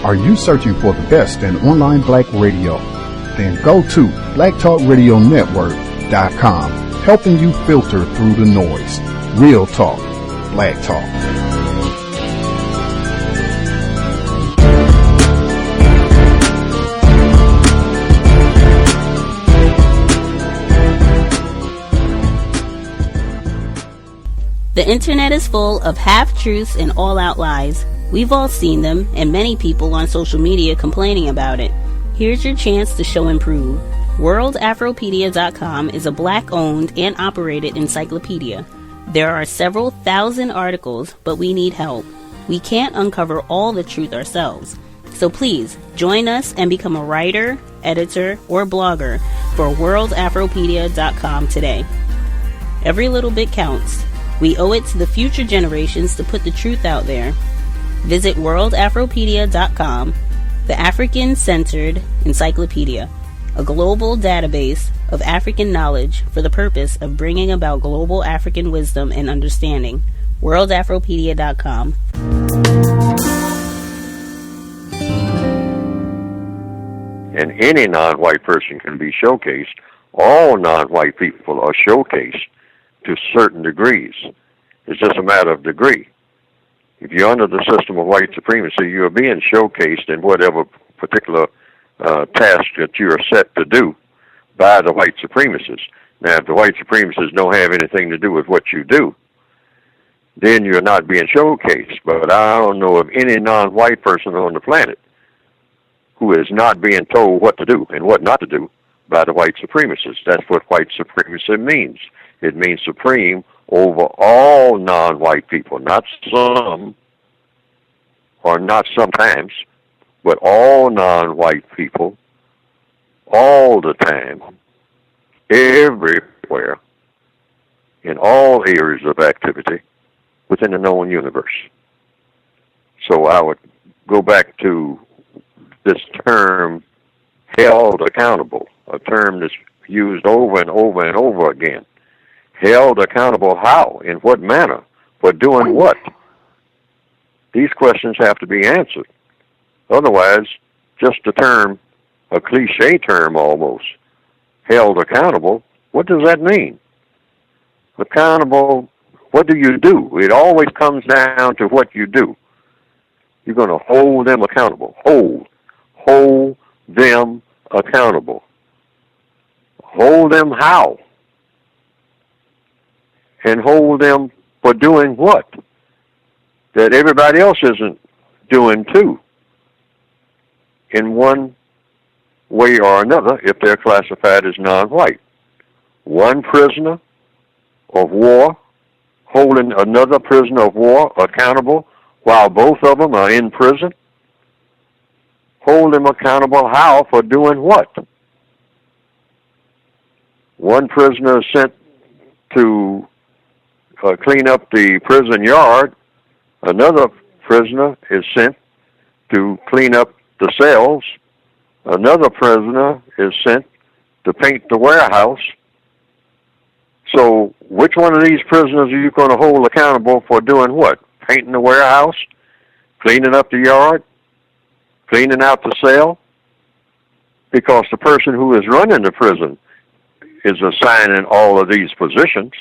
Are you searching for the best in online black radio? Then go to blacktalkradionetwork.com, helping you filter through the noise. Real talk, black talk. The internet is full of half-truths and all-out lies. We've all seen them, and many people on social media complaining about it. Here's your chance to show and prove. WorldAfropedia.com is a black-owned and operated encyclopedia. There are several thousand articles, but we need help. We can't uncover all the truth ourselves. So please, join us and become a writer, editor, or blogger for WorldAfropedia.com today. Every little bit counts. We owe it to the future generations to put the truth out there. Visit WorldAfropedia.com, the African-centered encyclopedia, a global database of African knowledge for the purpose of bringing about global African wisdom and understanding. WorldAfropedia.com. And any non-white person can be showcased. All non-white people are showcased to certain degrees. It's just a matter of degree. If you're under the system of white supremacy, you're being showcased in whatever particular task that you're set to do by the white supremacists. Now, if the white supremacists don't have anything to do with what you do, then you're not being showcased. But I don't know of any non-white person on the planet who is not being told what to do and what not to do by the white supremacists. That's what white supremacy means. It means supreme over all non-white people, not some or not sometimes, but all non-white people, all the time, everywhere, in all areas of activity within the known universe. So I would go back to this term, held accountable, a term that's used over and over and over again. Held accountable how? In what manner? For doing what? These questions have to be answered. Otherwise, just a term, a cliche term almost, held accountable, what does that mean? Accountable, what do you do? It always comes down to what you do. You're going to hold them accountable. Hold them accountable. Hold them how? And hold them for doing what? That everybody else isn't doing too. In one way or another, if they're classified as non-white. One prisoner of war holding another prisoner of war accountable while both of them are in prison. Hold them accountable how? For doing what? One prisoner is sent to clean up the prison yard. Another prisoner is sent to clean up the cells. Another prisoner is sent to paint the warehouse. So which one of these prisoners are you going to hold accountable for doing what? Painting the warehouse? Cleaning up the yard? Cleaning out the cell? Because the person who is running the prison is assigning all of these positions.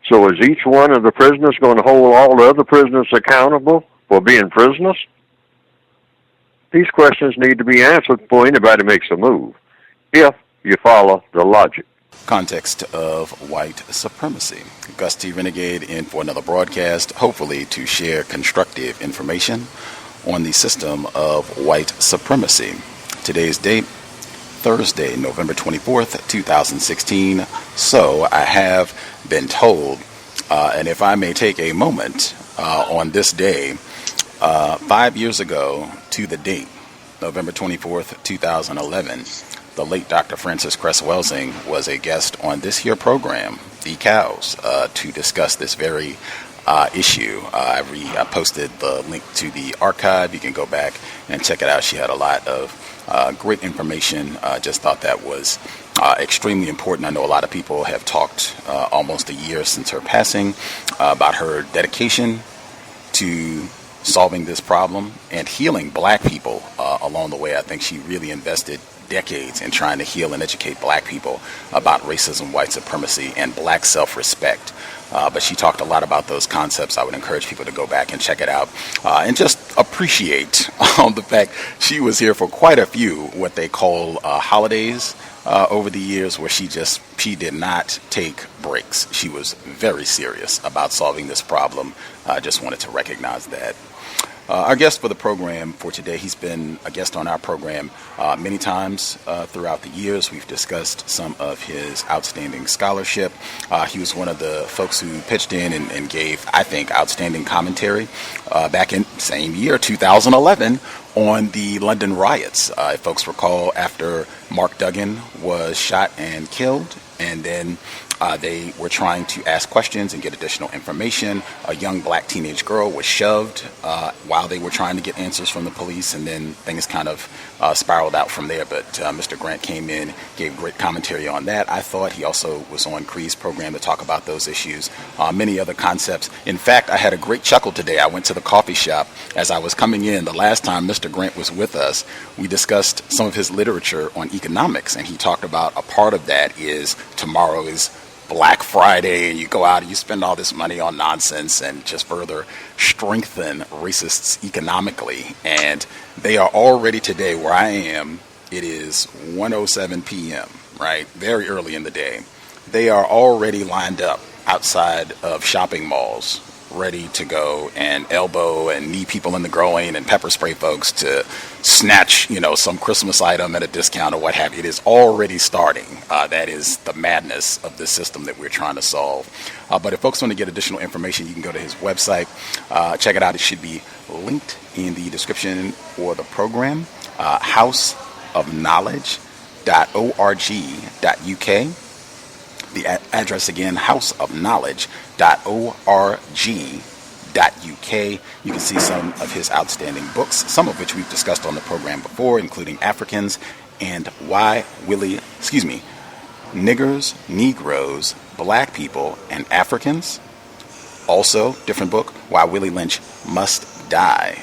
So is each one of the prisoners going to hold all the other prisoners accountable for being prisoners? These questions need to be answered before anybody makes a move, if you follow the logic. Context of White Supremacy. Gus T Renegade in for another broadcast, hopefully to share constructive information on the system of white supremacy. Today's date, Thursday, November 24th, 2016. So I have been told, and if I may take a moment on this day, 5 years ago to the date, November 24th, 2011, the late Dr. Francis Cress Welsing was a guest on this here program, The C.O.W.S, to discuss this very issue. I posted the link to the archive. You can go back and check it out. She had a lot of great information. Just thought that was extremely important. I know a lot of people have talked almost a year since her passing about her dedication to solving this problem and healing black people along the way. I think she really invested decades in trying to heal and educate black people about racism, white supremacy, and black self-respect. But she talked a lot about those concepts. I would encourage people to go back and check it out and just appreciate the fact she was here for quite a few what they call holidays over the years, where she did not take breaks. She was very serious about solving this problem. I just wanted to recognize that. Our guest for the program for today, he's been a guest on our program many times throughout the years. We've discussed some of his outstanding scholarship. He was one of the folks who pitched in and gave, I think, outstanding commentary back in same year, 2011, on the London riots. If folks recall, after Mark Duggan was shot and killed, and then they were trying to ask questions and get additional information. A young black teenage girl was shoved while they were trying to get answers from the police, and then things kind of spiraled out from there. But Mr. Grant came in, gave great commentary on that. I thought he also was on Cree's program to talk about those issues, many other concepts. In fact, I had a great chuckle today. I went to the coffee shop as I was coming in. The last time Mr. Grant was with us, we discussed some of his literature on economics, and he talked about a part of that is tomorrow is Black Friday, and you go out and you spend all this money on nonsense and just further strengthen racists economically. And they are already today, where I am, it is 1:07 p.m., right? Very early in the day. They are already lined up outside of shopping malls, ready to go and elbow and knee people in the groin and pepper spray folks to snatch, some Christmas item at a discount or what have you. It is already starting. That is the madness of this system that we're trying to solve. But if folks want to get additional information, you can go to his website. Check it out. It should be linked in the description for the program. houseofknowledge.org.uk. The address again, houseofknowledge.org.uk. You can see some of his outstanding books, some of which we've discussed on the program before, including Africans and Niggers, Negroes, Black People, and Africans. Also, different book, Why Willie Lynch Must Die.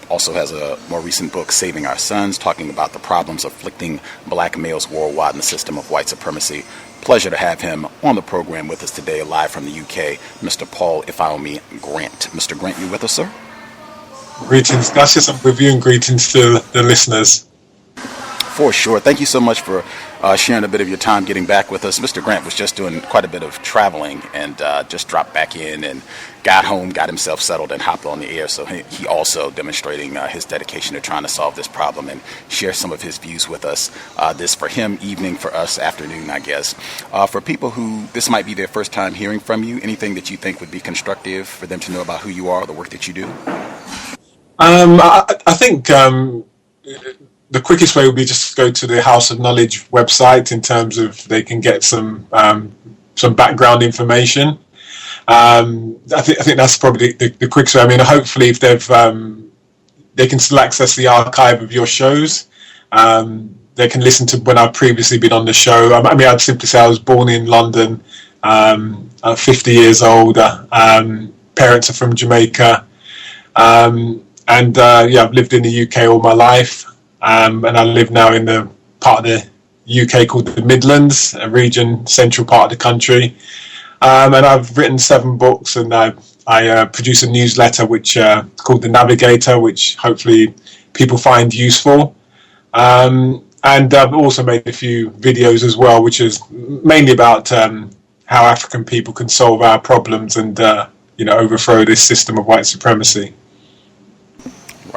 Also has a more recent book, Saving Our Sons, talking about the problems afflicting black males worldwide in the system of white supremacy. Pleasure to have him on the program with us today, live from the UK, Mr. Paul Ifayomi Grant. Mr. Grant, you with us, sir? Greetings, Gus. I'm with you, and greetings to the listeners. For sure. Thank you so much for sharing a bit of your time getting back with us. Mr. Grant was just doing quite a bit of traveling and just dropped back in and got home, got himself settled, and hopped on the air. So he also demonstrating his dedication to trying to solve this problem and share some of his views with us. This for him, evening, for us, afternoon, I guess. For people who this might be their first time hearing from you, anything that you think would be constructive for them to know about who you are, the work that you do? I think the quickest way would be just to go to the House of Knowledge website, in terms of they can get some background information. I think that's probably the quickest way. I mean, hopefully, if they can still access the archive of your shows. They can listen to when I've previously been on the show. I mean, I'd simply say I was born in London. I'm 50 years old. Parents are from Jamaica. I've lived in the UK all my life. And I live now in the part of the UK called the Midlands, a region, central part of the country. And I've written 7 books, and I produce a newsletter which called The Navigator, which hopefully people find useful. And I've also made a few videos as well, which is mainly about how African people can solve our problems and overthrow this system of white supremacy.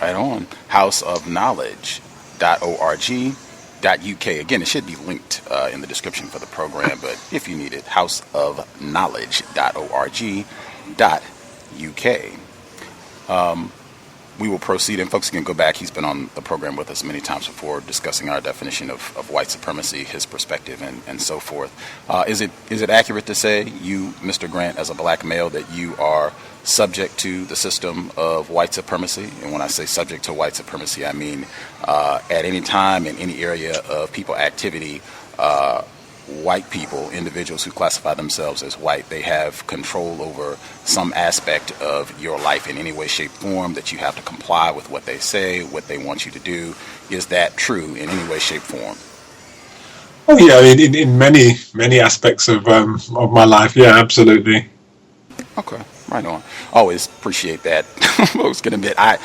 Right on. houseofknowledge.org.uk. Again, it should be linked in the description for the program, but if you need it, houseofknowledge.org.uk. We will proceed, and folks can go back. He's been on the program with us many times before, discussing our definition of white supremacy, his perspective, and so forth. Is it accurate to say, you, Mr. Grant, as a black male, that you are subject to the system of white supremacy? And when I say subject to white supremacy, I mean at any time in any area of people activity, white people, individuals who classify themselves as white, they have control over some aspect of your life in any way, shape, form, that you have to comply with what they say, what they want you to do. Is that true in any way, shape, form? Oh yeah, in many aspects of my life, yeah, absolutely. Okay, right on. Always appreciate that. I was going to admit,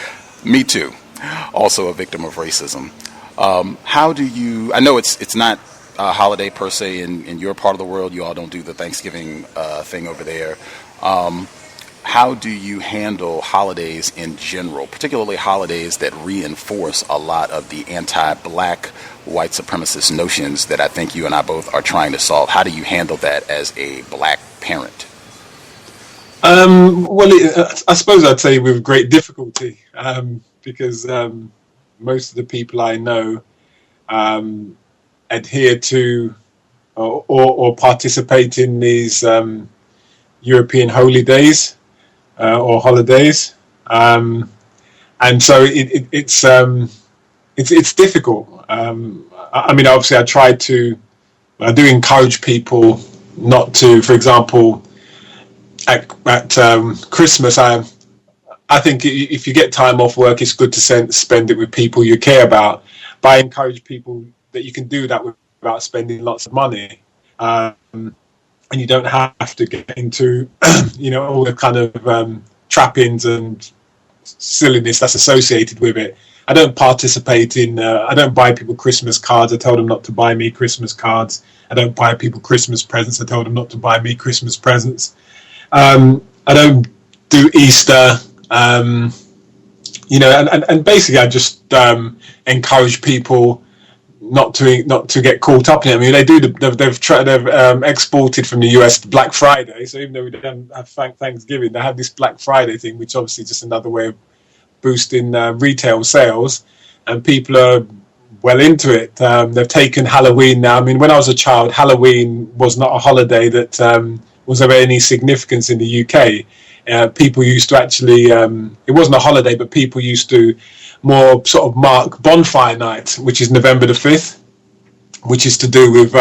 me too, also a victim of racism. How do you? I know it's not a holiday per se in your part of the world. You all don't do the Thanksgiving thing over there. How do you handle holidays in general, particularly holidays that reinforce a lot of the anti-black white supremacist notions that I think you and I both are trying to solve? How do you handle that as a black parent? I suppose I'd say with great difficulty, because most of the people I know adhere to or participate in these European holy days or holidays, and so it's difficult. I mean, obviously, I do encourage people not to, for example, at Christmas. I think if you get time off work, it's good to spend it with people you care about. But I encourage people that you can do that without spending lots of money, and you don't have to get into, all the kind of trappings and silliness that's associated with it. I don't participate in. I don't buy people Christmas cards. I tell them not to buy me Christmas cards. I don't buy people Christmas presents. I tell them not to buy me Christmas presents. I don't do Easter. And basically, I just encourage people not to get caught up in it. I mean, they've exported from the US Black Friday. So even though we don't have Thanksgiving, they have this Black Friday thing, which obviously is just another way of boosting retail sales, and people are well into it. They've taken Halloween now. I mean, when I was a child, Halloween was not a holiday that was of any significance in the UK. People used to actually, it wasn't a holiday, but people used to more sort of mark Bonfire Night, which is November the 5th, which is to do with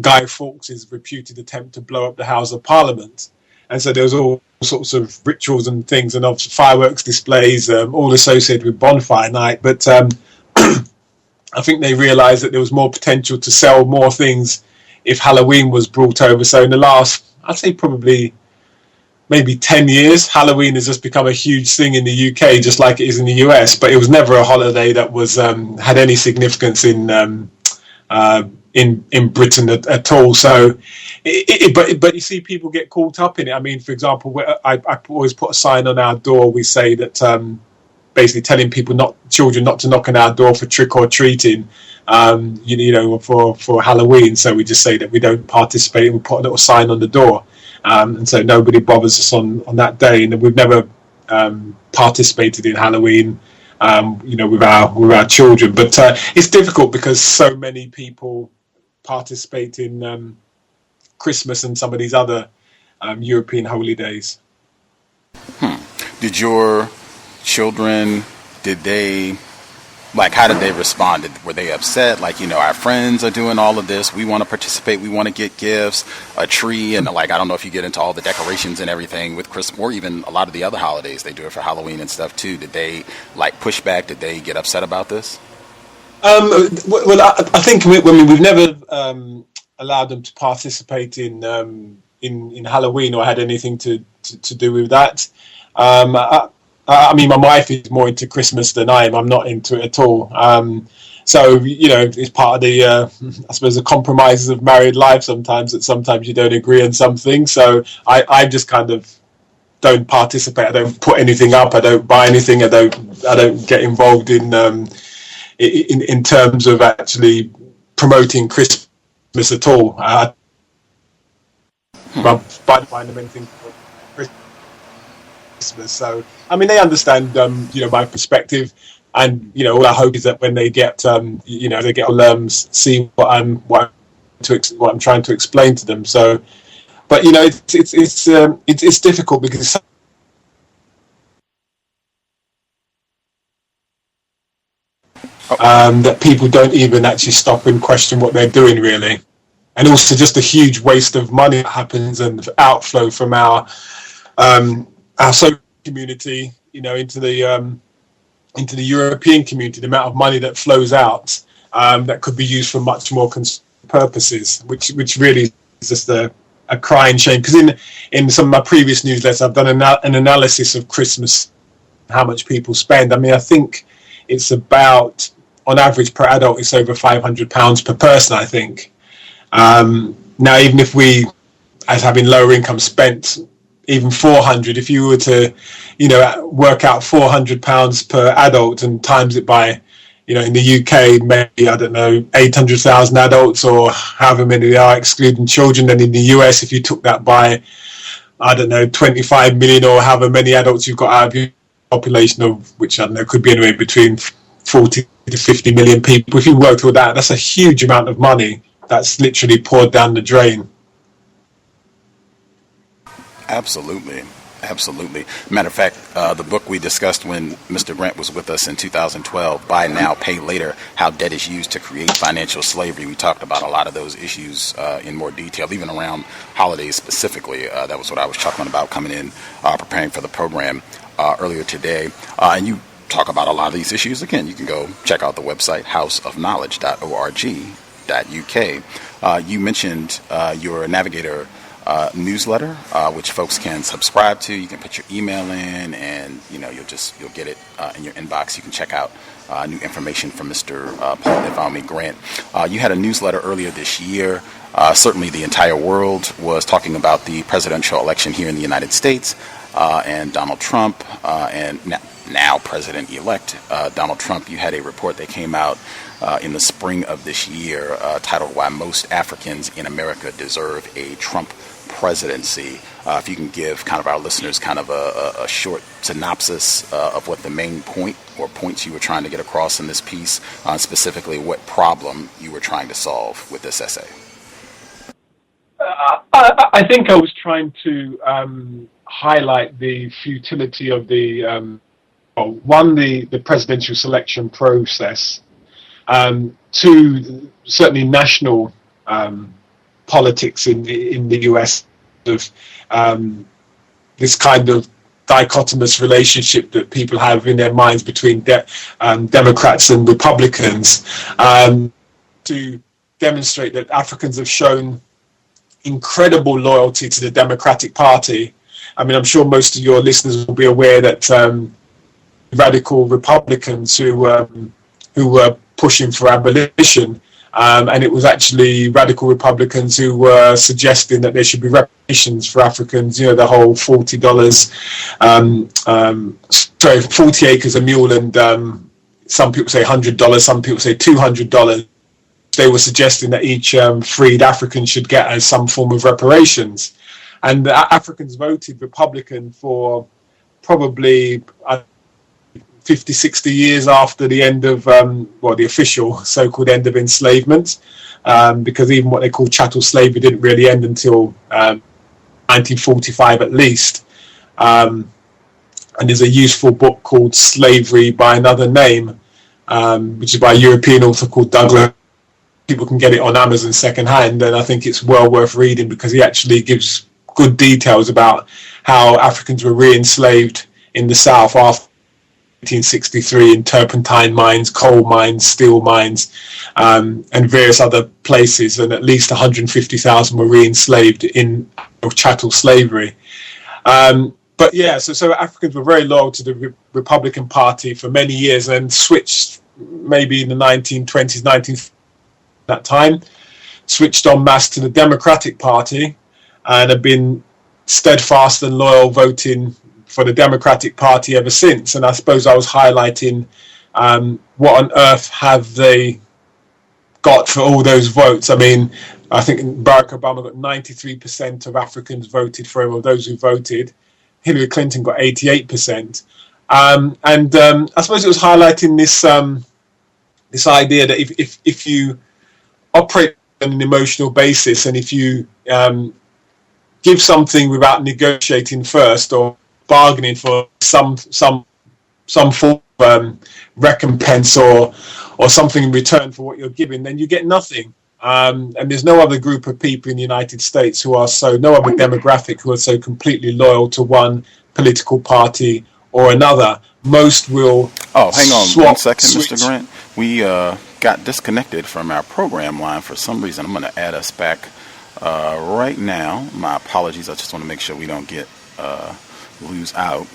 Guy Fawkes' reputed attempt to blow up the House of Parliament. And so there was all sorts of rituals and things, and obviously fireworks displays, all associated with Bonfire Night. But I think they realised that there was more potential to sell more things if Halloween was brought over. So in the last, I'd say probably maybe 10 years, Halloween has just become a huge thing in the UK, just like it is in the US. But it was never a holiday that was had any significance in Britain at all. So, but you see, people get caught up in it. I mean, for example, I always put a sign on our door. We say that basically telling children not to knock on our door for trick or treating, for Halloween. So we just say that we don't participate, and we put a little sign on the door. And so nobody bothers us on that day, and we've never participated in Halloween, with our children. But it's difficult because so many people participate in Christmas and some of these other European holy days. Did your children? How did they respond? Were they upset? Our friends are doing all of this. We want to participate. We want to get gifts, a tree, and I don't know if you get into all the decorations and everything with Christmas, or even a lot of the other holidays. They do it for Halloween and stuff too. Did they push back? Did they get upset about this? I think we've never allowed them to participate in Halloween or had anything to do with that. I mean, my wife is more into Christmas than I am. I'm not into it at all. So, it's part of the, I suppose, the compromises of married life sometimes, that sometimes you don't agree on something. So I just kind of don't participate. I don't put anything up. I don't buy anything. I don't get involved in terms of actually promoting Christmas at all. But I find them anything for Christmas. So, I mean, they understand, my perspective, and all I hope is that when they get, they get see what I'm trying to explain to them. So, but it's difficult because that people don't even actually stop and question what they're doing, really. and also just a huge waste of money that happens and outflow from our social community, into the European community. The amount of money that flows out that could be used for much more purposes, which really is just a crying shame. Because in some of my previous newsletters, I've done an analysis of Christmas, how much people spend. I mean, I think it's about, on average per adult, it's over £500 per person, I think. Now, even if we, as having lower income, spent even 400, if you were to, work out £400 per adult and times it by, in the UK, maybe, I don't know, 800,000 adults or however many they are, excluding children. And in the US, if you took that by, I don't know, 25 million or however many adults you've got out of your population, of which, I don't know, could be anywhere between 40 to 50 million people. If you work with that, that's a huge amount of money that's literally poured down the drain. Absolutely. Matter of fact, the book we discussed when Mr. Grant was with us in 2012, Buy Now, Pay Later, How Debt is Used to Create Financial Slavery. We talked about a lot of those issues in more detail, even around holidays specifically. That was what I was talking about coming in, preparing for the program earlier today. And you talk about a lot of these issues. Again, you can go check out the website, houseofknowledge.org.uk. You mentioned your Navigator newsletter, which folks can subscribe to. You can put your email in, and you'll get it in your inbox. You can check out new information from Mr. Paul Ifayomi Grant. You had a newsletter earlier this year. Certainly, the entire world was talking about the presidential election here in the United States, and Donald Trump, and now President-elect Donald Trump. You had a report that came out in the spring of this year titled "Why Most Africans in America Deserve a Trump Presidency." If you can give kind of our listeners kind of a short synopsis of what the main point or points you were trying to get across in this piece, specifically what problem you were trying to solve with this essay. I think I was trying to highlight the futility of the presidential selection process, two, certainly national politics in the US, of this kind of dichotomous relationship that people have in their minds between Democrats and Republicans, to demonstrate that Africans have shown incredible loyalty to the Democratic Party. I mean, I'm sure most of your listeners will be aware that radical Republicans who were pushing for abolition, and it was actually radical Republicans who were suggesting that there should be reparations for Africans, the whole $40, 40 acres a mule, and some people say $100, some people say $200. They were suggesting that each freed African should get as some form of reparations. And Africans voted Republican for probably 50, 60 years after the end of, the official so-called end of enslavement, because even what they call chattel slavery didn't really end until 1945 at least. And there's a useful book called Slavery by Another Name, which is by a European author called Douglas. People can get it on Amazon secondhand, and I think it's well worth reading because he actually gives good details about how Africans were re-enslaved in the South after 1863 in turpentine mines, coal mines, steel mines, and various other places, and at least 150,000 were re-enslaved in chattel slavery. But yeah, so Africans were very loyal to the Republican Party for many years, and switched maybe in the 1920s, 1930s, that time, switched en masse to the Democratic Party, and have been steadfast and loyal voting for the Democratic Party ever since. And I suppose I was highlighting what on earth have they got for all those votes. I mean, I think Barack Obama got 93% of Africans voted for him, or those who voted. Hillary Clinton got 88%. And I suppose it was highlighting this this idea that if you operate on an emotional basis, and if you give something without negotiating first or bargaining for some form of recompense or something in return for what you're giving, then you get nothing. And there's no other group of people in the United States no other demographic who are so completely loyal to one political party or another. Most will. Oh, hang on 1 second, Mr. Grant. We got disconnected from our program line for some reason. I'm going to add us back right now. My apologies. I just want to make sure we don't get lose out.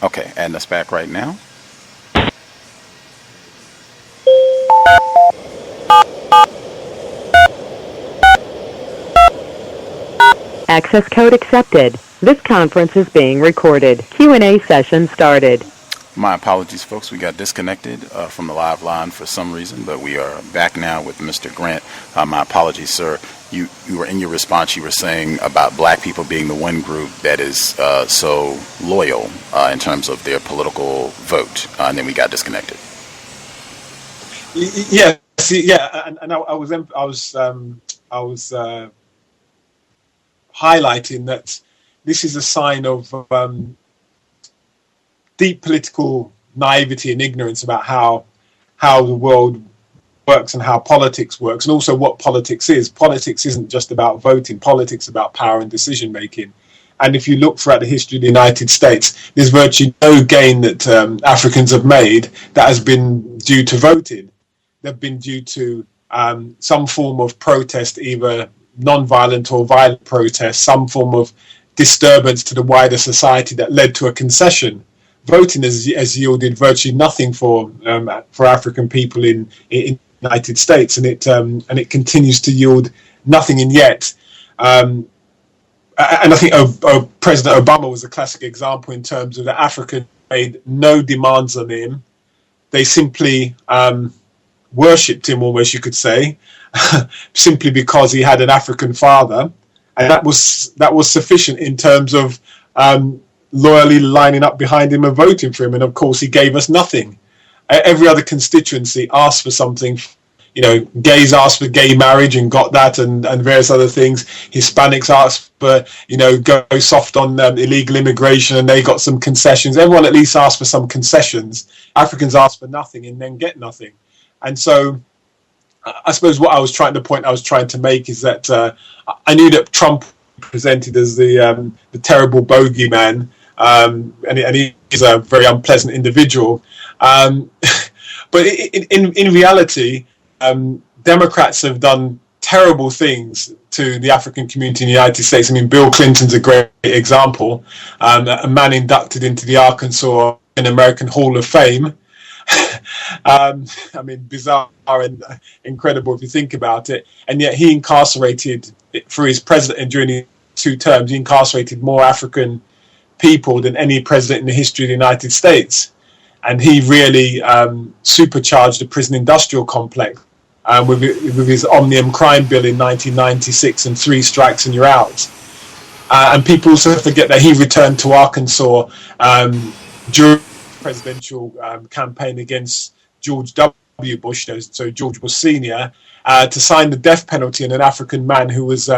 Okay, adding us back right now. Access code accepted. This conference is being recorded. Q&A session started. My apologies, folks. We got disconnected from the live line for some reason, but we are back now with Mr. Grant. My apologies, sir. You were in your response, you were saying about black people being the one group that is so loyal in terms of their political vote, and then we got disconnected. Yeah, and I was highlighting that this is a sign of deep political naivety and ignorance about how the world works and how politics works, and also what politics is. Politics isn't just about voting. Politics is about power and decision making. And if you look throughout the history of the United States, there's virtually no gain that Africans have made that has been due to voting. They've been due to some form of protest, either non-violent or violent protest, some form of disturbance to the wider society that led to a concession. Voting has yielded virtually nothing for African people in the United States, and it continues to yield nothing. And yet, and I think President Obama was a classic example in terms of the African made no demands on him. They simply worshipped him, almost you could say, simply because he had an African father, and that was sufficient in terms of loyally lining up behind him and voting for him. And of course, he gave us nothing. Every other constituency asked for something. You know, gays asked for gay marriage and got that, and various other things. Hispanics asked for, go soft on illegal immigration, and they got some concessions. Everyone at least asked for some concessions. Africans asked for nothing and then get nothing. And so I suppose what I was trying to make is that I knew that Trump presented as the terrible bogeyman, and he is a very unpleasant individual. But in reality, Democrats have done terrible things to the African community in the United States. I mean, Bill Clinton's a great example, a man inducted into the Arkansas American Hall of Fame. I mean, bizarre and incredible if you think about it. And yet he incarcerated, for his president and during his 2 terms, he incarcerated more African people than any president in the history of the United States. And he really supercharged the prison industrial complex with his Omnium crime bill in 1996 and 3 strikes and you're out. And people also forget that he returned to Arkansas during presidential campaign against George W. Bush, so George Bush Sr., to sign the death penalty on an African man who was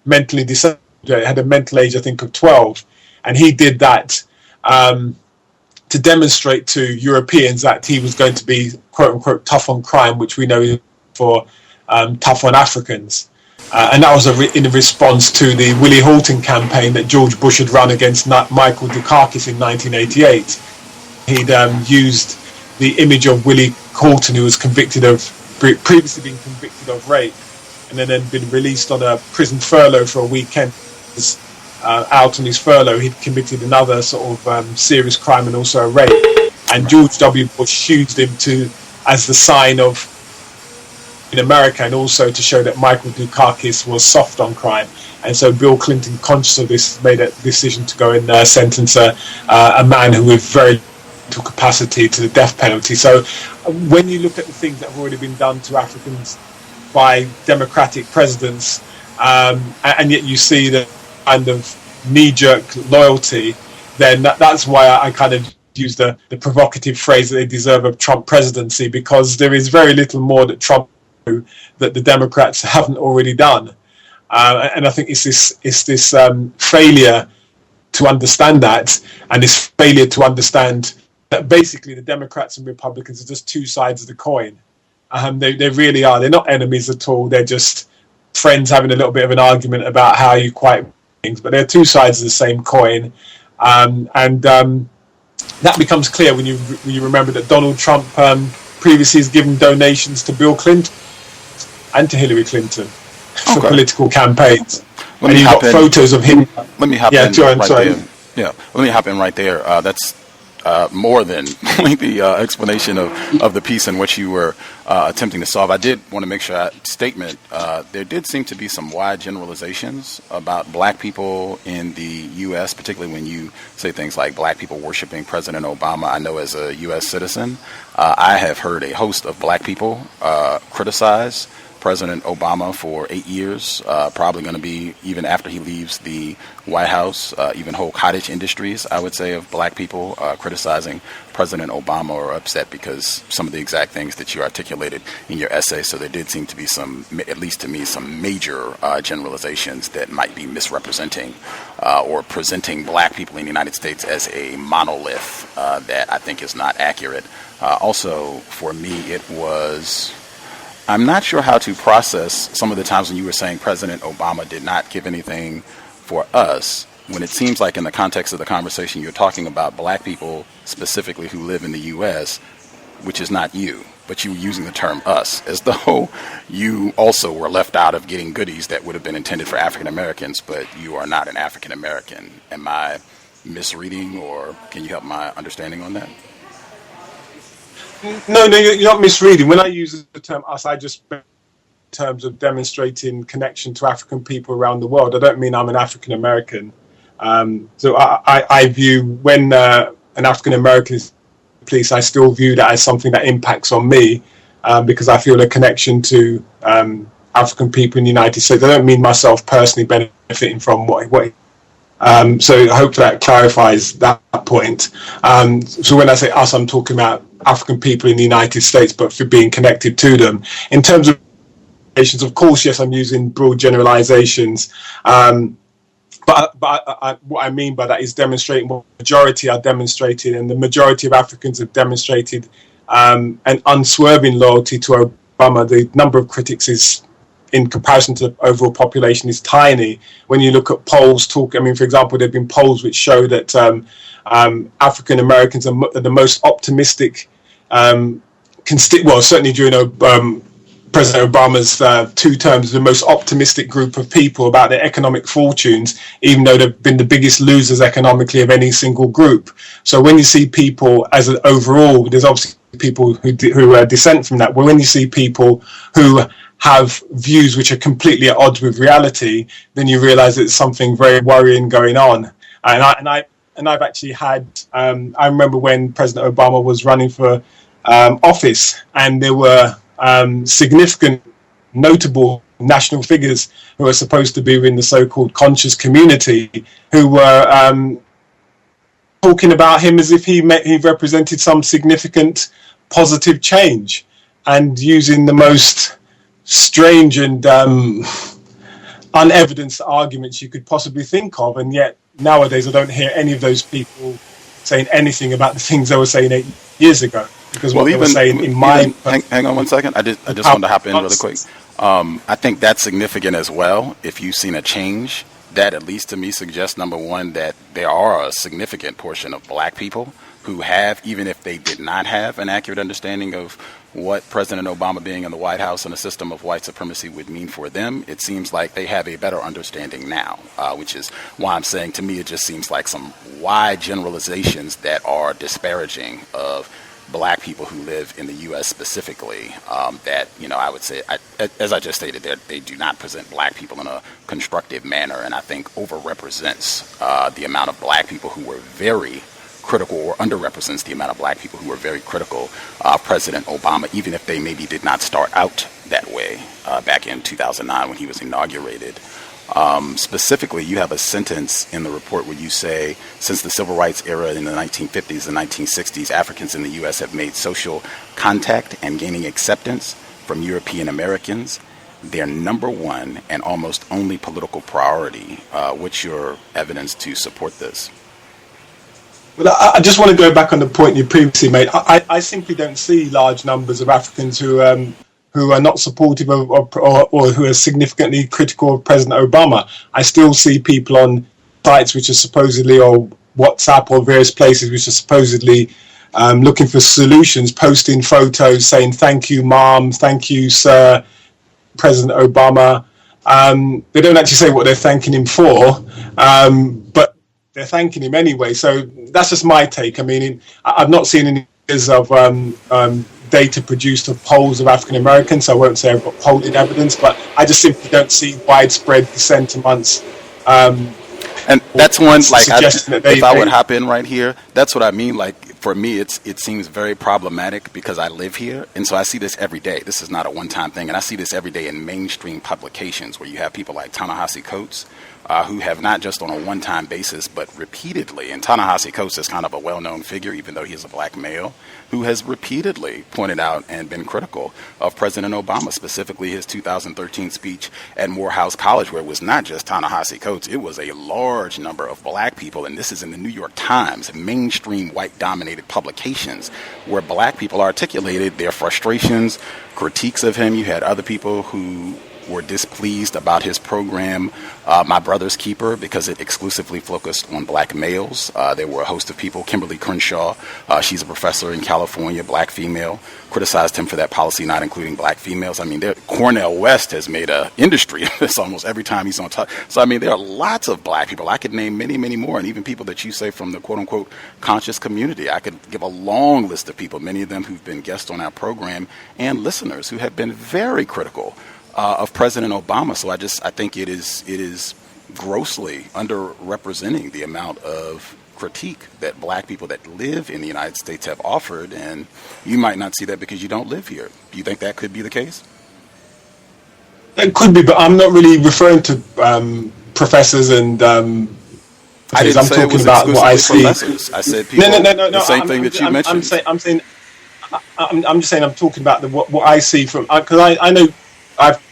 mentally disabled, had a mental age, I think, of 12. And he did that to demonstrate to Europeans that he was going to be, quote unquote, tough on crime, which we know for tough on Africans. And that was in response to the Willie Halton campaign that George Bush had run against Michael Dukakis in 1988. He'd used the image of Willie Halton, who was previously been convicted of rape, and then been released on a prison furlough for a weekend. Out on his furlough, he'd committed another sort of serious crime and also a rape. And George W. Bush used him as the sign of in America, and also to show that Michael Dukakis was soft on crime. And so Bill Clinton, conscious of this, made a decision to go and sentence a man who with very little capacity to the death penalty. So when you look at the things that have already been done to Africans by democratic presidents, and yet you see the kind of knee-jerk loyalty, then that's why I kind of use the provocative phrase that they deserve a Trump presidency, because there is very little more that Trump do that the Democrats haven't already done. And I think it's this failure to understand that, and this failure to understand that basically the Democrats and Republicans are just 2 sides of the coin. They really are. They're not enemies at all. They're just friends having a little bit of an argument about how you quite things. But they're two sides of the same coin, and that becomes clear when you remember that Donald Trump previously has given donations to Bill Clinton and to Hillary Clinton for political campaigns. And you've got photos of him. Let me hop in right there. Yeah, let me hop in right there. That's more than the explanation of the piece in which you were attempting to solve. I did want to make sure there did seem to be some wide generalizations about black people in the U.S., particularly when you say things like black people worshiping President Obama. I know as a U.S. citizen, I have heard a host of black people criticize President Obama for 8 years, probably going to be, even after he leaves the White House, even whole cottage industries, I would say, of black people criticizing President Obama or upset because some of the exact things that you articulated in your essay. So there did seem to be some, at least to me, some major generalizations that might be misrepresenting or presenting black people in the United States as a monolith that I think is not accurate. Also, for me, I'm not sure how to process some of the times when you were saying President Obama did not give anything for us, when it seems like in the context of the conversation you're talking about black people specifically who live in the U.S., which is not you, but you were using the term us, as though you also were left out of getting goodies that would have been intended for African Americans, but you are not an African American. Am I misreading, or can you help my understanding on that? No, you're not misreading. When I use the term us, I just in terms of demonstrating connection to African people around the world. I don't mean I'm an African American. So I view when an African American is police, I still view that as something that impacts on me because I feel a connection to African people in the United States. I don't mean myself personally benefiting from what so I hope that clarifies that point. So when I say us, I'm talking about African people in the United States, but for being connected to them. In terms of of course, yes, I'm using broad generalizations. But what I mean by that is demonstrating what the majority are demonstrating, and the majority of Africans have demonstrated an unswerving loyalty to Obama. The number of critics is, in comparison to the overall population, is tiny. When you look at polls, for example, there have been polls which show that African Americans are the most optimistic, certainly during President Obama's 2 terms, the most optimistic group of people about their economic fortunes, even though they've been the biggest losers economically of any single group. So when you see people as an overall, there's obviously people who dissent from that. But when you see people who have views which are completely at odds with reality, then you realize there's something very worrying going on. And I've actually had, I remember when President Obama was running for office, and there were significant, notable national figures who are supposed to be in the so-called conscious community who were talking about him as if he represented some significant positive change, and using the most strange and unevidenced arguments you could possibly think of. And yet nowadays I don't hear any of those people saying anything about the things they were saying 8 years ago. Because what they were saying in my... Hang on one second. I just wanted to hop in really quick. I think that's significant as well. If you've seen a change, that at least to me suggests, number one, that there are a significant portion of black people who have, even if they did not have an accurate understanding of what President Obama being in the White House and a system of white supremacy would mean for them, it seems like they have a better understanding now, which is why I'm saying, to me, it just seems like some wide generalizations that are disparaging of black people who live in the U.S. specifically, that, I would say, as I just stated, they do not present black people in a constructive manner, and I think overrepresents the amount of black people who were very critical, or underrepresents the amount of black people who were very critical of President Obama, even if they maybe did not start out that way back in 2009 when he was inaugurated. Specifically, you have a sentence in the report where you say, since the civil rights era in the 1950s and 1960s, Africans in the U.S. have made social contact and gaining acceptance from European Americans their number one and almost only political priority. What's your evidence to support this? Well, I just want to go back on the point you previously made. I simply don't see large numbers of Africans who are not supportive of or who are significantly critical of President Obama. I still see people on sites which are supposedly, or WhatsApp or various places which are supposedly looking for solutions, posting photos saying thank you, Mom, thank you, Sir, President Obama. They don't actually say what they're thanking him for, but they're thanking him anyway. So that's just my take. I mean, I've not seen any of data produced of polls of African Americans, so I won't say I've got polling evidence, but I just simply don't see widespread dissent amongst. And that's one, like, if I would hop in right here, that's what I mean. Like, for me, it seems very problematic because I live here, and so I see this every day. This is not a one-time thing, and I see this every day in mainstream publications where you have people like Ta-Nehisi Coates, who have not just on a one-time basis, but repeatedly, and Ta-Nehisi Coates is kind of a well-known figure, even though he is a black male, who has repeatedly pointed out and been critical of President Obama, specifically his 2013 speech at Morehouse College, where it was not just Ta-Nehisi Coates, it was a large number of black people, and this is in the New York Times, mainstream white-dominated publications, where black people articulated their frustrations, critiques of him. You had other people who were displeased about his program, My Brother's Keeper, because it exclusively focused on black males. There were a host of people. Kimberly Crenshaw, she's a professor in California, black female, criticized him for that policy, not including black females. I mean, Cornel West has made an industry of this almost every time he's on top. So, I mean, there are lots of black people. I could name many, many more, and even people that you say from the quote-unquote conscious community. I could give a long list of people, many of them who've been guests on our program, and listeners who have been very critical of President Obama. So I think it is grossly underrepresenting the amount of critique that black people that live in the United States have offered, and you might not see that because you don't live here. Do you think that could be the case? It could be, but I'm not really referring to professors and I didn't say it was about what I see. Professors. I said people. No. The same thing that you mentioned. I'm just saying. I'm talking about what I see from, because I know I've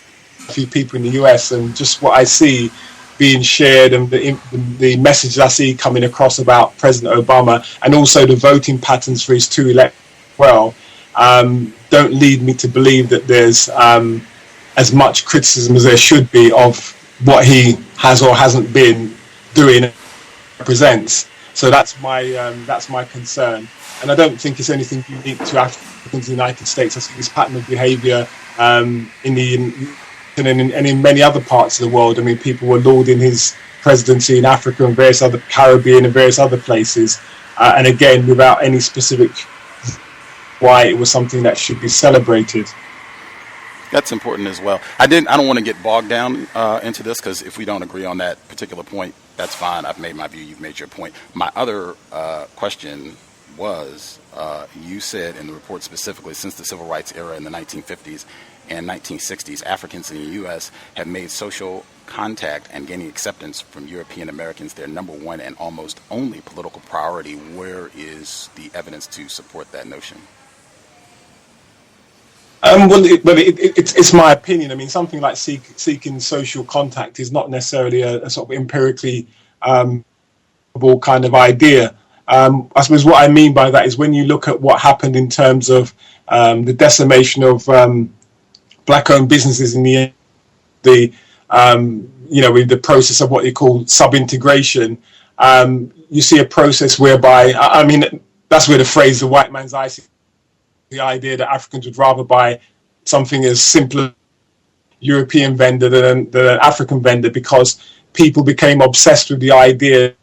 a few people in the US, and just what I see being shared and the messages I see coming across about President Obama, and also the voting patterns for his two elections don't lead me to believe that there's as much criticism as there should be of what he has or hasn't been doing and represents. So that's my concern, and I don't think it's anything unique to Africans in the United States. I see this pattern of behaviour in many other parts of the world. I mean, people were lauding his presidency in Africa and various other Caribbean and various other places, and again, without any specific why it was something that should be celebrated. That's important as well. I don't want to get bogged down into this, because if we don't agree on that particular point, that's fine. I've made my view. You've made your point. My other question was, you said in the report specifically, since the civil rights era in the 1950s and 1960s, Africans in the U.S. have made social contact and gaining acceptance from European Americans their number one and almost only political priority. Where is the evidence to support that notion? It's my opinion. I mean, something like seeking social contact is not necessarily a sort of empirically kind of idea. I suppose what I mean by that is when you look at what happened in terms of the decimation of black-owned businesses in with the process of what you call sub-integration, you see a process whereby, I mean, that's where the phrase "the white man's eye," the idea that Africans would rather buy something as simple as European vendor than an African vendor, because people became obsessed with the idea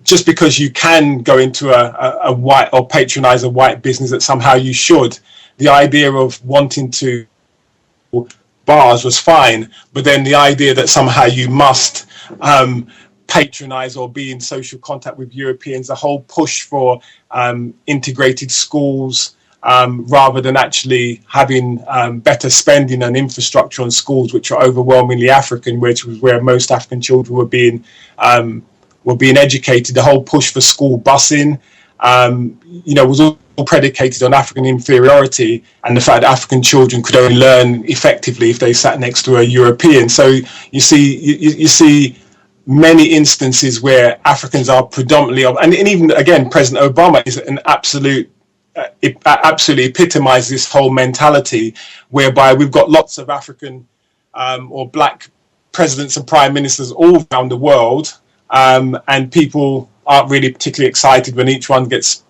just because you can go into a white or patronize a white business that somehow you should. The idea of wanting to bars was fine, but then the idea that somehow you must patronize or be in social contact with Europeans, the whole push for integrated schools, rather than actually having better spending and infrastructure on schools which are overwhelmingly African, which was where most African children were being educated. The whole push for school busing, was all predicated on African inferiority and the fact that African children could only learn effectively if they sat next to a European. So you see many instances where Africans are predominantly, and even again, President Obama is an absolute, it absolutely epitomizes this whole mentality whereby we've got lots of African or black presidents and prime ministers all around the world, and people aren't really particularly excited when each one gets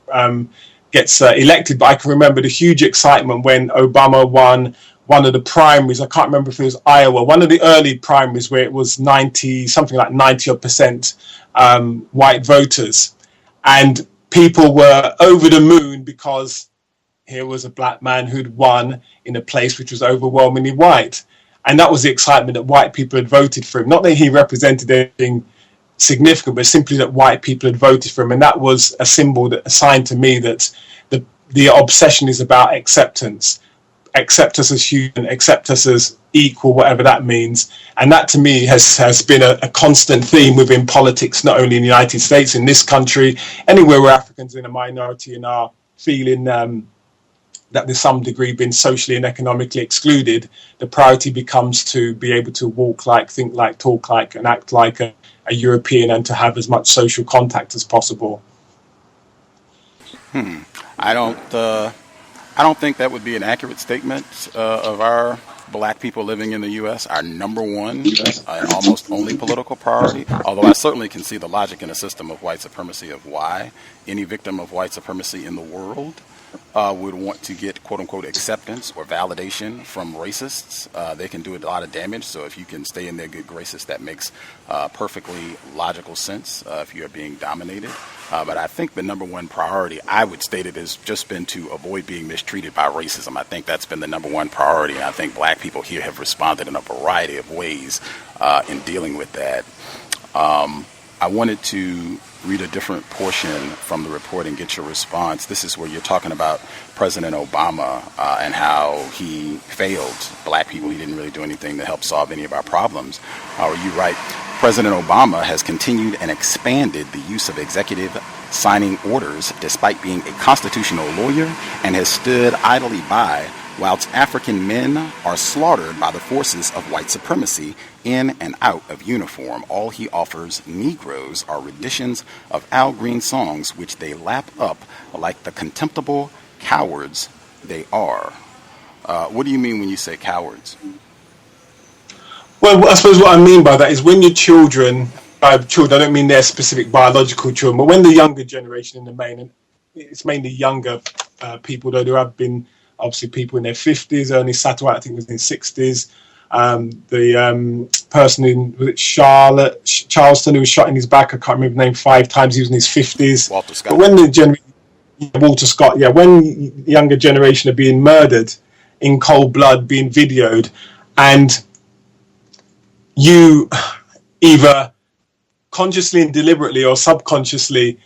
elected. But I can remember the huge excitement when Obama won one of the primaries. I can't remember if it was Iowa, one of the early primaries where it was 90% white voters. And people were over the moon because here was a black man who'd won in a place which was overwhelmingly white. And that was the excitement that white people had voted for him. Not that he represented anything significant, but simply that white people had voted for him. And that was a symbol, that a sign to me that the obsession is about acceptance. Accept us as human, accept us as equal, whatever that means. And that to me has been a constant theme within politics, not only in the United States, in this country, anywhere where Africans are in a minority and are feeling that to some degree been socially and economically excluded. The priority becomes to be able to walk like, think like, talk like, and act like a European, and to have as much social contact as possible. I don't think that would be an accurate statement of our black people living in the U.S. Our number one and almost only political priority, although I certainly can see the logic in a system of white supremacy of why any victim of white supremacy in the world would want to get quote-unquote acceptance or validation from racists. They can do a lot of damage, so if you can stay in their good graces, that makes perfectly logical sense if you're being dominated. But I think the number one priority, I would state it, has just been to avoid being mistreated by racism. I think that's been the number one priority, and I think black people here have responded in a variety of ways in dealing with that. I wanted to read a different portion from the report and get your response. This is where you're talking about President Obama and how he failed black people. He didn't really do anything to help solve any of our problems. Where you write, President Obama has continued and expanded the use of executive signing orders despite being a constitutional lawyer, and has stood idly by whilst African men are slaughtered by the forces of white supremacy in and out of uniform. All he offers Negroes are renditions of Al Green songs, which they lap up like the contemptible cowards they are. What do you mean when you say cowards? Well, I suppose what I mean by that is when your children, by children I don't mean their specific biological children, but when the younger generation in the main, and it's mainly younger people, though there have been obviously people in their 50s, Ernie Satterwhite, I think was in his 60s. The person in, was it Charleston, who was shot in his back, I can't remember the name, 5 times, he was in his 50s. Walter Scott. But when Walter Scott, when the younger generation are being murdered in cold blood, being videoed, and you either consciously and deliberately or subconsciously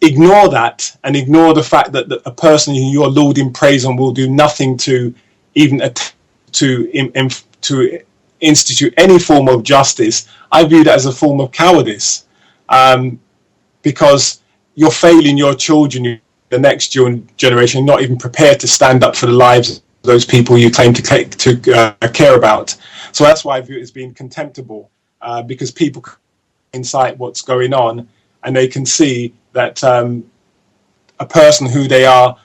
ignore that, and ignore the fact that a person who you're lauding praise on will do nothing to even to institute any form of justice, I view that as a form of cowardice, because you're failing your children, the next generation, not even prepared to stand up for the lives of those people you claim to care about. So that's why I view it as being contemptible, because people can insight what's going on, and they can see that a person who they are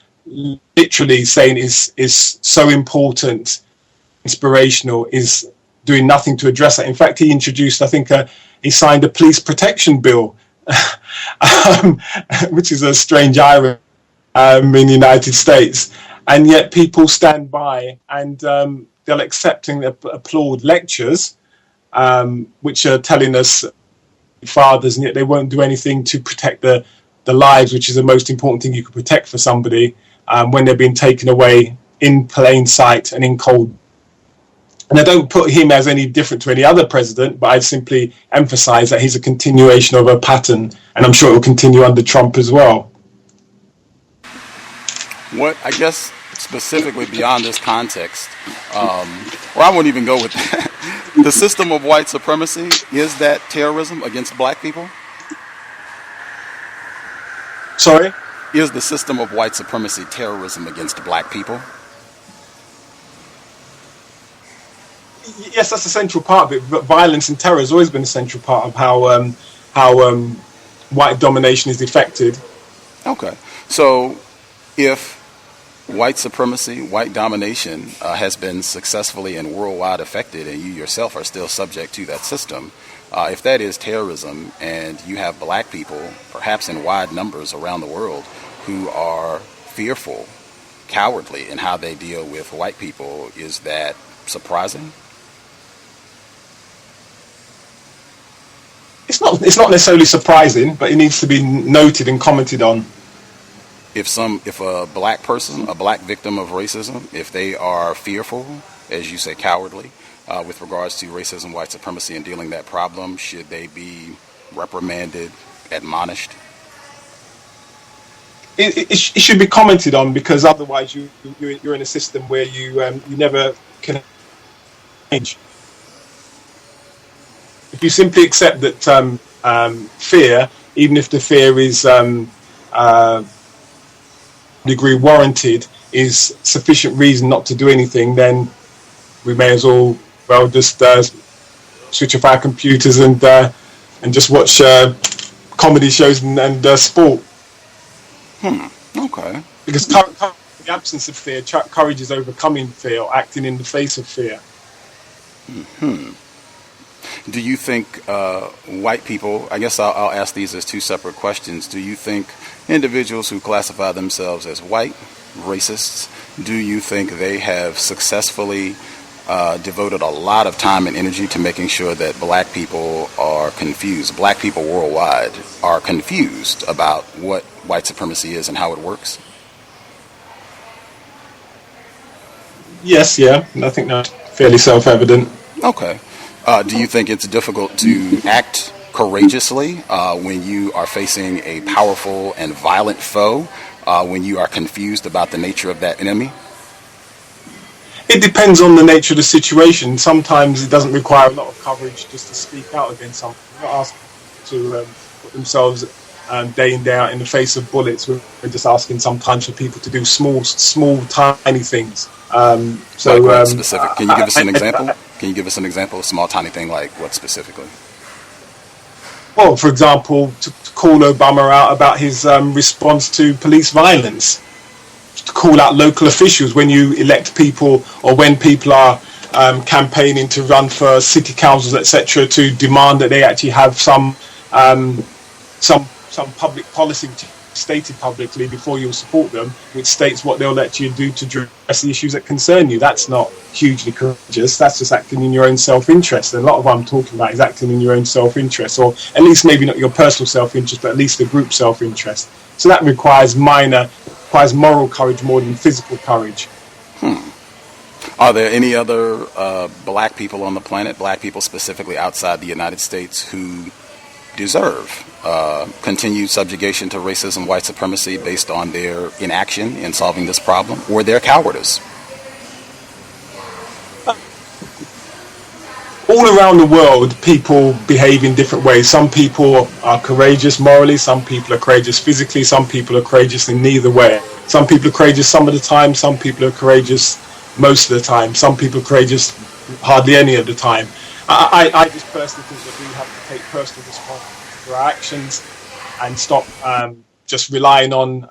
literally saying is so important, inspirational, is doing nothing to address that. In fact, he introduced, I think, he signed a police protection bill, which is a strange irony in the United States. And yet people stand by and they'll accept and applaud lectures, which are telling us fathers, and yet they won't do anything to protect the lives, which is the most important thing you could protect for somebody, when they're being taken away in plain sight and in cold. And I don't put him as any different to any other president, but I simply emphasize that he's a continuation of a pattern, and I'm sure it will continue under Trump as well. What, I guess, specifically beyond this context, or I won't even go with that, the system of white supremacy, is that terrorism against black people? Sorry? Is the system of white supremacy terrorism against black people? Yes, that's a central part of it. But violence and terror has always been a central part of how white domination is effected. Okay. So if white supremacy, white domination has been successfully and worldwide affected, and you yourself are still subject to that system, if that is terrorism, and you have black people, perhaps in wide numbers around the world, who are fearful, cowardly in how they deal with white people, is that surprising? It's not necessarily surprising, but it needs to be noted and commented on. If a black person, a black victim of racism, if they are fearful, as you say, cowardly, with regards to racism, white supremacy, and dealing that problem, should they be reprimanded, admonished? It should be commented on, because otherwise you're in a system where you never can change. If you simply accept that fear, even if the fear is degree warranted, is sufficient reason not to do anything, then we may as well just switch off our computers and just watch comedy shows and sport. Okay. Because the absence of fear, courage is overcoming fear, or acting in the face of fear. Do you think white people, I guess I'll ask these as two separate questions. Do you think individuals who classify themselves as white, racists, do you think they have successfully devoted a lot of time and energy to making sure that black people are confused, black people worldwide are confused about what white supremacy is and how it works? Yes, yeah. I think that's fairly self-evident. Okay. Do you think it's difficult to act courageously when you are facing a powerful and violent foe, when you are confused about the nature of that enemy? It depends on the nature of the situation. Sometimes it doesn't require a lot of courage just to speak out against something. They're not asking to put themselves day in, day out in the face of bullets. We're just asking sometimes for people to do small, tiny things. So, like what specific? Can you give us an example? Can you give us an example of a small, tiny thing, like what specifically? Well, for example, to call Obama out about his response to police violence. To call out local officials when you elect people, or when people are campaigning to run for city councils, etc., to demand that they actually have some public policy stated publicly before you'll support them, which states what they'll let you do to address the issues that concern you. That's not hugely courageous. That's just acting in your own self-interest. And a lot of what I'm talking about is acting in your own self-interest, or at least maybe not your personal self-interest, but at least the group self-interest. So that requires moral courage more than physical courage. Are there any other black people on the planet, black people specifically outside the United States, who deserve continued subjugation to racism, white supremacy, based on their inaction in solving this problem, or their cowardice? All around the world, people behave in different ways. Some people are courageous morally, some people are courageous physically, some people are courageous in neither way. Some people are courageous some of the time, some people are courageous most of the time, some people are courageous hardly any of the time. I just personally think that we have to take personal responsibility for our actions and stop just relying on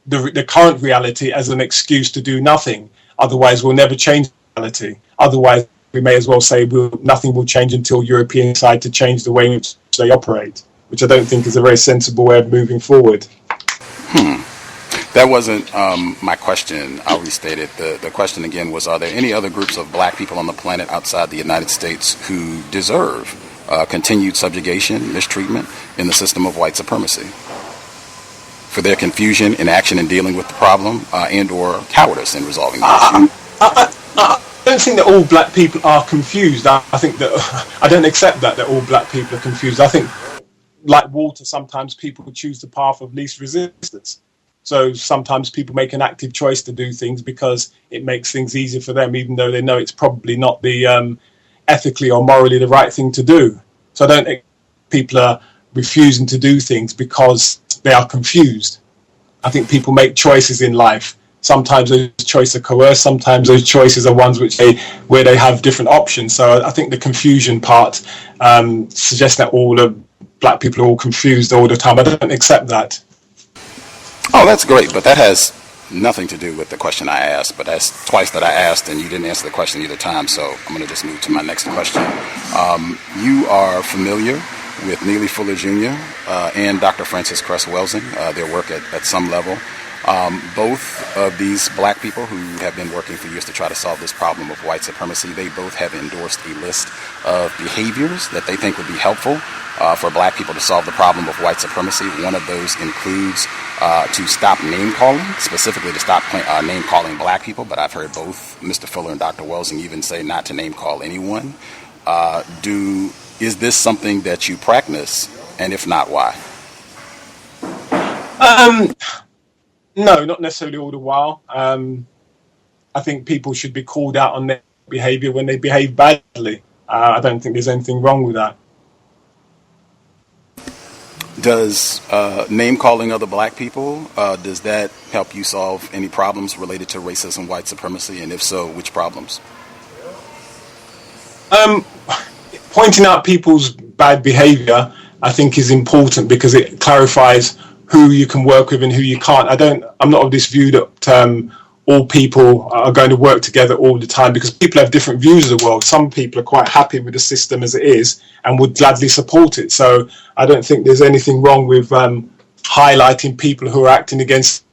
the current reality as an excuse to do nothing. Otherwise, we'll never change reality. Otherwise, we may as well say nothing will change until Europeans decide to change the way in which they operate, which I don't think is a very sensible way of moving forward. That wasn't my question. I'll restate it. The question again was, are there any other groups of black people on the planet outside the United States who deserve continued subjugation, mistreatment in the system of white supremacy for their confusion, inaction in dealing with the problem, and or cowardice in resolving the issue? I don't think that all black people are confused. I think that I don't accept that all black people are confused. I think, like water, sometimes people choose the path of least resistance. So sometimes people make an active choice to do things because it makes things easier for them, even though they know it's probably not the ethically or morally the right thing to do. So I don't think people are refusing to do things because they are confused. I think people make choices in life Sometimes those choices are coerced. Sometimes those choices are ones where they have different options. So I think the confusion part suggests that all the black people are all confused all the time. I don't accept that. Oh, that's great, but that has nothing to do with the question I asked. But that's twice that I asked, and you didn't answer the question either time. So I'm going to just move to my next question. You are familiar with Neely Fuller Jr. And Dr. Frances Cress Welsing, their work at some level. Both of these black people who have been working for years to try to solve this problem of white supremacy, they both have endorsed a list of behaviors that they think would be helpful for black people to solve the problem of white supremacy. One of those includes to stop name calling, specifically to stop name calling black people. But I've heard both Mr. Fuller and Dr. Welsing even say not to name call anyone. Is this something that you practice? And if not, why? No, not necessarily all the while. I think people should be called out on their behaviour when they behave badly. I don't think there's anything wrong with that. Does name calling other black people, does that help you solve any problems related to racism, white supremacy? And if so, which problems? Pointing out people's bad behaviour, I think, is important because it clarifies who you can work with and who you can't. I'm not of this view that all people are going to work together all the time, because people have different views of the world. Some people are quite happy with the system as it is and would gladly support it. So I don't think there's anything wrong with highlighting people who are acting against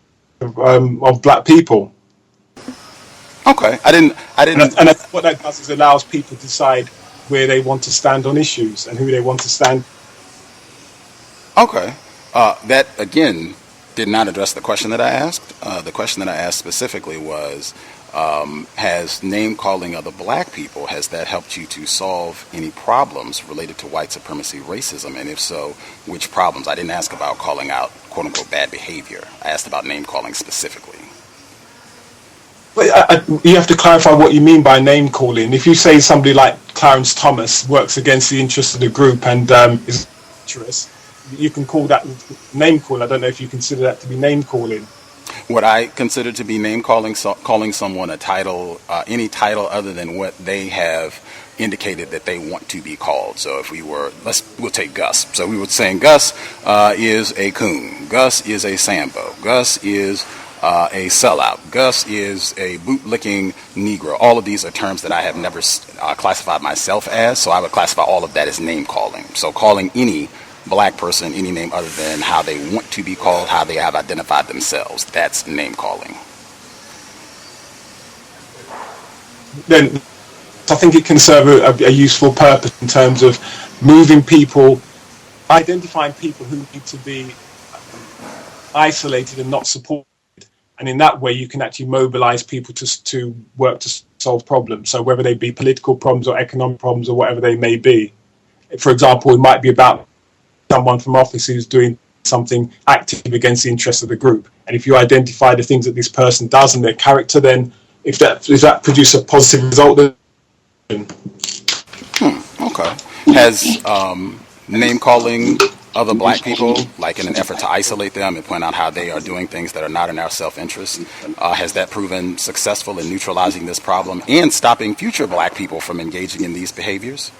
of black people. Okay, I didn't. And what that does is allows people to decide where they want to stand on issues and who they want to stand. Okay. That, again, did not address the question that I asked. The question that I asked specifically was, has name-calling other black people, has that helped you to solve any problems related to white supremacy, racism? And if so, which problems? I didn't ask about calling out, quote-unquote, bad behavior. I asked about name-calling specifically. You have to clarify what you mean by name-calling. If you say somebody like Clarence Thomas works against the interests of the group and is dangerous, you can call that name call. I don't know if you consider that to be name calling. What I consider to be name calling, calling someone a title, any title other than what they have indicated that they want to be called. So if we'll take Gus. So we were saying Gus is a coon. Gus is a Sambo. Gus is a sellout. Gus is a bootlicking Negro. All of these are terms that I have never classified myself as. So I would classify all of that as name calling. So calling any black person any name other than how they want to be called, how they have identified themselves. That's name calling. Then I think it can serve a useful purpose in terms of moving people, identifying people who need to be isolated and not supported. And in that way, you can actually mobilize people to work to solve problems. So whether they be political problems or economic problems or whatever they may be. For example, it might be about someone from office who's doing something active against the interests of the group. And if you identify the things that this person does and their character, then if that produces a positive result, then... Okay. Has name calling other black people, like in an effort to isolate them and point out how they are doing things that are not in our self-interest, has that proven successful in neutralizing this problem and stopping future black people from engaging in these behaviors?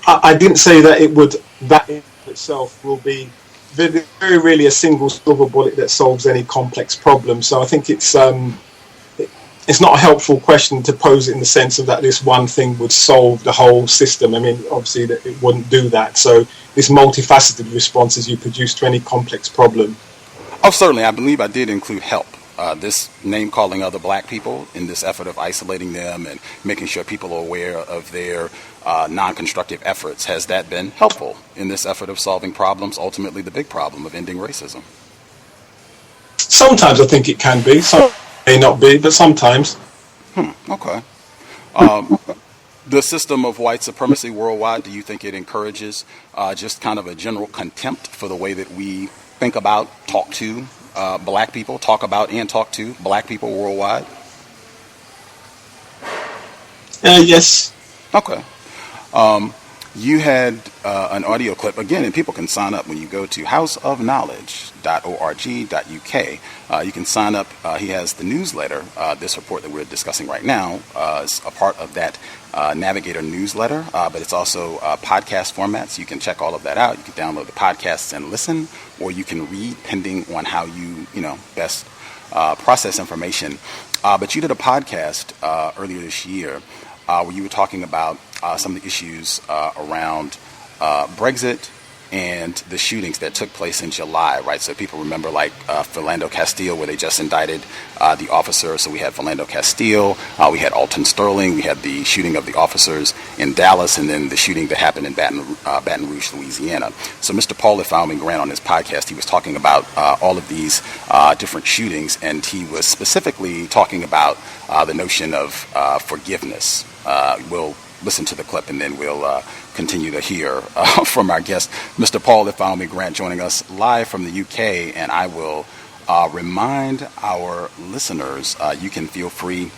I didn't say that it would. That in itself will be very really a single silver bullet that solves any complex problem. So I think it's not a helpful question to pose it in the sense of that this one thing would solve the whole system. I mean, obviously that it wouldn't do that. So this multifaceted responses you produce to any complex problem. Oh, certainly. I believe I did include help. This name calling other black people in this effort of isolating them and making sure people are aware of their non-constructive efforts. Has that been helpful in this effort of solving problems, ultimately the big problem of ending racism? Sometimes I think it can be. Some may not be, but sometimes. Okay. The system of white supremacy worldwide, do you think it encourages just kind of a general contempt for the way that we think about, talk to black people, talk about and talk to black people worldwide? Yes. Okay. You had an audio clip, again, and people can sign up when you go to houseofknowledge.org.uk. You can sign up. He has the newsletter. This report that we're discussing right now is a part of that Navigator newsletter, but it's also podcast format, so you can check all of that out. You can download the podcasts and listen, or you can read, depending on how you best process information. But you did a podcast earlier this year where you were talking about some of the issues around Brexit and the shootings that took place in July, right? So people remember like Philando Castile, where they just indicted the officer. So we had Philando Castile, we had Alton Sterling, we had the shooting of the officers in Dallas, and then the shooting that happened in Baton Rouge, Louisiana. So Mr. Paul Ifayomi Grant on his podcast, he was talking about all of these different shootings, and he was specifically talking about the notion of forgiveness. We'll listen to the clip, and then we'll continue to hear from our guest, Mr. Paul Ifayomi Grant, joining us live from the UK. And I will remind our listeners, you can feel free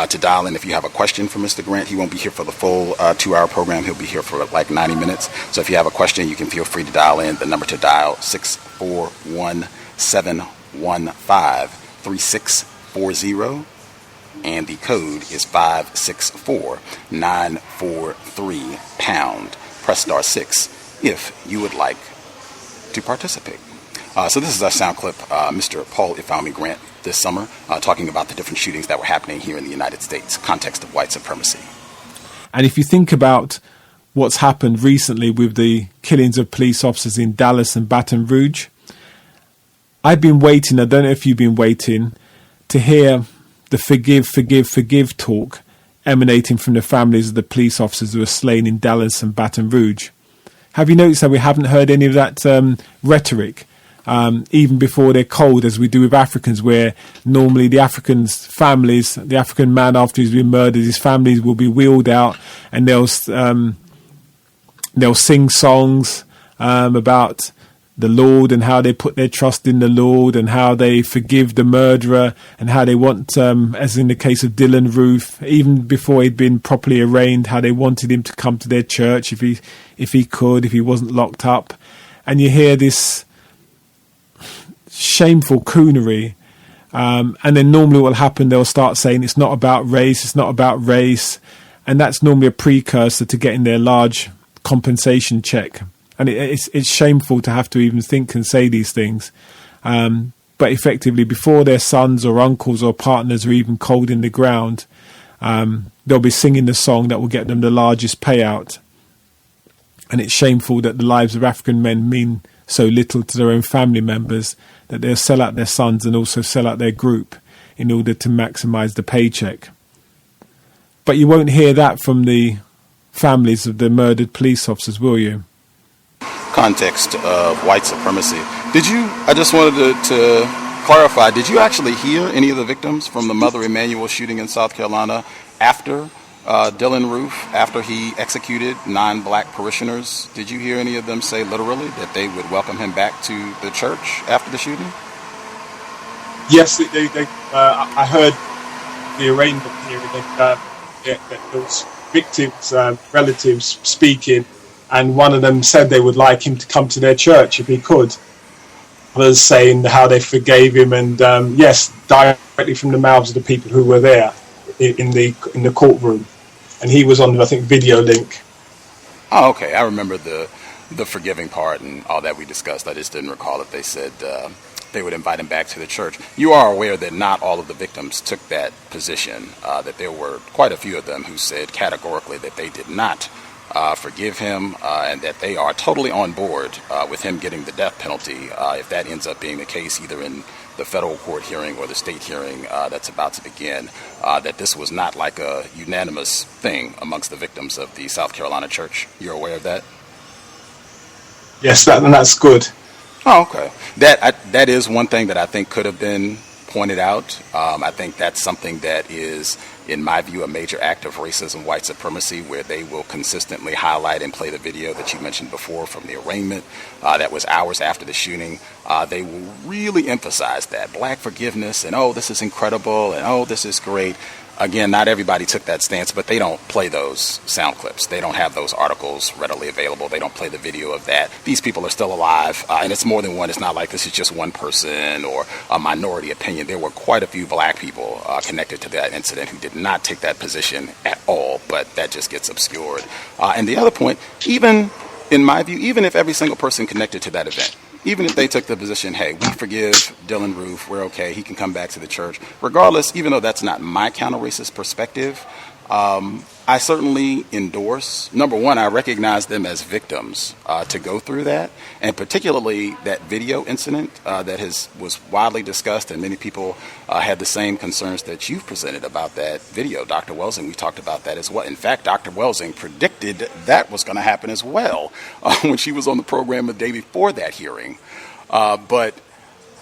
to dial in if you have a question for Mr. Grant. He won't be here for the full 2-hour program. He'll be here for like 90 minutes. So if you have a question, you can feel free to dial in. The number to dial, 641-715-3640. And the code is 564-943#. Press *6 if you would like to participate. So this is our sound clip, Mr. Paul Ifayomi Grant this summer, talking about the different shootings that were happening here in the United States, context of white supremacy. And if you think about what's happened recently with the killings of police officers in Dallas and Baton Rouge, I've been waiting, I don't know if you've been waiting, to hear the forgive talk emanating from the families of the police officers who were slain in Dallas and Baton Rouge. Have you noticed that we haven't heard any of that rhetoric, even before they're cold, as we do with Africans, where normally the Africans' families, the African man after he's been murdered, his families will be wheeled out and they'll sing songs about the Lord and how they put their trust in the Lord and how they forgive the murderer and how they want, as in the case of Dylan Roof, even before he'd been properly arraigned, how they wanted him to come to their church if he could, if he wasn't locked up. And you hear this shameful coonery. And then normally what will happen, they'll start saying it's not about race. And that's normally a precursor to getting their large compensation check. And it's shameful to have to even think and say these things. But effectively, before their sons or uncles or partners are even cold in the ground, they'll be singing the song that will get them the largest payout. And it's shameful that the lives of African men mean so little to their own family members that they'll sell out their sons and also sell out their group in order to maximize the paycheck. But you won't hear that from the families of the murdered police officers, will you? Context of white supremacy. I just wanted to clarify, did you actually hear any of the victims from the Mother Emanuel shooting in South Carolina after Dylan Roof, after he executed 9 black parishioners? Did you hear any of them say literally that they would welcome him back to the church after the shooting? Yes, I heard the arraignment hearing that those victims' relatives speaking, and one of them said they would like him to come to their church if he could. Others saying how they forgave him, and yes, directly from the mouths of the people who were there in the courtroom. And he was on, I think, video link. Oh, okay. I remember the forgiving part and all that we discussed. I just didn't recall if they said they would invite him back to the church. You are aware that not all of the victims took that position, that there were quite a few of them who said categorically that they did not forgive him, and that they are totally on board with him getting the death penalty if that ends up being the case, either in the federal court hearing or the state hearing that's about to begin, that this was not like a unanimous thing amongst the victims of the South Carolina church. You're aware of that? Yes, that's good. Oh, okay. That is one thing that I think could have been pointed out. I think that's something that is, in my view, a major act of racism, white supremacy, where they will consistently highlight and play the video that you mentioned before from the arraignment that was hours after the shooting. They will really emphasize that black forgiveness and, oh, this is incredible and, oh, this is great. again, not everybody took that stance, but they don't play those sound clips. They don't have those articles readily available. They don't play the video of that. These people are still alive, and it's more than one. It's not like this is just one person or a minority opinion. There were quite a few black people connected to that incident who did not take that position at all, but that just gets obscured. And the other point, even in my view, even if every single person connected to that event, even if they took the position, hey, we forgive Dylan Roof, we're okay, he can come back to the church. Regardless, even though that's not my counter-racist perspective, I certainly endorse, number one, I recognize them as victims to go through that, and particularly that video incident that was widely discussed, and many people had the same concerns that you've presented about that video. Dr. Welsing, we talked about that as well. In fact, Dr. Welsing predicted that was going to happen as well when she was on the program the day before that hearing. But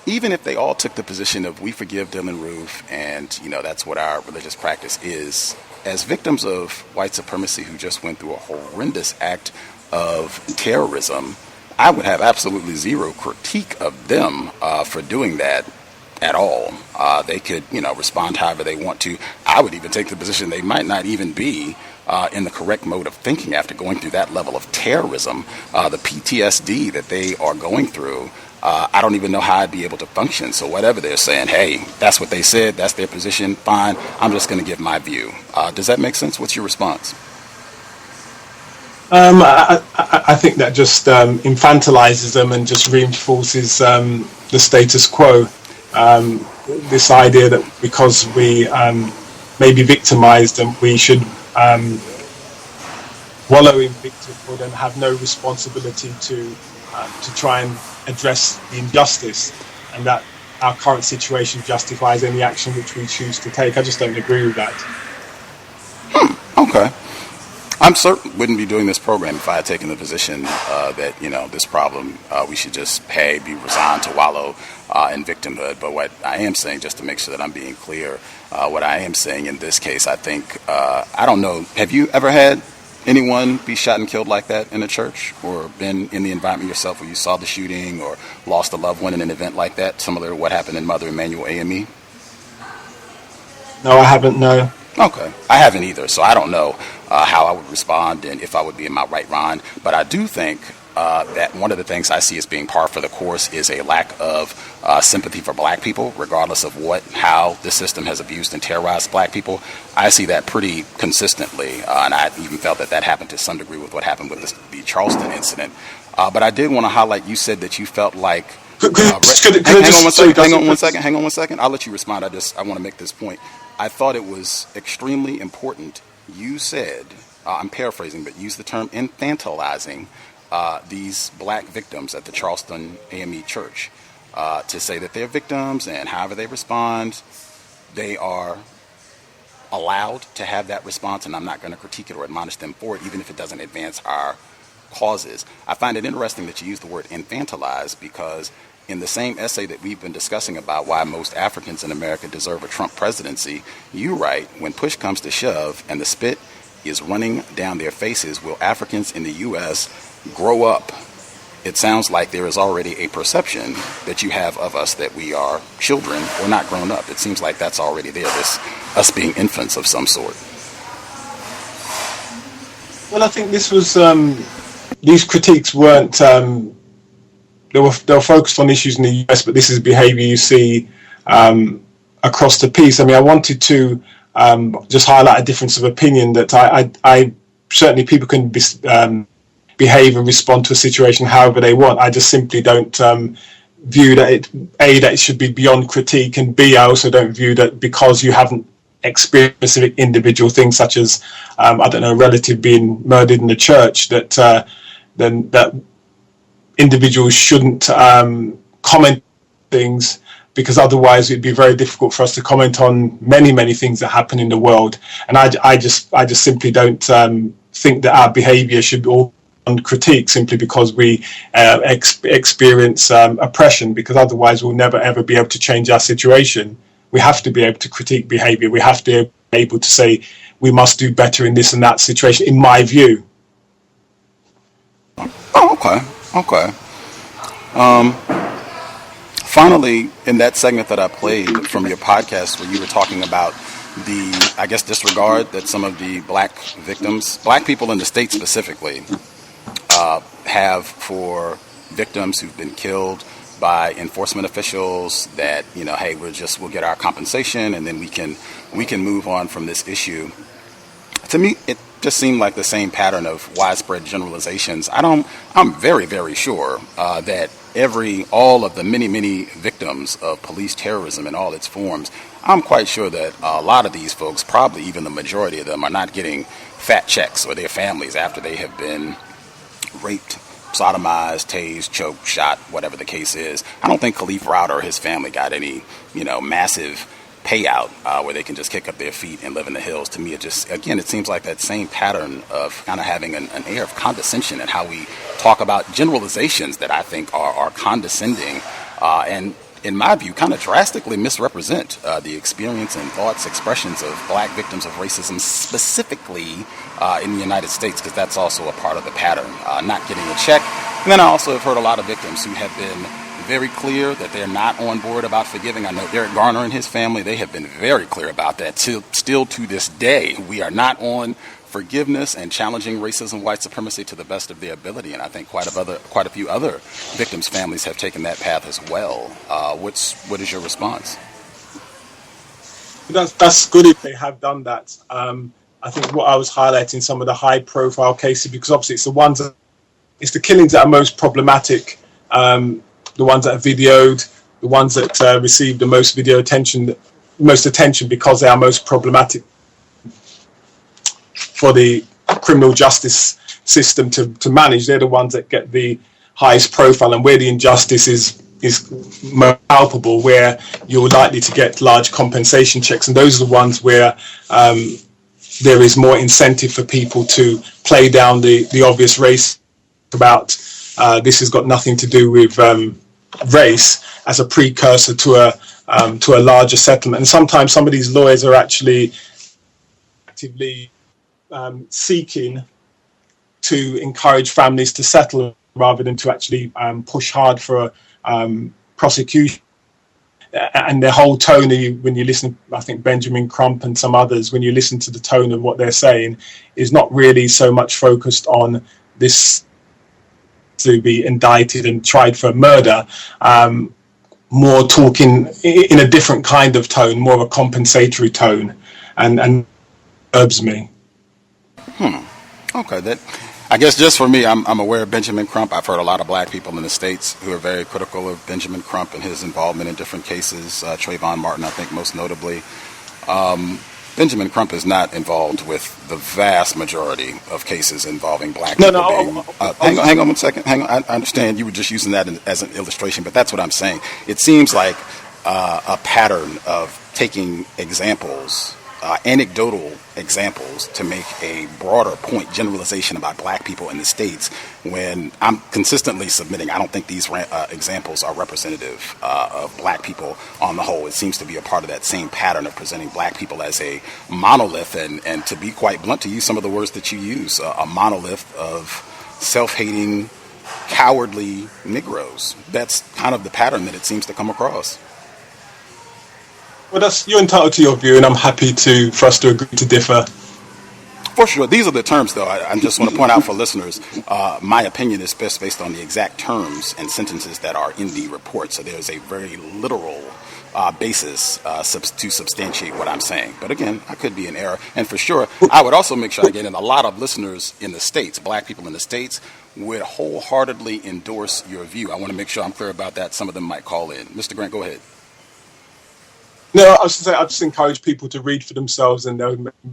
even if they all took the position of we forgive Dylan Roof and, that's what our religious practice is, as victims of white supremacy who just went through a horrendous act of terrorism, I would have absolutely zero critique of them for doing that at all. They could, respond however they want to. I would even take the position they might not even be in the correct mode of thinking after going through that level of terrorism. The PTSD that they are going through, I don't even know how I'd be able to function. So whatever they're saying, hey, that's what they said, that's their position, fine, I'm just going to give my view. Does that make sense? What's your response? I think that just infantilizes them and just reinforces the status quo. This idea that because we may be victimized and we should wallow in victimhood and have no responsibility to try and address the injustice, and that our current situation justifies any action which we choose to take. I just don't agree with that. Okay. I'm certain wouldn't be doing this program if I had taken the position that, this problem, we should just be resigned to wallow in victimhood. But what I am saying, just to make sure that I'm being clear, what I am saying in this case, I think, I don't know, have you ever had anyone be shot and killed like that in a church, or been in the environment yourself where you saw the shooting or lost a loved one in an event like that, similar to what happened in Mother Emanuel AME? No, I haven't, no. Okay. I haven't either, so I don't know how I would respond and if I would be in my right mind. But I do think that one of the things I see as being par for the course is a lack of sympathy for black people, regardless of how the system has abused and terrorized black people. I see that pretty consistently, and I even felt that happened to some degree with what happened with the Charleston incident. But I did want to highlight, you said that you felt like... Hang on one second. I'll let you respond. I want to make this point. I thought it was extremely important. You said, I'm paraphrasing, but use the term infantilizing these black victims at the Charleston AME Church, to say that they're victims and however they respond, they are allowed to have that response, and I'm not going to critique it or admonish them for it, even if it doesn't advance our causes. I find it interesting that you use the word infantilize, because in the same essay that we've been discussing about why most Africans in America deserve a Trump presidency, you write, when push comes to shove and the spit is running down their faces, will Africans in the U.S. grow up? It sounds like there is already a perception that you have of us that we are children or not grown up. It seems like that's already there, us being infants of some sort. Well, I think this was, these critiques weren't, they were focused on issues in the US, but this is behaviour you see across the piece. I mean, I wanted to just highlight a difference of opinion that I certainly people can behave and respond to a situation however they want. I just simply don't view that that it should be beyond critique, and B, I also don't view that because you haven't experienced specific individual things such as a relative being murdered in the church, that then that individuals shouldn't comment things, because otherwise it'd be very difficult for us to comment on many things that happen in the world. And I just simply don't think that our behaviour should be all on critique simply because we experience oppression, because otherwise we'll never ever be able to change our situation. We have to be able to critique behaviour. We have to be able to say we must do better in this and that situation, in my view. Oh, okay. Finally, in that segment that I played from your podcast where you were talking about I guess, disregard that some of the black people in the state specifically, have for victims who've been killed by enforcement officials, that, hey, we'll get our compensation and then we can move on from this issue. To me, it just seemed like the same pattern of widespread generalizations. I'm very, very sure that all of the many victims of police terrorism in all its forms, I'm quite sure that a lot of these folks, probably even the majority of them, are not getting fat checks, or their families, after they have been raped, sodomized, tased, choked, shot, whatever the case is. I don't think Khalif Rauder or his family got any, massive payout where they can just kick up their feet and live in the hills. To me, it seems like that same pattern of kind of having an air of condescension in how we talk about generalizations that I think are condescending and, in my view, kind of drastically misrepresent the experience and thoughts, expressions of black victims of racism, specifically in the United States, because that's also a part of the pattern, not getting a check. And then I also have heard a lot of victims who have been very clear that they're not on board about forgiving. I know Eric Garner and his family, they have been very clear about that. Still to this day, we are not on forgiveness and challenging racism, white supremacy to the best of their ability. And I think quite a few other victims' families have taken that path as well. What is your response? That's good if they have done that. I think what I was highlighting, some of the high-profile cases, because obviously it's the killings that are most problematic. The ones that are videoed, the ones that receive the most attention because they are most problematic for the criminal justice system to manage. They're the ones that get the highest profile, and where the injustice is more palpable, where you're likely to get large compensation checks, and those are the ones where there is more incentive for people to play down the obvious race about this has got nothing to do with race as a precursor to a larger settlement. And sometimes some of these lawyers are actually actively seeking to encourage families to settle rather than to actually push hard for prosecution. And their whole tone, when you listen, I think Benjamin Crump and some others, when you listen to the tone of what they're saying, is not really so much focused on this to be indicted and tried for murder, more talking in a different kind of tone, more of a compensatory tone, and disturbs me. Okay, I guess just for me, I'm aware of Benjamin Crump. I've heard a lot of black people in the States who are very critical of Benjamin Crump and his involvement in different cases, Trayvon Martin, I think, most notably. Benjamin Crump is not involved with the vast majority of cases involving black people. Hang on 1 second. Hang on. I understand you were just using that as an illustration, but that's what I'm saying. It seems like a pattern of taking examples, anecdotal examples, to make a broader point, generalization about black people in the States, when I'm consistently submitting, I don't think these examples are representative of black people on the whole. It seems to be a part of that same pattern of presenting black people as a monolith, and to be quite blunt, to use some of the words that you use, a monolith of self-hating, cowardly Negroes. That's kind of the pattern that it seems to come across. Well, you're entitled to your view, and I'm happy for us to agree to differ. For sure. These are the terms, though. I just want to point out for listeners, my opinion is best based on the exact terms and sentences that are in the report. So there's a very literal basis to substantiate what I'm saying. But again, I could be in error. And for sure, I would also make sure I get in a lot of listeners in the States, black people in the States, would wholeheartedly endorse your view. I want to make sure I'm clear about that. Some of them might call in. Mr. Grant, go ahead. No, I was going to say, I just encourage people to read for themselves, and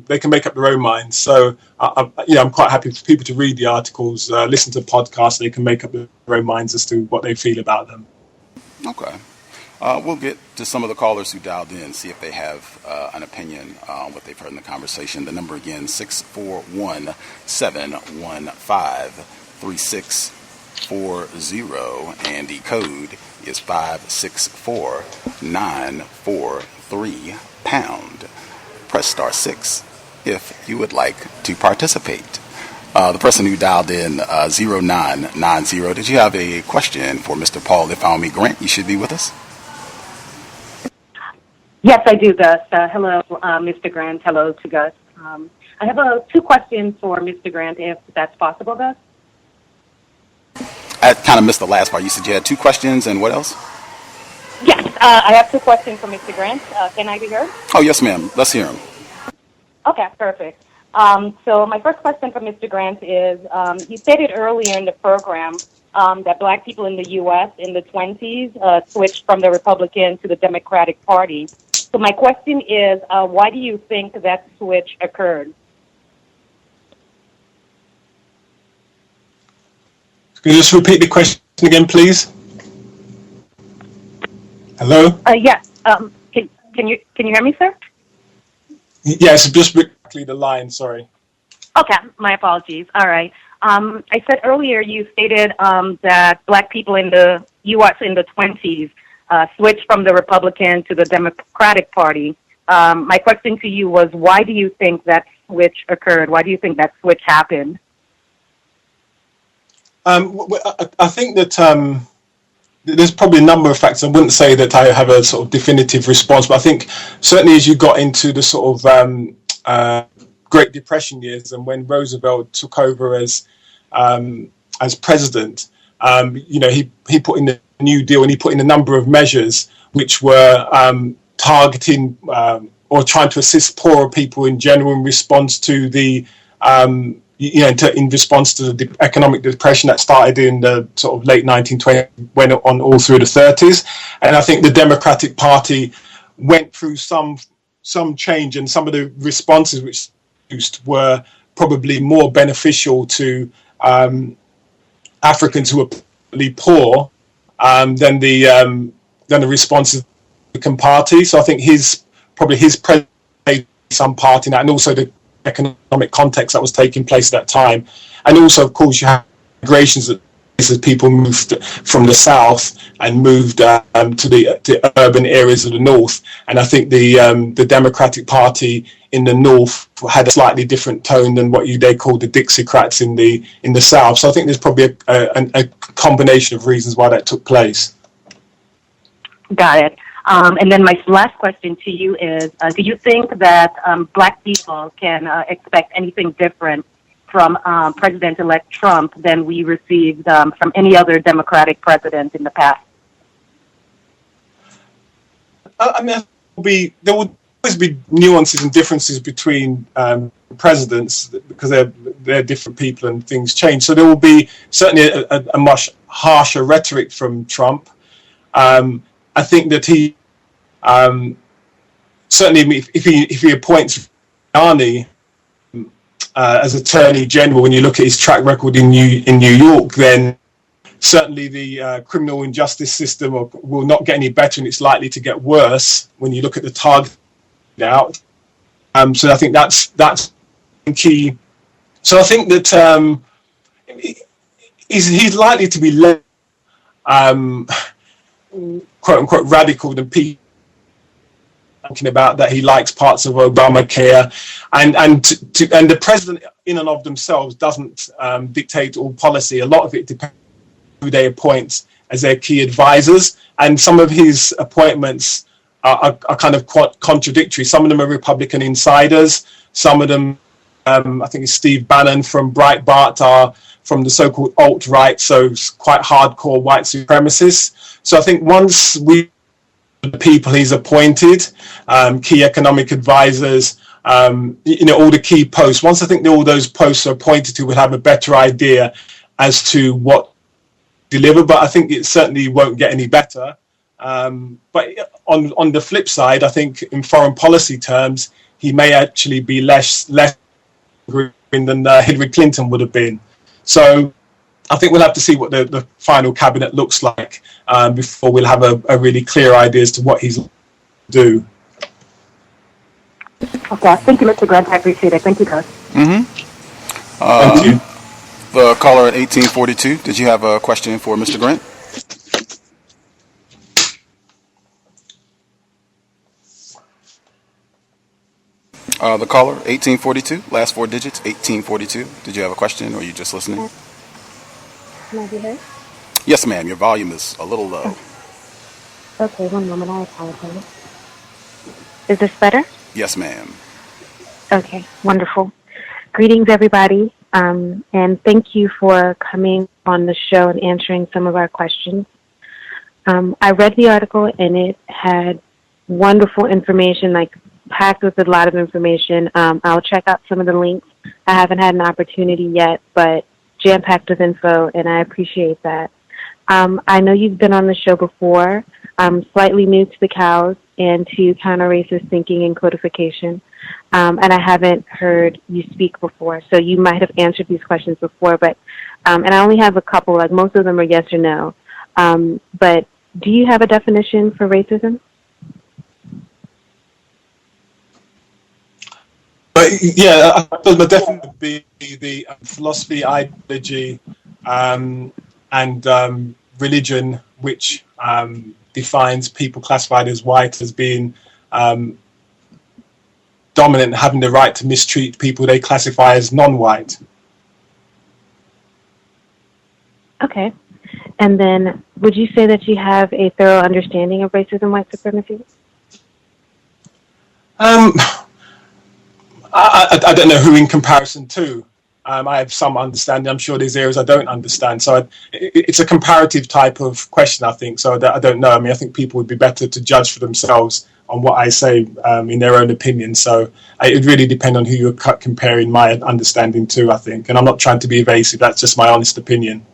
they can make up their own minds. So, I'm quite happy for people to read the articles, listen to podcasts. They can make up their own minds as to what they feel about them. Okay. We'll get to some of the callers who dialed in, see if they have an opinion on what they've heard in the conversation. The number again, 641-715-3640, and the code is 564-943#. Press *6 if you would like to participate. The person who dialed in 0990, did you have a question for Mr. Paul Ifayomi Grant? You should be with us. Yes, I do, Gus. Hello, Mr. Grant. Hello to Gus. I have two questions for Mr. Grant, if that's possible, Gus. I kind of missed the last part. You said you had two questions, and what else? Yes, I have two questions for Mr. Grant. Can I be heard? Oh, yes, ma'am. Let's hear them. Okay, perfect. So my first question for Mr. Grant is, you stated earlier in the program that black people in the U.S. in the 20s switched from the Republican to the Democratic Party. So my question is, why do you think that switch occurred? Can you just repeat the question again, please? Hello? Yes. Can you hear me, sir? Yes, just briefly the line, sorry. Okay, my apologies. All right. I said earlier you stated that black people in the U.S. in the 20s switched from the Republican to the Democratic Party. My question to you was, why do you think that switch occurred? Why do you think that switch happened? I think that there's probably a number of factors. I wouldn't say that I have a sort of definitive response, but I think certainly as you got into the sort of Great Depression years and when Roosevelt took over as president, he put in the New Deal and he put in a number of measures which were targeting or trying to assist poorer people in general in response to the in response to the economic depression that started in the sort of late 1920s, went on all through the 30s. And I think the Democratic Party went through some change, and some of the responses which were probably more beneficial to Africans who were probably poor than the responses of the Republican Party. So I think his president played some part in that, and also the economic context that was taking place at that time. And also, of course, you have migrations as people moved from the south and moved to the urban areas of the north. And I think the Democratic Party in the north had a slightly different tone than what they call the Dixiecrats in the south. So I think there's probably a combination of reasons why that took place. Got it. And then my last question to you is, do you think that black people can expect anything different from President-elect Trump than we received from any other Democratic president in the past? I mean, there will always be nuances and differences between presidents because they're different people and things change. So there will be certainly a much harsher rhetoric from Trump. I think that he certainly, if he appoints Giuliani as Attorney General, when you look at his track record in New York, then certainly the criminal injustice system will not get any better, and it's likely to get worse when you look at the target out. So I think that's key. So I think that he's likely to be less quote unquote radical than people talking about, that he likes parts of Obamacare, and the president in and of themselves doesn't dictate all policy. A lot of it depends on who they appoint as their key advisors, and some of his appointments are kind of quite contradictory. Some of them are Republican insiders. Some of them, I think it's Steve Bannon from Breitbart, are from the so-called alt-right, so quite hardcore white supremacists. So I think once the people he's appointed, key economic advisors, all the key posts, once I think all those posts are appointed to, we'll have a better idea as to what to deliver. But I think it certainly won't get any better. But on the flip side, I think in foreign policy terms, he may actually be less green than Hillary Clinton would have been. So I think we'll have to see what the final cabinet looks like before we'll have a really clear idea as to what he's going to do. Okay, thank you, Mr. Grant. I appreciate it. Thank you, guys. Thank you. The caller at 1842, did you have a question for Mr. Grant? The caller, 1842, last four digits, 1842. Did you have a question, or are you just listening? Can I be heard? Yes, ma'am. Your volume is a little low. Okay, one moment. I apologize. Is this better? Yes, ma'am. Okay, wonderful. Greetings, everybody, and thank you for coming on the show and answering some of our questions. I read the article, and it had wonderful information, like packed with a lot of information. I'll check out some of the links. I haven't had an opportunity yet, but jam-packed with info, and I appreciate that. I know you've been on the show before. I'm slightly new to the cows and to counter-racist thinking and codification, and I haven't heard you speak before, so you might have answered these questions before, but and I only have a couple, like most of them are yes or no. But do you have a definition for racism? Yeah, I suppose my definition would be the philosophy, ideology, and religion, which defines people classified as white as being dominant, having the right to mistreat people they classify as non-white. Okay. And then would you say that you have a thorough understanding of racism, white supremacy? I don't know who in comparison to. I have some understanding. I'm sure there's areas I don't understand. So it's a comparative type of question, I think. So I don't know. I mean, I think people would be better to judge for themselves on what I say in their own opinion. So it would really depend on who you're comparing my understanding to, I think. And I'm not trying to be evasive. That's just my honest opinion.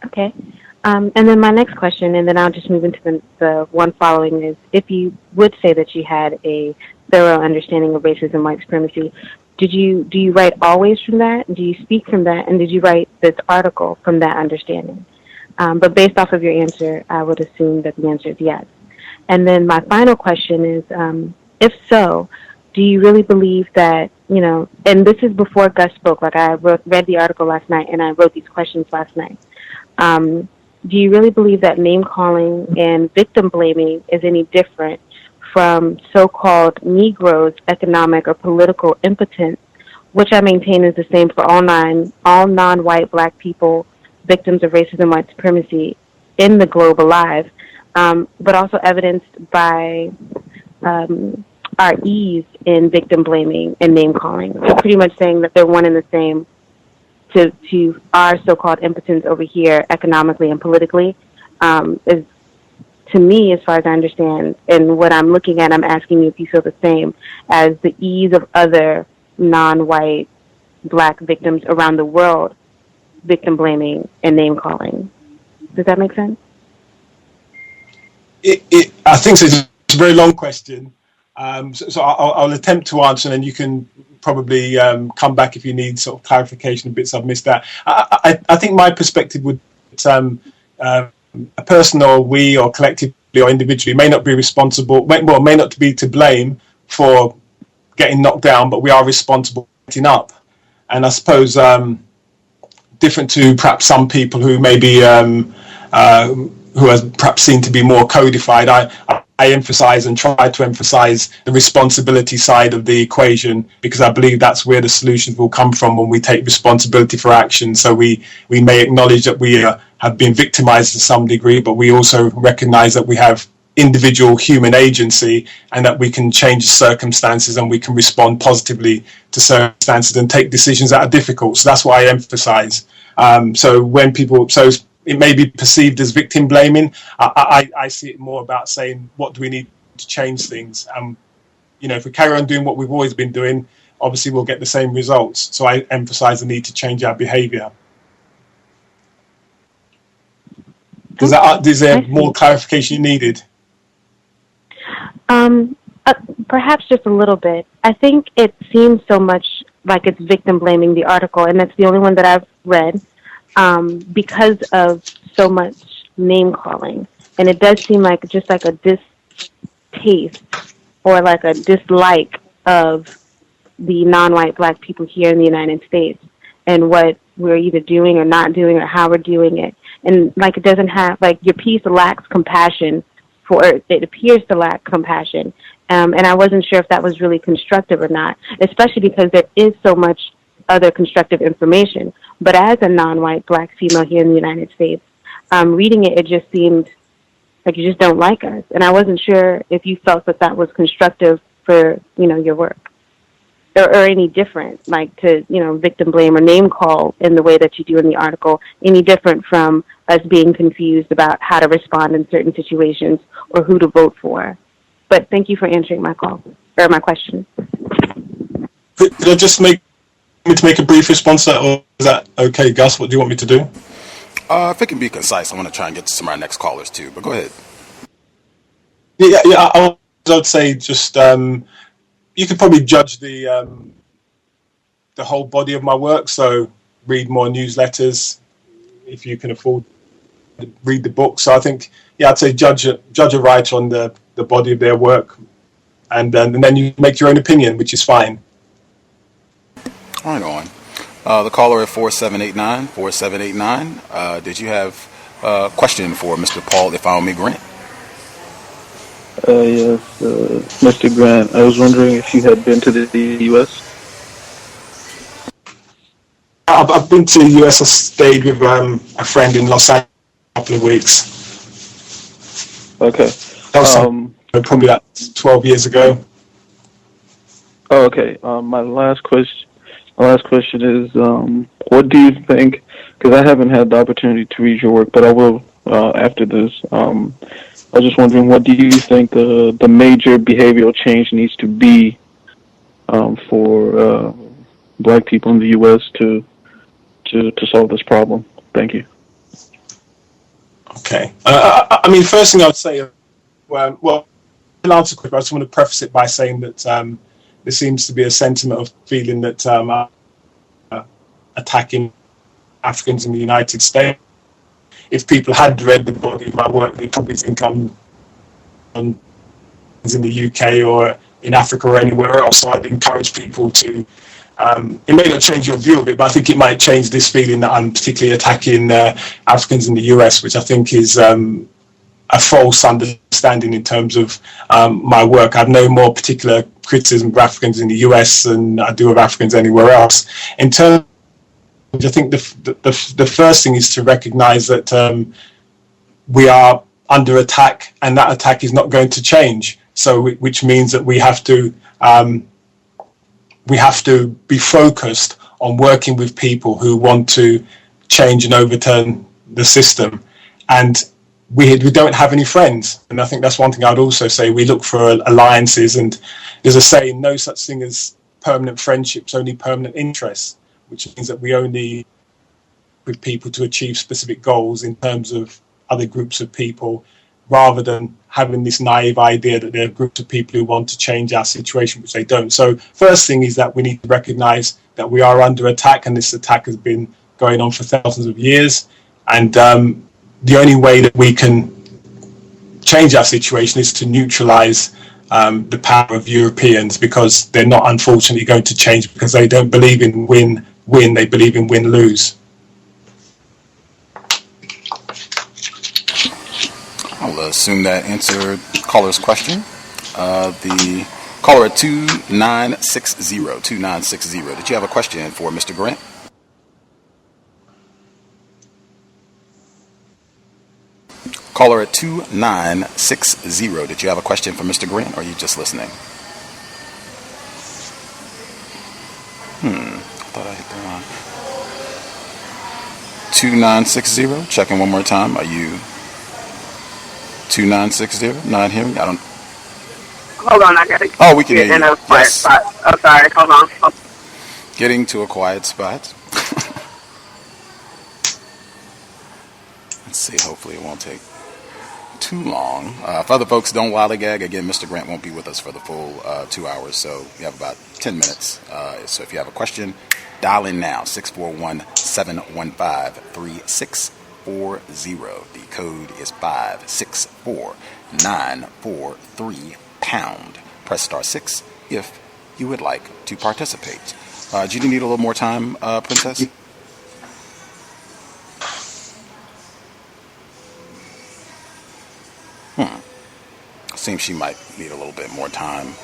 Okay. And then my next question, and then I'll just move into the one following, is if you would say that you had a thorough understanding of racism, white supremacy, do you write always from that? Do you speak from that? And did you write this article from that understanding? But based off of your answer, I would assume that the answer is yes. And then my final question is, if so, do you really believe that, and this is before Gus spoke, like I read the article last night and I wrote these questions last night. Do you really believe that name-calling and victim-blaming is any different from so-called Negroes' economic or political impotence, which I maintain is the same for all non-white black people, victims of racism, white supremacy in the globe alive, but also evidenced by our ease in victim-blaming and name-calling. So pretty much saying that they're one and the same to our so-called impotence over here economically and politically is, to me, as far as I understand, and what I'm looking at, I'm asking you if you feel the same as the ease of other non-white black victims around the world, victim blaming and name calling. Does that make sense? I think so. It's a very long question. So I'll attempt to answer, and you can probably come back if you need sort of clarification of bits I've missed out. I think my perspective would a person or we or collectively or individually may not be responsible, may not be to blame for getting knocked down, but we are responsible for getting up. And I suppose different to perhaps some people who maybe who are perhaps seen to be more codified, I emphasize and try to emphasize the responsibility side of the equation, because I believe that's where the solutions will come from when we take responsibility for action. So we may acknowledge that we have been victimized to some degree, but we also recognize that we have individual human agency and that we can change circumstances and we can respond positively to circumstances and take decisions that are difficult. So that's what I emphasize. So when people, so it may be perceived as victim blaming, I see it more about saying, what do we need to change things? If we carry on doing what we've always been doing, obviously we'll get the same results. So I emphasize the need to change our behavior. Is there more clarification needed? Perhaps just a little bit. I think it seems so much like it's victim blaming, the article, and that's the only one that I've read, because of so much name calling. And it does seem like just like a distaste or like a dislike of the non-white black people here in the United States and what we're either doing or not doing or how we're doing it. And like it doesn't have, like your piece lacks compassion it appears to lack compassion. And I wasn't sure if that was really constructive or not, especially because there is so much other constructive information. But as a non-white black female here in the United States, reading it, it just seemed Like, you just don't like us. And I wasn't sure if you felt that that was constructive for, your work. Or any different, like to, victim blame or name call in the way that you do in the article, any different from us being confused about how to respond in certain situations or who to vote for. But thank you for answering my call, or my question. Could I just make a brief response to that, or is that okay, Gus? What do you want me to do? If it can be concise, I want to try and get to some of our next callers too, but go ahead. Yeah, I'd say just, you could probably judge the whole body of my work. So read more newsletters if you can afford to read the book. So I think, I'd say judge a writer on the body of their work, and then you make your own opinion, which is fine. Right on. The caller at 4789. Did you have a question for Mr. Paul Ifayomi Grant? Yes, Mr. Grant, I was wondering if you had been to the U.S. I've been to the U.S. I stayed with a friend in Los Angeles for a couple of weeks. Okay. That was probably about 12 years ago. Oh, okay. My last question is, what do you think, because I haven't had the opportunity to read your work, but I will after this. I was just wondering, what do you think the major behavioral change needs to be for black people in the U.S. to solve this problem? Thank you. Okay. First thing I would say, I'll answer quick. I just want to preface it by saying that there seems to be a sentiment of feeling that attacking Africans in the United States. If people had read the body of my work, they'd probably think I'm in the UK or in Africa or anywhere else. So I'd encourage people to, it may not change your view of it, but I think it might change this feeling that I'm particularly attacking Africans in the US, which I think is a false understanding in terms of my work. I have no more particular criticism of Africans in the US than I do of Africans anywhere else. In terms, I think the first thing is to recognize that we are under attack, and that attack is not going to change. So, which means that we have to be focused on working with people who want to change and overturn the system. And we don't have any friends. And I think that's one thing I'd also say. We look for alliances, and there's a saying, no such thing as permanent friendships, only permanent interests, which means that we only with people to achieve specific goals in terms of other groups of people, rather than having this naive idea that there are groups of people who want to change our situation, which they don't. So first thing is that we need to recognize that we are under attack, and this attack has been going on for thousands of years. And the only way that we can change our situation is to neutralize the power of Europeans, because they're not unfortunately going to change, because they don't believe in win-win, they believe in win-lose. I'll assume that answered caller's question. The caller at 2960. Did you have a question for Mr. Grant? Caller at 2960. Did you have a question for Mr. Grant, or are you just listening? I thought I hit the line. 2960. Checking one more time. Are you 2960? Not hearing? I don't. Hold on, I gotta. Oh, we can hear you. In a quiet spot. Oh, sorry. Hold on. Getting to a quiet spot. Let's see. Hopefully, it won't take too long. If other folks don't lollygag, again, Mr. Grant won't be with us for the full 2 hours, so we have about 10 minutes. So if you have a question, dial in now, 641-715-3640. The code is 564943#. Press *6 if you would like to participate. Do you need a little more time, Princess? Seems she might need a little bit more time.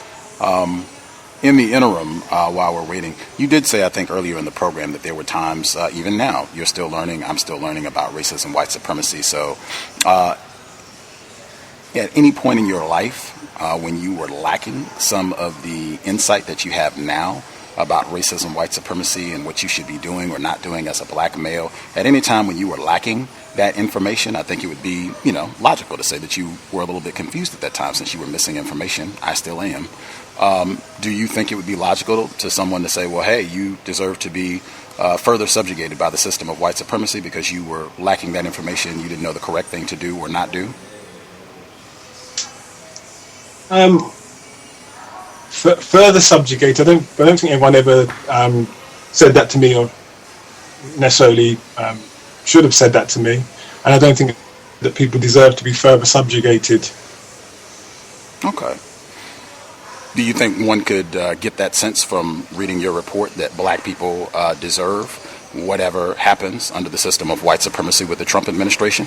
In the interim, while we're waiting, you did say, I think, earlier in the program that there were times, even now, you're still learning, I'm still learning about racism, white supremacy. So at any point in your life when you were lacking some of the insight that you have now about racism, white supremacy, and what you should be doing or not doing as a black male, at any time when you were lacking that information, I think it would be, logical to say that you were a little bit confused at that time since you were missing information. I still am. Do you think it would be logical to someone to say, well, hey, you deserve to be further subjugated by the system of white supremacy because you were lacking that information, you didn't know the correct thing to do or not do? Further subjugate, I don't think anyone ever said that to me or necessarily should have said that to me, and I don't think that people deserve to be further subjugated. Okay. Do you think one could get that sense from reading your report that black people deserve whatever happens under the system of white supremacy with the Trump administration?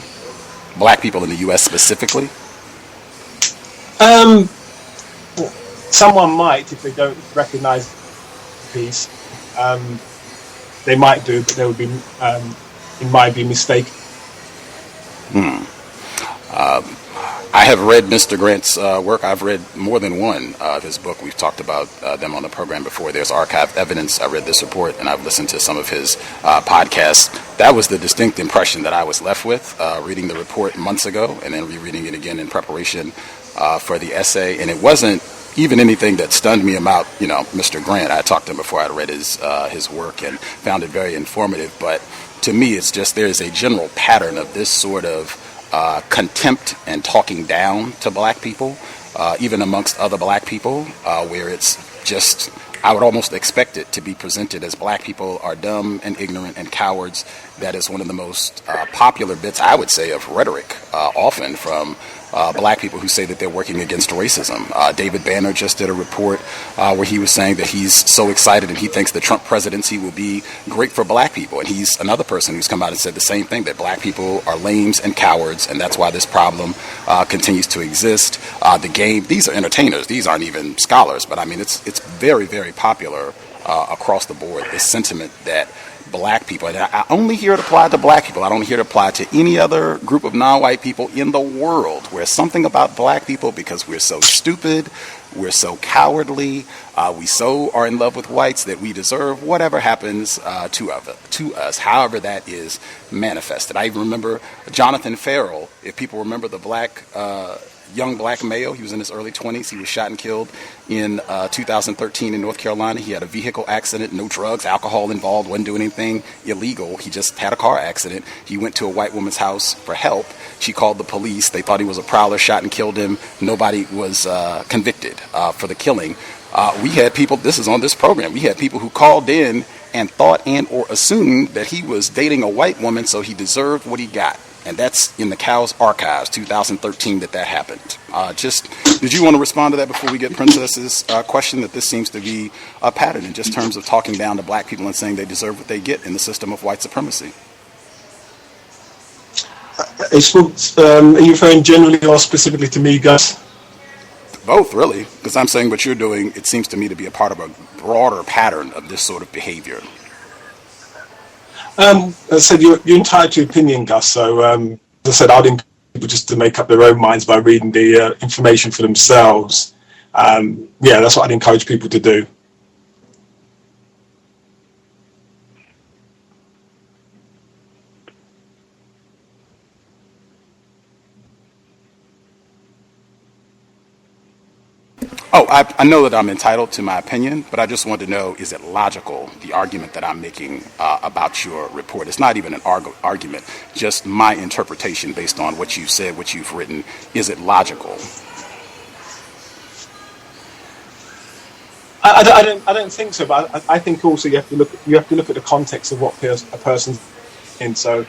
Black people in the U.S. specifically? Someone might, if they don't recognize the piece. They might do, but they would be, it might be mistaken. I have read Mr. Grant's work. I've read more than one of his book. We've talked about them on the program before. There's archived evidence. I read this report, and I've listened to some of his podcasts. That was the distinct impression that I was left with reading the report months ago and then rereading it again in preparation for the essay. And it wasn't even anything that stunned me about, Mr. Grant. I talked to him before I'd read his work and found it very informative. But to me, it's just there's a general pattern of this sort of contempt and talking down to black people, even amongst other black people, where it's just, I would almost expect it to be presented as black people are dumb and ignorant and cowards. That is one of the most popular bits, I would say, of rhetoric, often from black people who say that they're working against racism. David Banner just did a report where he was saying that he's so excited and he thinks the Trump presidency will be great for black people. And he's another person who's come out and said the same thing, that black people are lames and cowards, and that's why this problem continues to exist. The game, these are entertainers, these aren't even scholars, but I mean, it's very, very popular across the board, this sentiment that black people, and I only hear it applied to black people. I don't hear it applied to any other group of non-white people in the world, where something about black people, because we're so stupid, we're so cowardly, we so are in love with whites that we deserve whatever happens to us, however that is manifested. I even remember Jonathan Farrell, if people remember the young black male. He was in his early 20s. He was shot and killed in 2013 in North Carolina. He had a vehicle accident, no drugs, alcohol involved, wasn't doing anything illegal. He just had a car accident. He went to a white woman's house for help. She called the police. They thought he was a prowler, shot and killed him. Nobody was convicted for the killing. We had people, this is on this program, we had people who called in and thought and or assumed that he was dating a white woman, so he deserved what he got. And that's in the C.O.W.S archives, 2013, that happened. Did you want to respond to that before we get Princess's question, that this seems to be a pattern in just terms of talking down to black people and saying they deserve what they get in the system of white supremacy? Are you referring generally or specifically to me, Gus? Both, really, because I'm saying what you're doing, it seems to me to be a part of a broader pattern of this sort of behavior. As I said, you're entitled to opinion, Gus. So, as I said, I'd encourage people just to make up their own minds by reading the information for themselves. That's what I'd encourage people to do. I know that I'm entitled to my opinion, but I just want to know, is it logical, the argument that I'm making about your report? It's not even an argument, just my interpretation based on what you've said, what you've written. Is it logical? I don't think so, but I think also you have to look at the context of what a person's in. So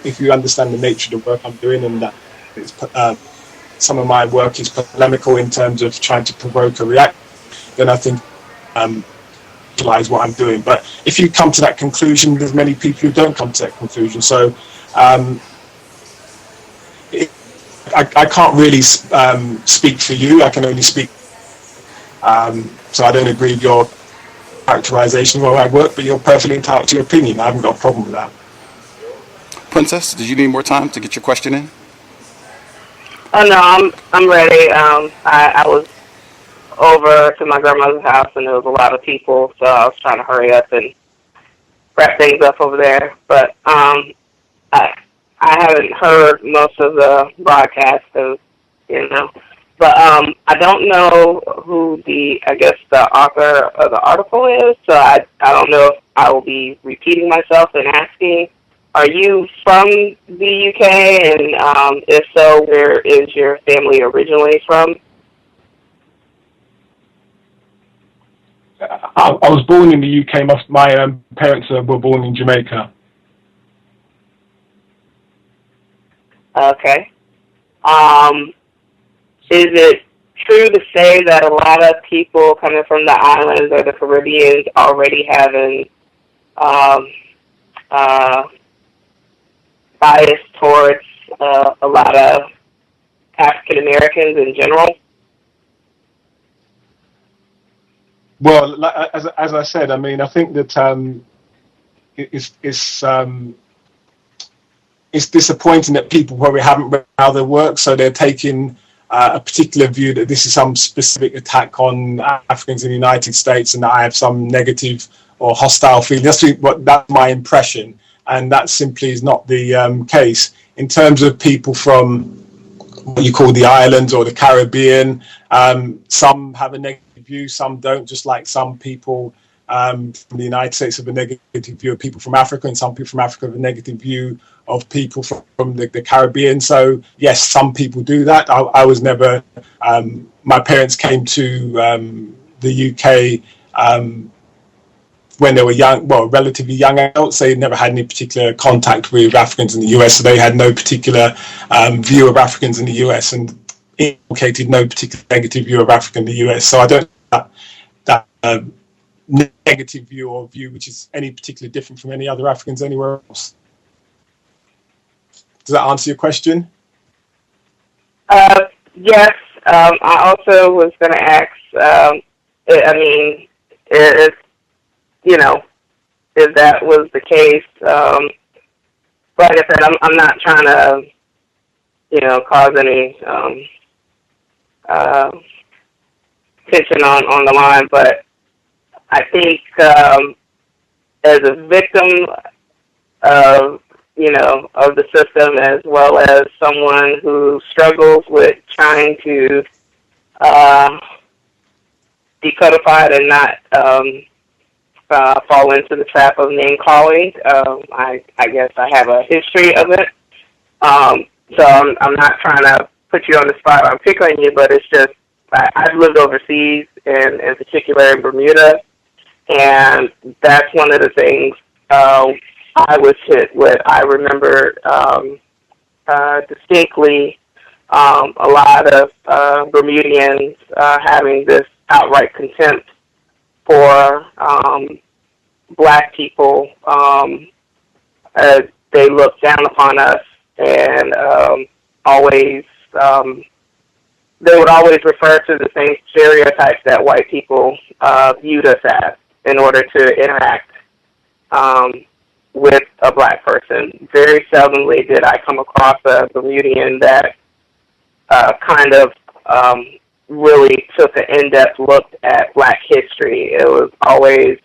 if you understand the nature of the work I'm doing, and that it's some of my work is polemical in terms of trying to provoke a reaction, then I think realize what I'm doing. But if you come to that conclusion, there's many people who don't come to that conclusion. So I can't really speak for you. I can only speak. So I don't agree with your characterization of my work, but you're perfectly entitled to your opinion. I haven't got a problem with that. Princess, did you need more time to get your question in? Oh no, I'm ready. I was over to my grandmother's house and there was a lot of people, so I was trying to hurry up and wrap things up over there. But I haven't heard most of the broadcast, you know. But I don't know who the author of the article is, so I don't know if I will be repeating myself and asking, are you from the UK? And if so, where is your family originally from? I was born in the UK. My parents were born in Jamaica. Okay. Is it true to say that a lot of people coming from the islands or the Caribbean already having bias towards a lot of African Americans in general? Well, as I said, I mean, I think that it's disappointing that people probably haven't read how they work, so they're taking a particular view that this is some specific attack on Africans in the United States and that I have some negative or hostile feeling. That's my impression, and that simply is not the case. In terms of people from what you call the islands or the Caribbean, some have a negative view, some don't, just like some people from the United States have a negative view of people from Africa, and some people from Africa have a negative view of people from the Caribbean. So yes, some people do that. I was never, my parents came to the UK when they were young, well, relatively young adults. They never had any particular contact with Africans in the US, so they had no particular view of Africans in the US and inculcated no particular negative view of Africa in the US. So I don't have that negative view or view which is any particularly different from any other Africans anywhere else. Does that answer your question? Yes. I also was going to ask, if that was the case, like I said, I'm not trying to, cause any tension on the line, but I think as a victim of the system, as well as someone who struggles with trying to decodify it and not fall into the trap of name calling. I guess I have a history of it. So I'm not trying to put you on the spot or pick on you, but it's just I've lived overseas, and in particular in Bermuda, and that's one of the things I was hit with. I remember distinctly a lot of Bermudians having this outright contempt for black people. They looked down upon us, and they would always refer to the same stereotypes that white people viewed us as in order to interact with a black person. Very seldomly did I come across a Bermudian that kind of really took an in-depth look at black history. It was always,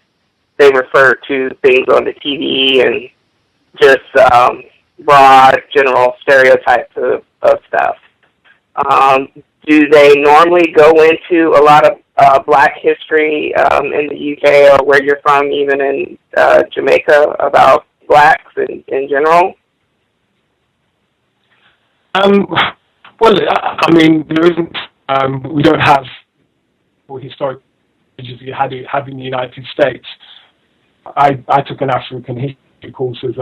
they referred to things on the TV and just broad, general stereotypes of stuff. Do they normally go into a lot of black history in the UK or where you're from, even in Jamaica, about blacks in general? Well, I mean, there isn't. We don't have historic images you have in the United States. I took an African history course as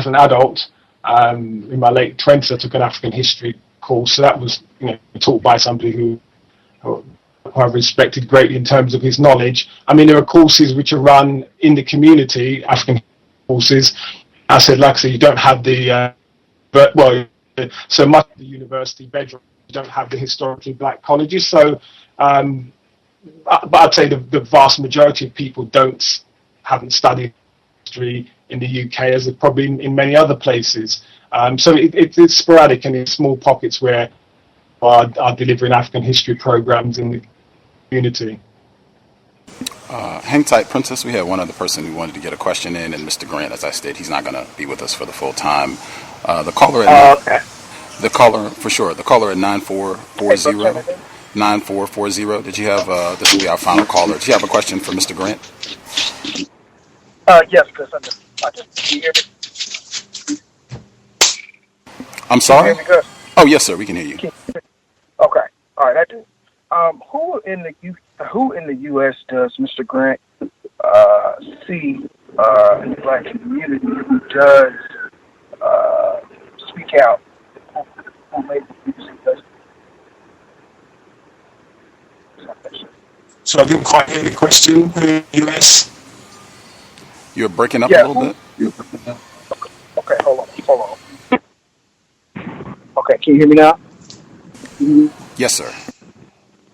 an adult. In my late 20s, I took an African history course. So that was, taught by somebody who I respected greatly in terms of his knowledge. I mean, there are courses which are run in the community, African courses. I said, like I said, you don't have so much of the university bedroom, you don't have the historically black colleges. So, but I'd say the vast majority of people haven't studied history in the UK as probably in many other places. So it's sporadic and in small pockets where are delivering African history programs in the community. Hang tight, Princess. We had one other person who wanted to get a question in, and Mr. Grant, as I stated, he's not going to be with us for the full time. The caller at the caller for sure. The caller at 9440. Did you have this will be our final caller? Did you have a question for Mr. Grant? Yes, Chris. Can you hear me? I'm sorry. Can you hear me, Gus? Oh yes, sir. We can hear you. Okay. All right. I do. Who in the U.S. does Mr. Grant see in the Black community who does speak out? Who maybe does? So I didn't quite hear the question. Who in the US? You're breaking up a little bit. Okay, hold on. Okay, can you hear me now? Yes, sir.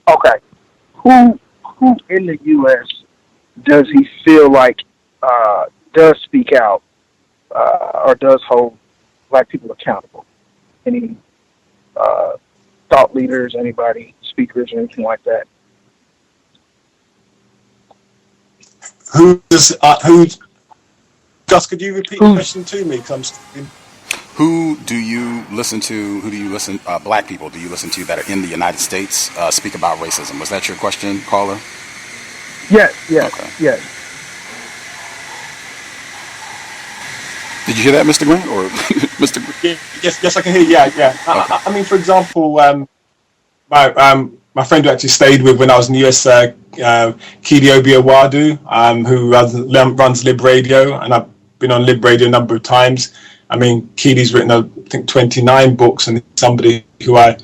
Okay. Who in the U.S. does he feel like does speak out or does hold Black people accountable? Any thought leaders, anybody, speakers, or anything like that? Gus, could you repeat the question to me? Who do you listen to? Black people do you listen to that are in the United States speak about racism? Was that your question, caller? Yes. Okay. Yes. Did you hear that, Mr. Grant, or Mr. Grant? Yes, I can hear you. Yeah. Okay. I mean, for example, my friend who actually stayed with when I was in the US, C.O.W.S, who runs Lib Radio, and I've been on Lib Radio a number of times. I mean, Keely's written, I think, 29 books, and somebody who I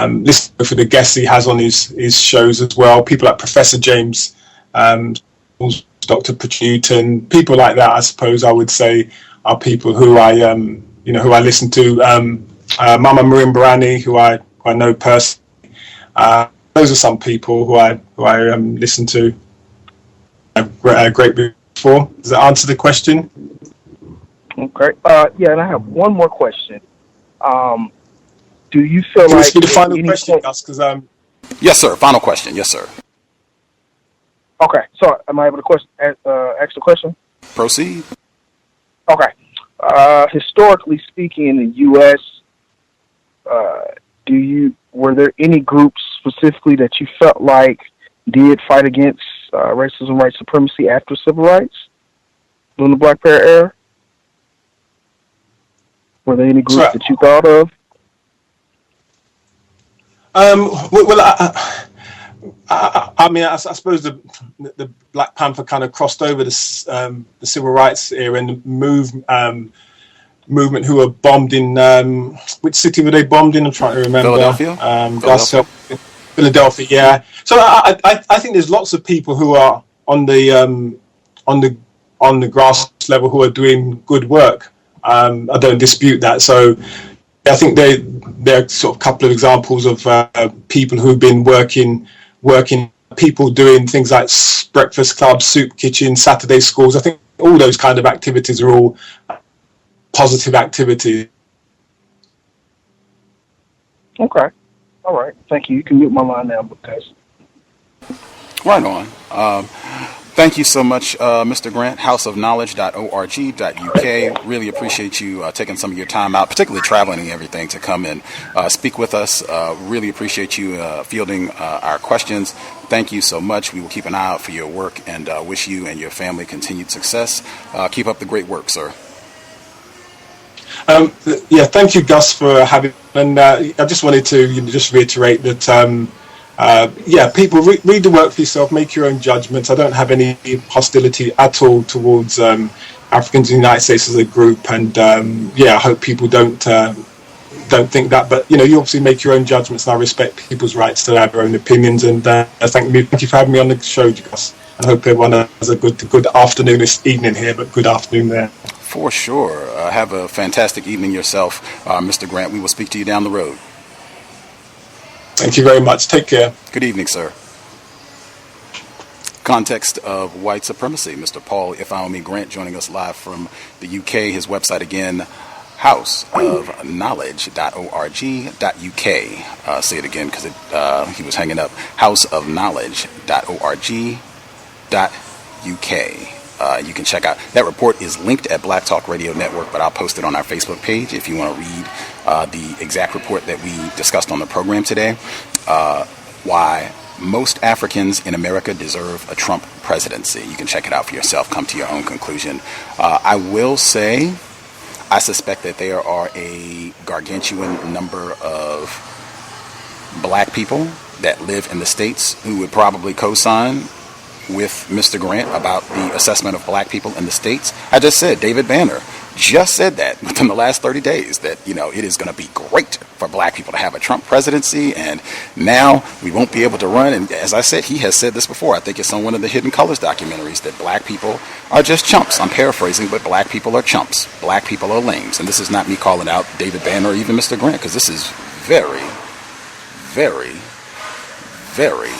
listen for the guests he has on his shows as well. People like Professor James, Dr. Newton, people like that, I suppose I would say, are people who I listen to. Mama Marin Barani, who I know personally. Those are some people who I listen to. Great before. Does that answer the question? Okay. And I have one more question. Do you feel Can like you the final question, Gus? Yes, sir. Final question. Yes, sir. Okay. So, am I able to ask the question? Proceed. Okay. Historically speaking, in the U.S., were there any groups specifically that you felt like did fight against racism, white supremacy after civil rights during the Black Power era? Were there any groups that you thought of? I mean, I suppose the Black Panther kind of crossed over the civil rights era and the movement who were bombed in which city were they bombed in? I'm trying to remember. Philadelphia. Yeah. So I think there's lots of people who are on the grass level who are doing good work. I don't dispute that. So I think they're sort of a couple of examples of people who've been working, people doing things like breakfast clubs, soup kitchens, Saturday schools. I think all those kind of activities are all positive activities. Okay. All right. Thank you. You can mute my line now, because. Right on. Thank you so much, Mr. Grant, houseofknowledge.org.uk. Really appreciate you taking some of your time out, particularly traveling and everything, to come and speak with us. Really appreciate you fielding our questions. Thank you so much. We will keep an eye out for your work and wish you and your family continued success. Keep up the great work, sir. Thank you, Gus, for having me. And I just wanted to just reiterate that people read the work for yourself, make your own judgments. I don't have any hostility at all towards Africans in the United States as a group, and I hope people don't think that. But you obviously make your own judgments, and I respect people's rights to have their own opinions. And thank you for having me on the show, Gus. I hope everyone has a good afternoon this evening here, but good afternoon there. For sure. Have a fantastic evening yourself, Mr. Grant. We will speak to you down the road. Thank you very much. Take care. Good evening, sir. Context of White Supremacy. Mr. Paul Ifayomi Grant joining us live from the UK. His website again, houseofknowledge.org.uk. Say it again because he was hanging up. houseofknowledge.org.uk. You can check out that report is linked at Black Talk Radio Network, but I'll post it on our Facebook page if you want to read the exact report that we discussed on the program today. Why most Africans in America deserve a Trump presidency. You can check it out for yourself. Come to your own conclusion. I will say, I suspect that there are a gargantuan number of black people that live in the States who would probably co-sign with Mr. Grant about the assessment of black people in the States. I just said, David Banner just said that within the last 30 days that, it is going to be great for black people to have a Trump presidency, and now we won't be able to run. And as I said, he has said this before. I think it's on one of the Hidden Colors documentaries that black people are just chumps. I'm paraphrasing, but black people are chumps. Black people are lames. And this is not me calling out David Banner or even Mr. Grant, because this is very, very, very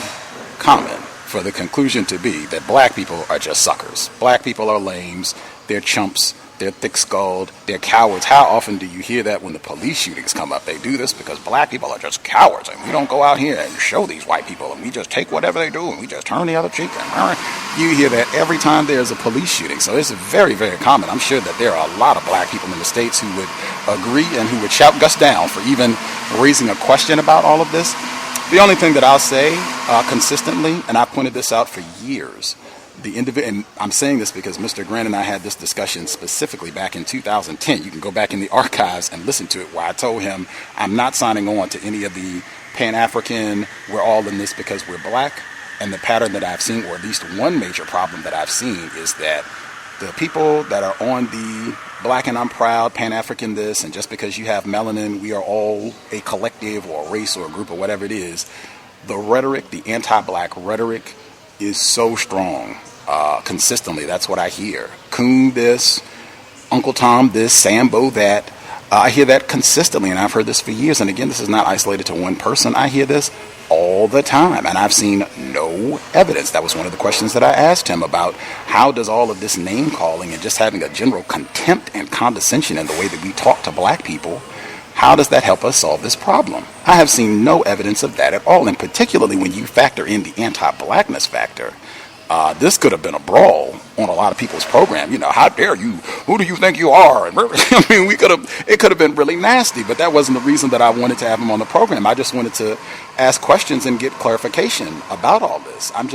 common for the conclusion to be that black people are just suckers. Black people are lames. They're chumps. They're thick-skulled. They're cowards. How often do you hear that when the police shootings come up? They do this because black people are just cowards, and we don't go out here and show these white people, and we just take whatever they do, and we just turn the other cheek. And you hear that every time there's a police shooting. So it's very, very common. I'm sure that there are a lot of black people in the States who would agree and who would shout Gus down for even raising a question about all of this. The only thing that I'll say consistently, and I pointed this out for years, and I'm saying this because Mr. Grant and I had this discussion specifically back in 2010. You can go back in the archives and listen to it, where I told him I'm not signing on to any of the Pan-African, we're all in this because we're black. And the pattern that I've seen, or at least one major problem that I've seen, is that the people that are on the black and I'm proud, Pan-African this, and just because you have melanin, we are all a collective or a race or a group or whatever it is, the rhetoric, the anti-black rhetoric is so strong. Consistently, that's what I hear. Coon this, Uncle Tom this, Sambo that. I hear that consistently, and I've heard this for years. And again, this is not isolated to one person. I hear this all the time, and I've seen no evidence. That was one of the questions that I asked him about how does all of this name calling and just having a general contempt and condescension in the way that we talk to black people, how does that help us solve this problem? I have seen no evidence of that at all, and particularly when you factor in the anti-blackness factor. This could have been a brawl on a lot of people's program. How dare you? Who do you think you are? And I mean, it could have been really nasty, but that wasn't the reason that I wanted to have him on the program. I just wanted to ask questions and get clarification about all this. I'm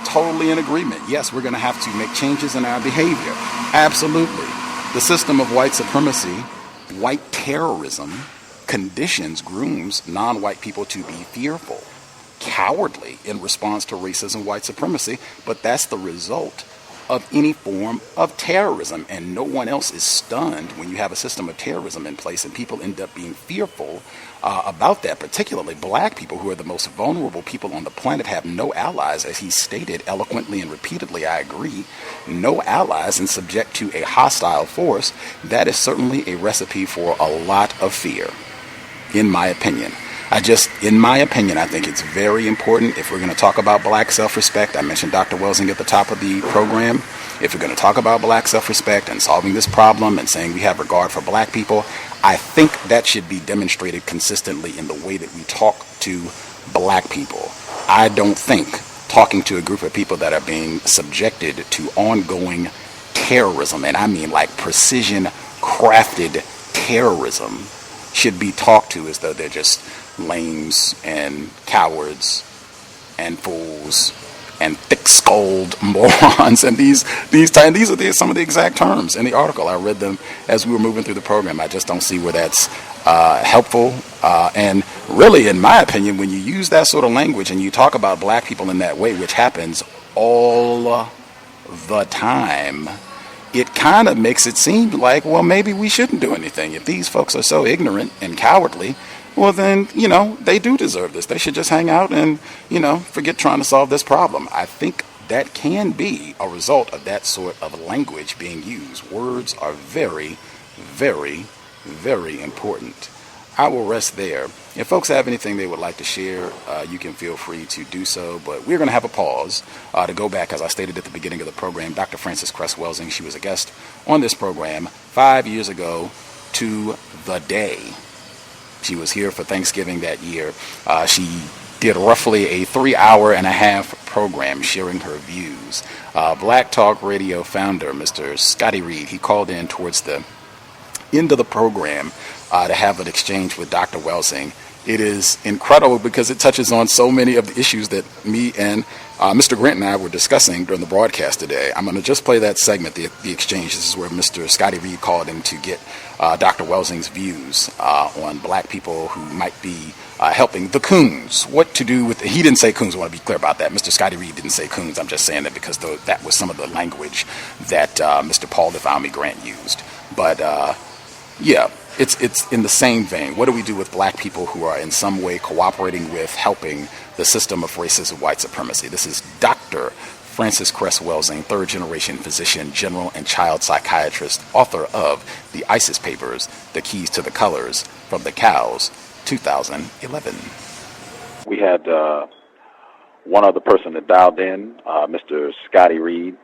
totally in agreement. Yes, we're going to have to make changes in our behavior. Absolutely. The system of white supremacy, white terrorism, grooms non-white people to be fearful, cowardly in response to racism, white supremacy, but that's the result of any form of terrorism, and no one else is stunned when you have a system of terrorism in place and people end up being fearful about that. Particularly black people, who are the most vulnerable people on the planet, have no allies, as he stated eloquently and repeatedly. I agree, no allies, and subject to a hostile force. That is certainly a recipe for a lot of fear, in my opinion. I think it's very important, if we're going to talk about black self-respect. I mentioned Dr. Welsing at the top of the program. If we're going to talk about black self-respect and solving this problem and saying we have regard for black people, I think that should be demonstrated consistently in the way that we talk to black people. I don't think talking to a group of people that are being subjected to ongoing terrorism, and I mean like precision crafted terrorism, should be talked to as though they're just lames and cowards and fools and thick-skulled morons. And these are some of the exact terms in the article. I read them as we were moving through the program. I just don't see where that's helpful. And really, in my opinion, when you use that sort of language and you talk about black people in that way, which happens all the time, it kind of makes it seem like, well, maybe we shouldn't do anything. If these folks are so ignorant and cowardly, well, then, they do deserve this. They should just hang out and, forget trying to solve this problem. I think that can be a result of that sort of language being used. Words are very, very, very important. I will rest there. If folks have anything they would like to share, you can feel free to do so. But we're going to have a pause to go back, as I stated at the beginning of the program. Dr. Frances Cress Welsing, she was a guest on this program 5 years ago to the day. She was here for Thanksgiving that year. She did roughly a 3.5-hour program sharing her views. Black Talk Radio founder, Mr. Scotty Reed, he called in towards the end of the program to have an exchange with Dr. Welsing. It is incredible because it touches on so many of the issues that me and Mr. Grant and I were discussing during the broadcast today. I'm going to just play that segment, the exchange. This is where Mr. Scotty Reed called in to get Dr. Welsing's views on black people who might be helping the coons. What to do with, he didn't say coons, I want to be clear about that. Mr. Scotty Reed didn't say coons. I'm just saying that because that was some of the language that Mr. Paul Ifayomi Grant used. But yeah, it's in the same vein. What do we do with black people who are in some way cooperating with helping the system of racism, white supremacy? This is Dr. Frances Cress Welsing, third-generation physician, general and child psychiatrist, author of The ISIS Papers, The Keys to the Colors, from the Cows, 2011. We had one other person that dialed in, Mr. Scotty Reed,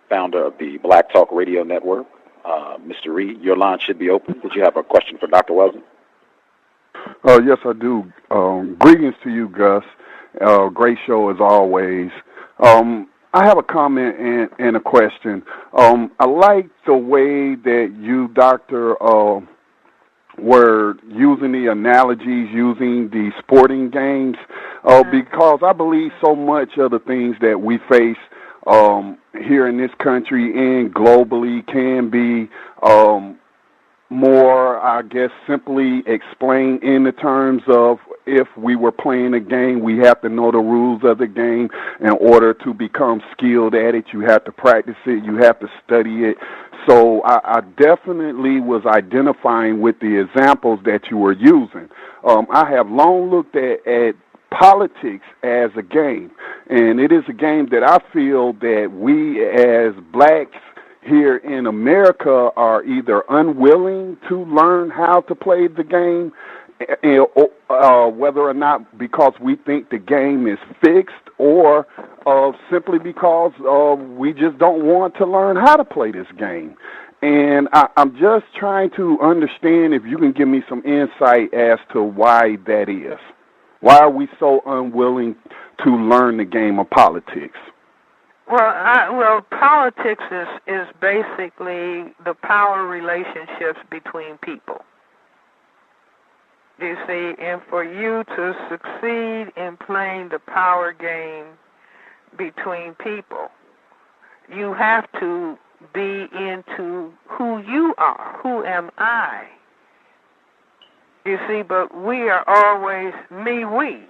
founder of the Black Talk Radio Network. Mr. Reed, your line should be open. Did you have a question for Dr. Welsing? Yes, I do. Greetings to you, Gus. Great show as always. I have a comment and a question. I like the way that you, Doctor, were using the analogies, using the sporting games, because I believe so much of the things that we face here in this country and globally can be more, I guess, simply explained in the terms of if we were playing a game, we have to know the rules of the game in order to become skilled at it. You have to practice it. You have to study it. So I definitely was identifying with the examples that you were using. I have long looked at politics as a game, and it is a game that I feel that we as blacks here in America are either unwilling to learn how to play the game, whether or not because we think the game is fixed, or simply because we just don't want to learn how to play this game. And I'm just trying to understand if you can give me some insight as to why that is. Why are we so unwilling to learn the game of politics? Well, politics is basically the power relationships between people. You see, and for you to succeed in playing the power game between people, you have to be into who you are. Who am I? You see, but we are always me, we.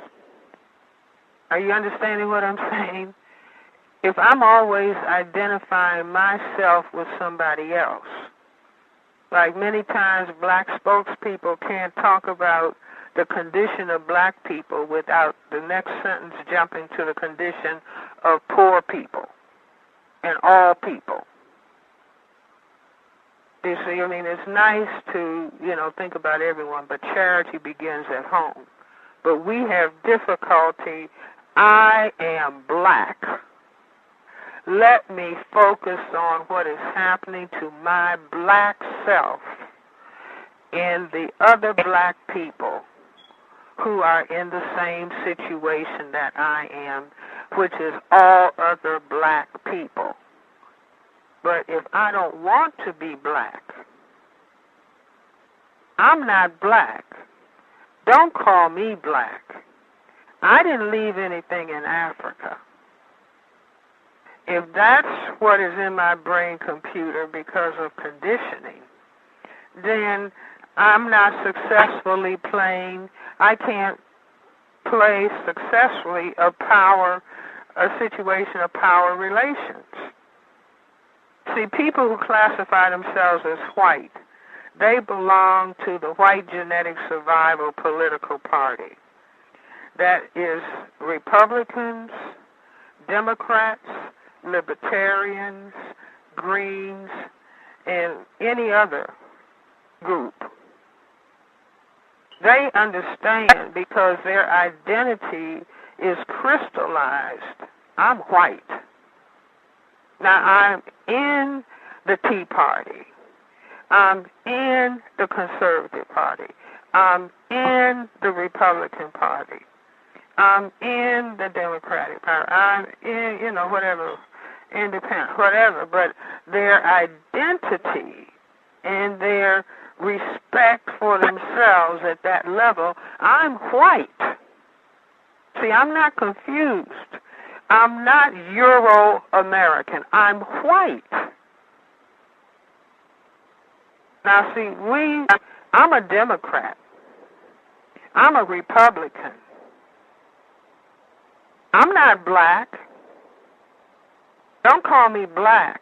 Are you understanding what I'm saying? If I'm always identifying myself with somebody else, like many times black spokespeople can't talk about the condition of black people without the next sentence jumping to the condition of poor people and all people. You see, I mean, it's nice to, think about everyone, but charity begins at home. But we have difficulty. I am black. Let me focus on what is happening to my black self and the other black people who are in the same situation that I am, which is all other black people. But if I don't want to be black, I'm not black. Don't call me black. I didn't leave anything in Africa. If that's what is in my brain computer because of conditioning, then I'm not successfully playing. I can't play successfully a situation of power relations. See, people who classify themselves as white, they belong to the white genetic survival political party. That is Republicans, Democrats, Libertarians, Greens, and any other group. They understand because their identity is crystallized. I'm white. Now, I'm in the Tea Party. I'm in the Conservative Party. I'm in the Republican Party. I'm in the Democratic Party. I'm in, whatever, independent, whatever. But their identity and their respect for themselves at that level, I'm white. See, I'm not confused. I'm not Euro-American. I'm white. Now, see, I'm a Democrat. I'm a Republican. I'm not black. Don't call me black.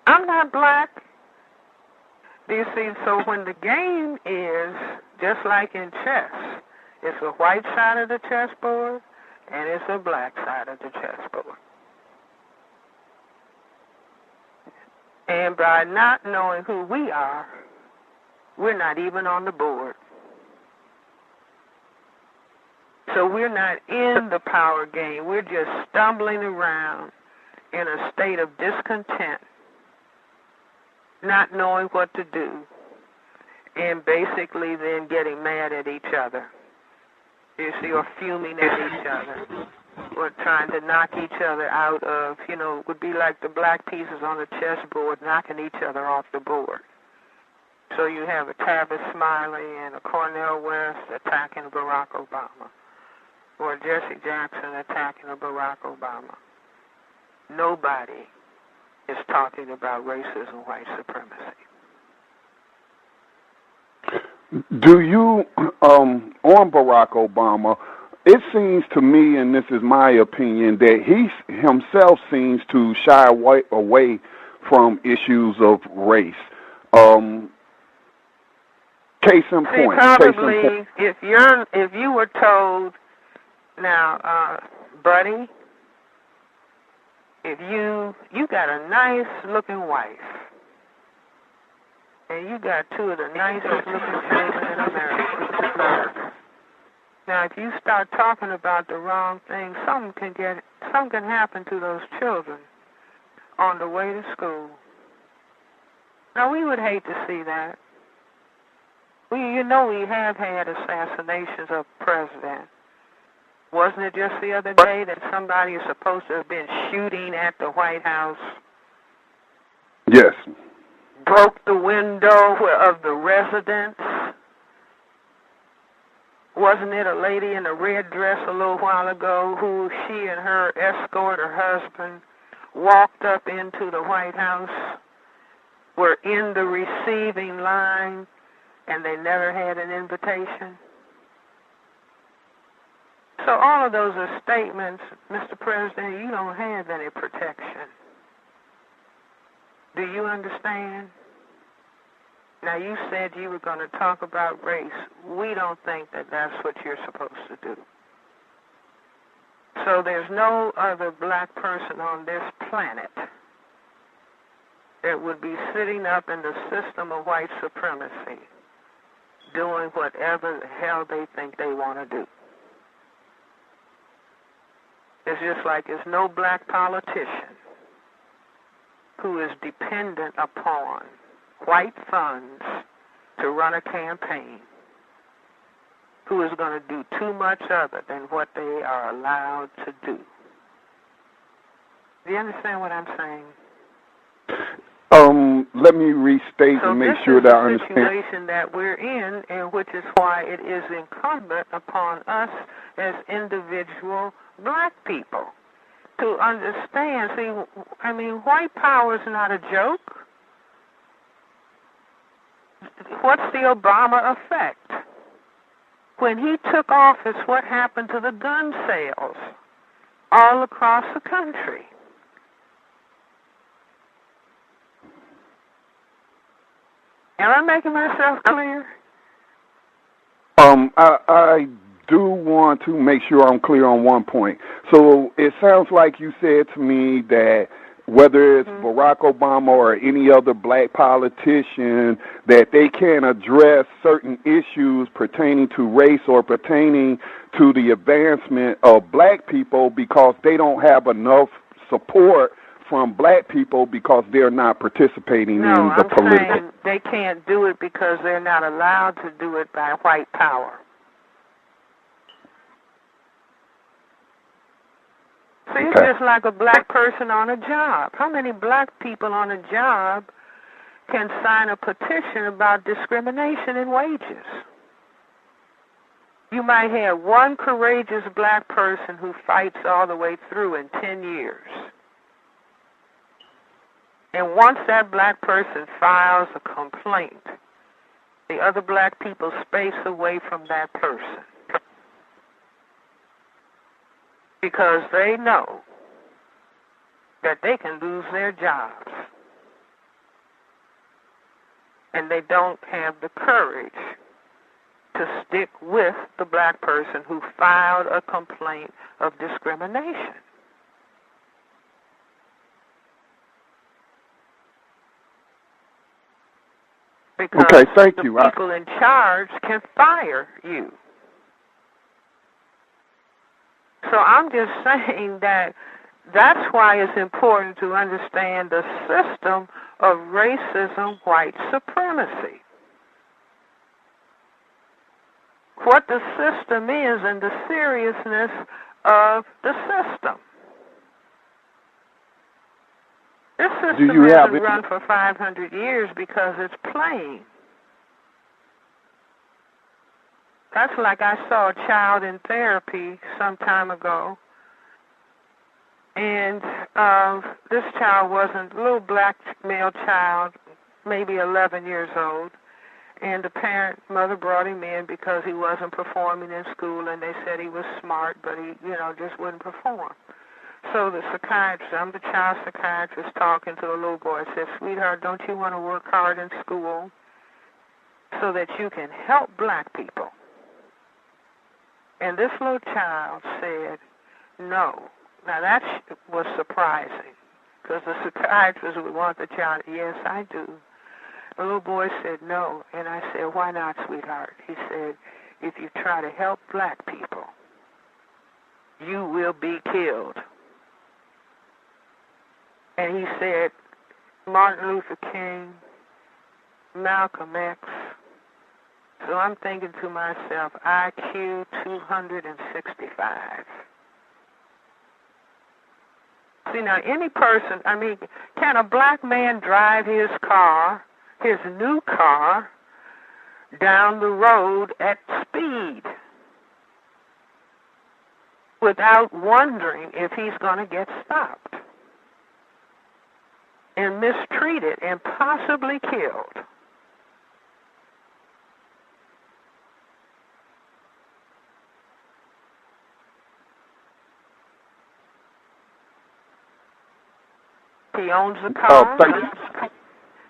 I'm not black. Do you see? So when the game is just like in chess, it's a white side of the chessboard and it's a black side of the chessboard. And by not knowing who we are, we're not even on the board. So we're not in the power game. We're just stumbling around in a state of discontent, not knowing what to do, and basically then getting mad at each other, you see, or fuming at each other, or trying to knock each other out of, it would be like the black pieces on the chessboard knocking each other off the board. So you have a Tavis Smiley and a Cornel West attacking Barack Obama, or Jesse Jackson attacking a Barack Obama. Nobody is talking about racism, white supremacy. Do you, on Barack Obama, it seems to me, and this is my opinion, that he himself seems to shy away from issues of race. Case in point. Probably, if you were told, now, buddy, if you got a nice looking wife, and you got two of the nicest looking children in America. Now, if you start talking about the wrong thing, something can happen to those children on the way to school. Now, we would hate to see that. We have had assassinations of presidents. Wasn't it just the other day that somebody is supposed to have been shooting at the White House? Yes. Broke the window of the residence. Wasn't it a lady in a red dress a little while ago who she and her escort, her husband, walked up into the White House, were in the receiving line, and they never had an invitation? So all of those are statements, Mr. President, you don't have any protection. Do you understand? Now, you said you were going to talk about race. We don't think that that's what you're supposed to do. So there's no other black person on this planet that would be sitting up in the system of white supremacy doing whatever the hell they think they want to do. It's just like there's no black politician who is dependent upon white funds to run a campaign, who is going to do too much other than what they are allowed to do. Do you understand what I'm saying? Let me restate and make sure that I understand. So this is the situation that we're in, and which is why it is incumbent upon us as individual black people to understand. See, I mean, white power is not a joke. What's the Obama effect? When he took office, what happened to the gun sales all across the country? Am I making myself clear? I do want to make sure I'm clear on one point. So it sounds like you said to me that whether it's Barack Obama or any other black politician, that they can't address certain issues pertaining to race or pertaining to the advancement of black people because they don't have enough support from black people because they're not participating in the political. Saying they can't do it because they're not allowed to do it by white power. See, it's just like a black person on a job. How many black people on a job can sign a petition about discrimination in wages? You might have one courageous black person who fights all the way through in 10 years. And once that black person files a complaint, the other black people space away from that person. Because they know that they can lose their jobs. And they don't have the courage to stick with the black person who filed a complaint of discrimination. Because the people in charge can fire you. So I'm just saying that that's why it's important to understand the system of racism, white supremacy. What the system is and the seriousness of the system. This system hasn't run for 500 years because it's playing. That's like I saw a child in therapy some time ago, and this child wasn't a little black male child, maybe 11 years old, and the mother brought him in because he wasn't performing in school, and they said he was smart, but he, just wouldn't perform. So the psychiatrist, I'm the child psychiatrist talking to the little boy, said, "Sweetheart, don't you want to work hard in school so that you can help black people?" And this little child said, "No." Now that was surprising because the psychiatrist would want the child, "Yes, I do." The little boy said, "No." And I said, "Why not, sweetheart?" He said, "If you try to help black people, you will be killed." And he said, Martin Luther King, Malcolm X. So I'm thinking to myself, IQ 265. See, now any person, can a black man drive his car, his new car, down the road at speed without wondering if he's going to get stopped and mistreated and possibly killed? He owns a car.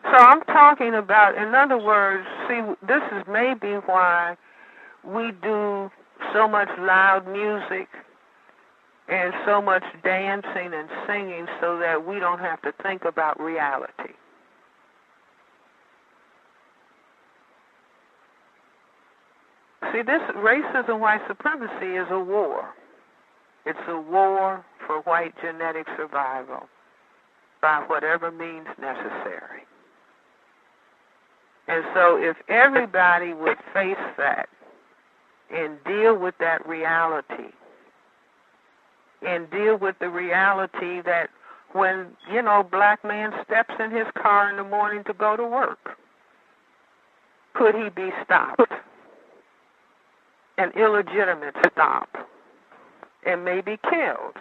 So I'm talking about, in other words, see, this is maybe why we do so much loud music and so much dancing and singing so that we don't have to think about reality. See, this racism, white supremacy is a war. It's a war for white genetic survival by whatever means necessary. And so if everybody would face that and deal with that reality, and deal with the reality that when, black man steps in his car in the morning to go to work, could he be stopped? An illegitimate stop, and may be killed.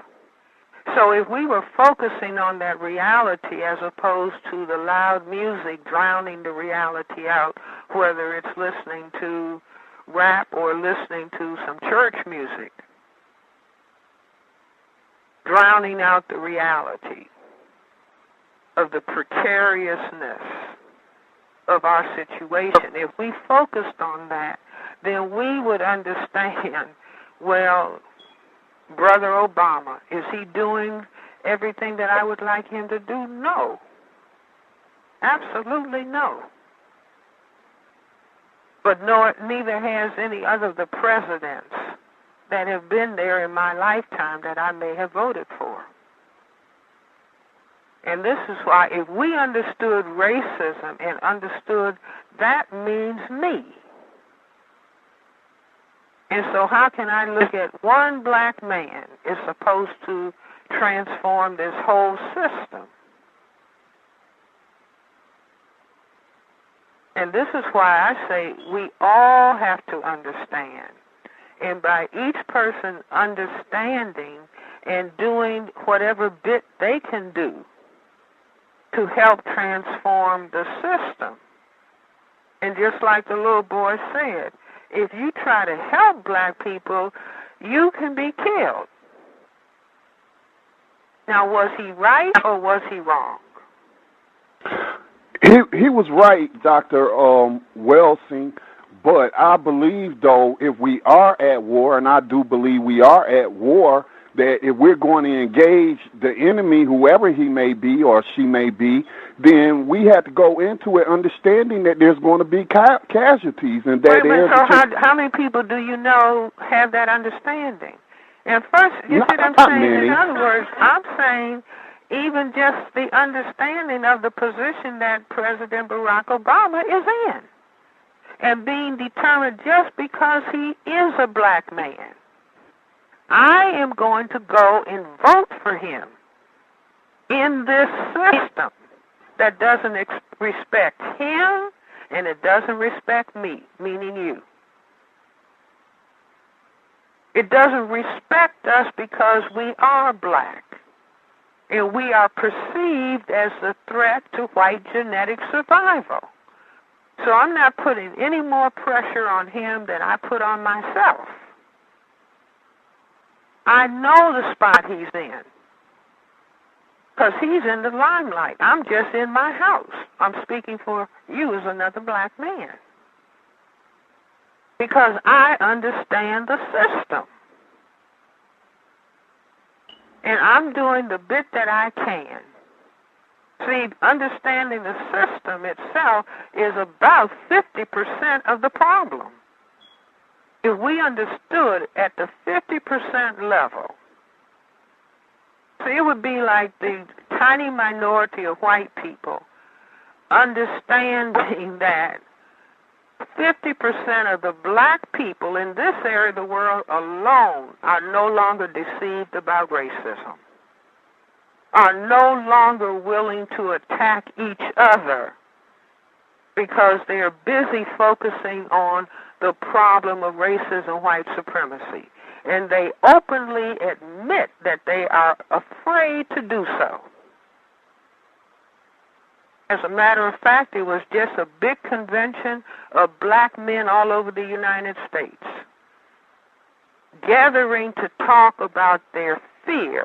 So if we were focusing on that reality as opposed to the loud music drowning the reality out, whether it's listening to rap or listening to some church music, drowning out the reality of the precariousness of our situation. If we focused on that, then we would understand, well, Brother Obama, is he doing everything that I would like him to do? No. Absolutely no. But neither has any other of the presidents that have been there in my lifetime that I may have voted for. And this is why if we understood racism and understood that means me. And so how can I look at one black man is supposed to transform this whole system? And this is why I say we all have to understand. And by each person understanding and doing whatever bit they can do to help transform the system. And just like the little boy said, if you try to help black people, you can be killed. Now, was he right or was he wrong? He was right, Dr. Welsing, but I believe, though, if we are at war, and I do believe we are at war, that if we're going to engage the enemy, whoever he may be or she may be, then we have to go into it understanding that there's going to be casualties. And that so how many people do you know have that understanding? And first, you see what I'm saying? Many. In other words, I'm saying even just the understanding of the position that President Barack Obama is in and being determined just because he is a black man. I am going to go and vote for him in this system that doesn't respect him and it doesn't respect me, meaning you. It doesn't respect us because we are black and we are perceived as a threat to white genetic survival. So I'm not putting any more pressure on him than I put on myself. I know the spot he's in because he's in the limelight. I'm just in my house. I'm speaking for you as another black man because I understand the system. And I'm doing the bit that I can. See, understanding the system itself is about 50% of the problem. If we understood at the 50% level, see, it would be like the tiny minority of white people understanding that 50% of the black people in this area of the world alone are no longer deceived about racism, are no longer willing to attack each other because they are busy focusing on the problem of racism and white supremacy. And they openly admit that they are afraid to do so. As a matter of fact, it was just a big convention of black men all over the United States gathering to talk about their fear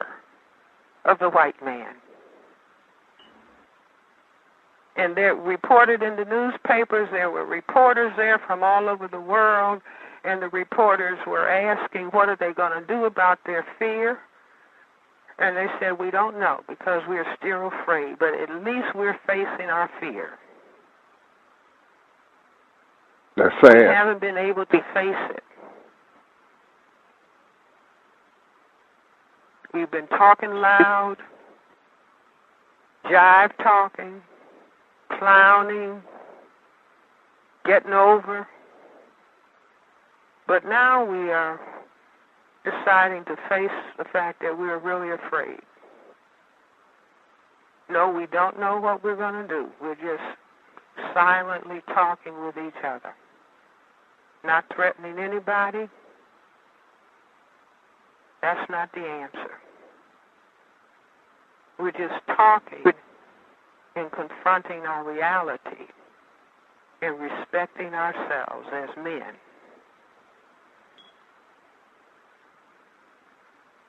of the white man. And they're reported in the newspapers. There were reporters there from all over the world, and the reporters were asking what are they going to do about their fear. And they said, we don't know because we're still afraid, but at least we're facing our fear. That's sad. We haven't been able to face it. We've been talking loud, jive talking, clowning, getting over. But now we are deciding to face the fact that we're really afraid. No, we don't know what we're going to do. We're just silently talking with each other, not threatening anybody. That's not the answer. We're just talking and confronting our reality and respecting ourselves as men.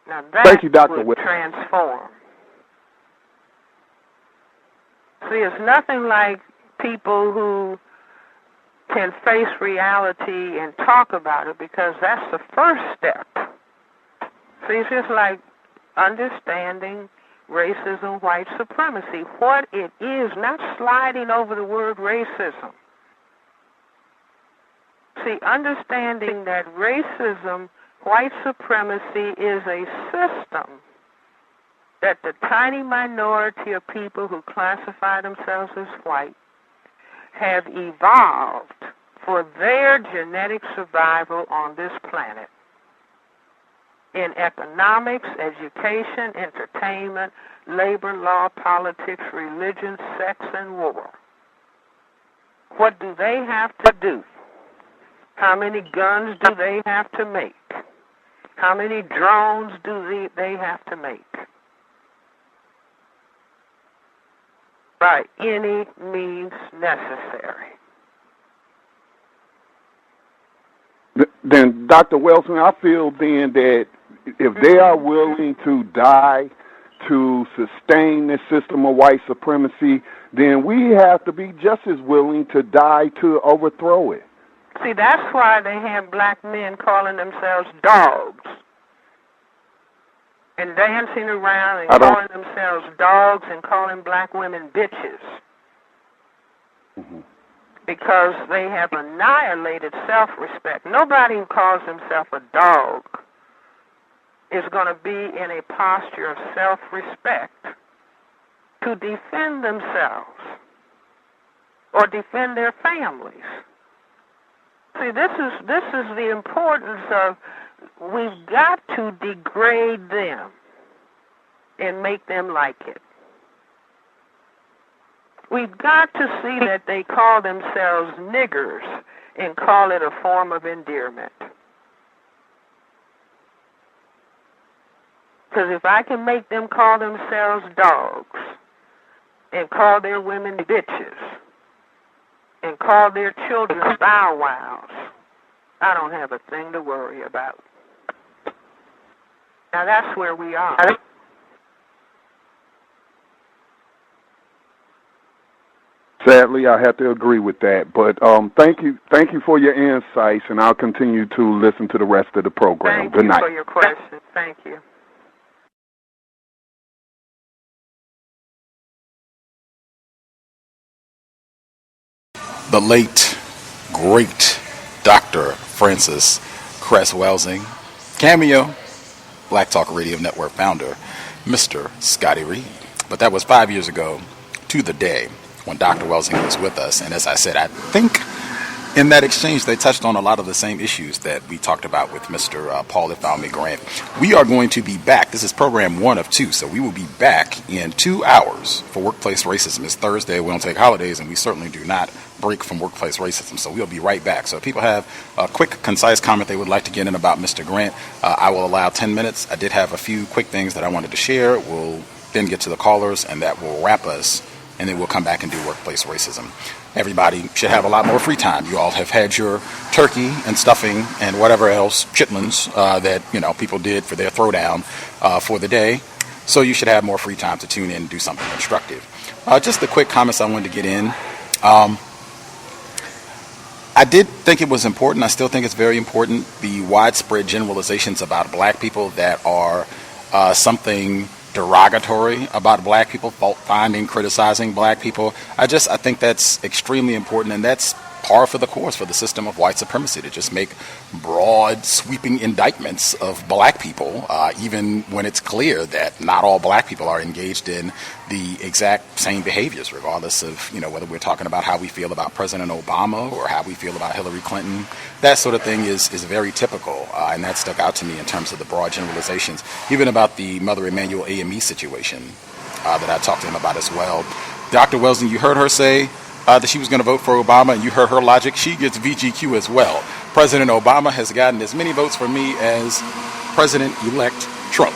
Now that Thank you, Dr. would transform. See, it's nothing like people who can face reality and talk about it because that's the first step. See, it's just like understanding racism, white supremacy, what it is, not sliding over the word racism. See, understanding that racism, white supremacy is a system that the tiny minority of people who classify themselves as white have evolved for their genetic survival on this planet in economics, education, entertainment, labor, law, politics, religion, sex, and war. What do they have to do? How many guns do they have to make? How many drones do they have to make? By any means necessary. Then, Dr. Wilson, I feel then that if they are willing to die to sustain this system of white supremacy, then we have to be just as willing to die to overthrow it. See, that's why they have black men calling themselves dogs and dancing around and calling themselves dogs and calling black women bitches. Mm-hmm. Because they have annihilated self-respect. Nobody who calls himself a dog is going to be in a posture of self-respect to defend themselves or defend their families. See, this is the importance of, we've got to degrade them and make them like it. We've got to see that they call themselves niggers and call it a form of endearment. Because if I can make them call themselves dogs and call their women bitches and call their children bow wows, I don't have a thing to worry about. Now that's where we are. Sadly, I have to agree with that. But thank you for your insights, and I'll continue to listen to the rest of the program. Good night. Thank you for your question. Thank you. The late, great Dr. Francis Cress Welsing, Cameo, Black Talk Radio Network founder, Mr. Scotty Reed. But that was 5 years ago to the day when Dr. Welsing was with us. And as I said, I think in that exchange, they touched on a lot of the same issues that we talked about with Mr. Paul Ifayomi Grant. We are going to be back. This is program 1 of 2, so we will be back in 2 hours for Workplace Racism. It's Thursday. We don't take holidays, and we certainly do not break from workplace racism. So we'll be right back. So if people have a quick, concise comment they would like to get in about Mr. Grant, I will allow 10 minutes. I did have a few quick things that I wanted to share. We'll then get to the callers, and that will wrap us, and then we'll come back and do workplace racism. Everybody should have a lot more free time. You all have had your turkey and stuffing and whatever else, chitlins, that people did for their throwdown for the day. So you should have more free time to tune in and do something constructive. Just the quick comments I wanted to get in. I did think it was important. I still think it's very important. The widespread generalizations about black people that are something derogatory about black people, fault finding, criticizing black people. I think that's extremely important, and that's par for the course for the system of white supremacy, to just make broad, sweeping indictments of black people, even when it's clear that not all black people are engaged in the exact same behaviors, regardless of, whether we're talking about how we feel about President Obama or how we feel about Hillary Clinton. That sort of thing is very typical, and that stuck out to me in terms of the broad generalizations, even about the Mother Emanuel AME situation that I talked to him about as well. Dr. Welsing, you heard her say that she was going to vote for Obama, and you heard her logic. She gets VGQ as well. President Obama has gotten as many votes from me as President-elect Trump.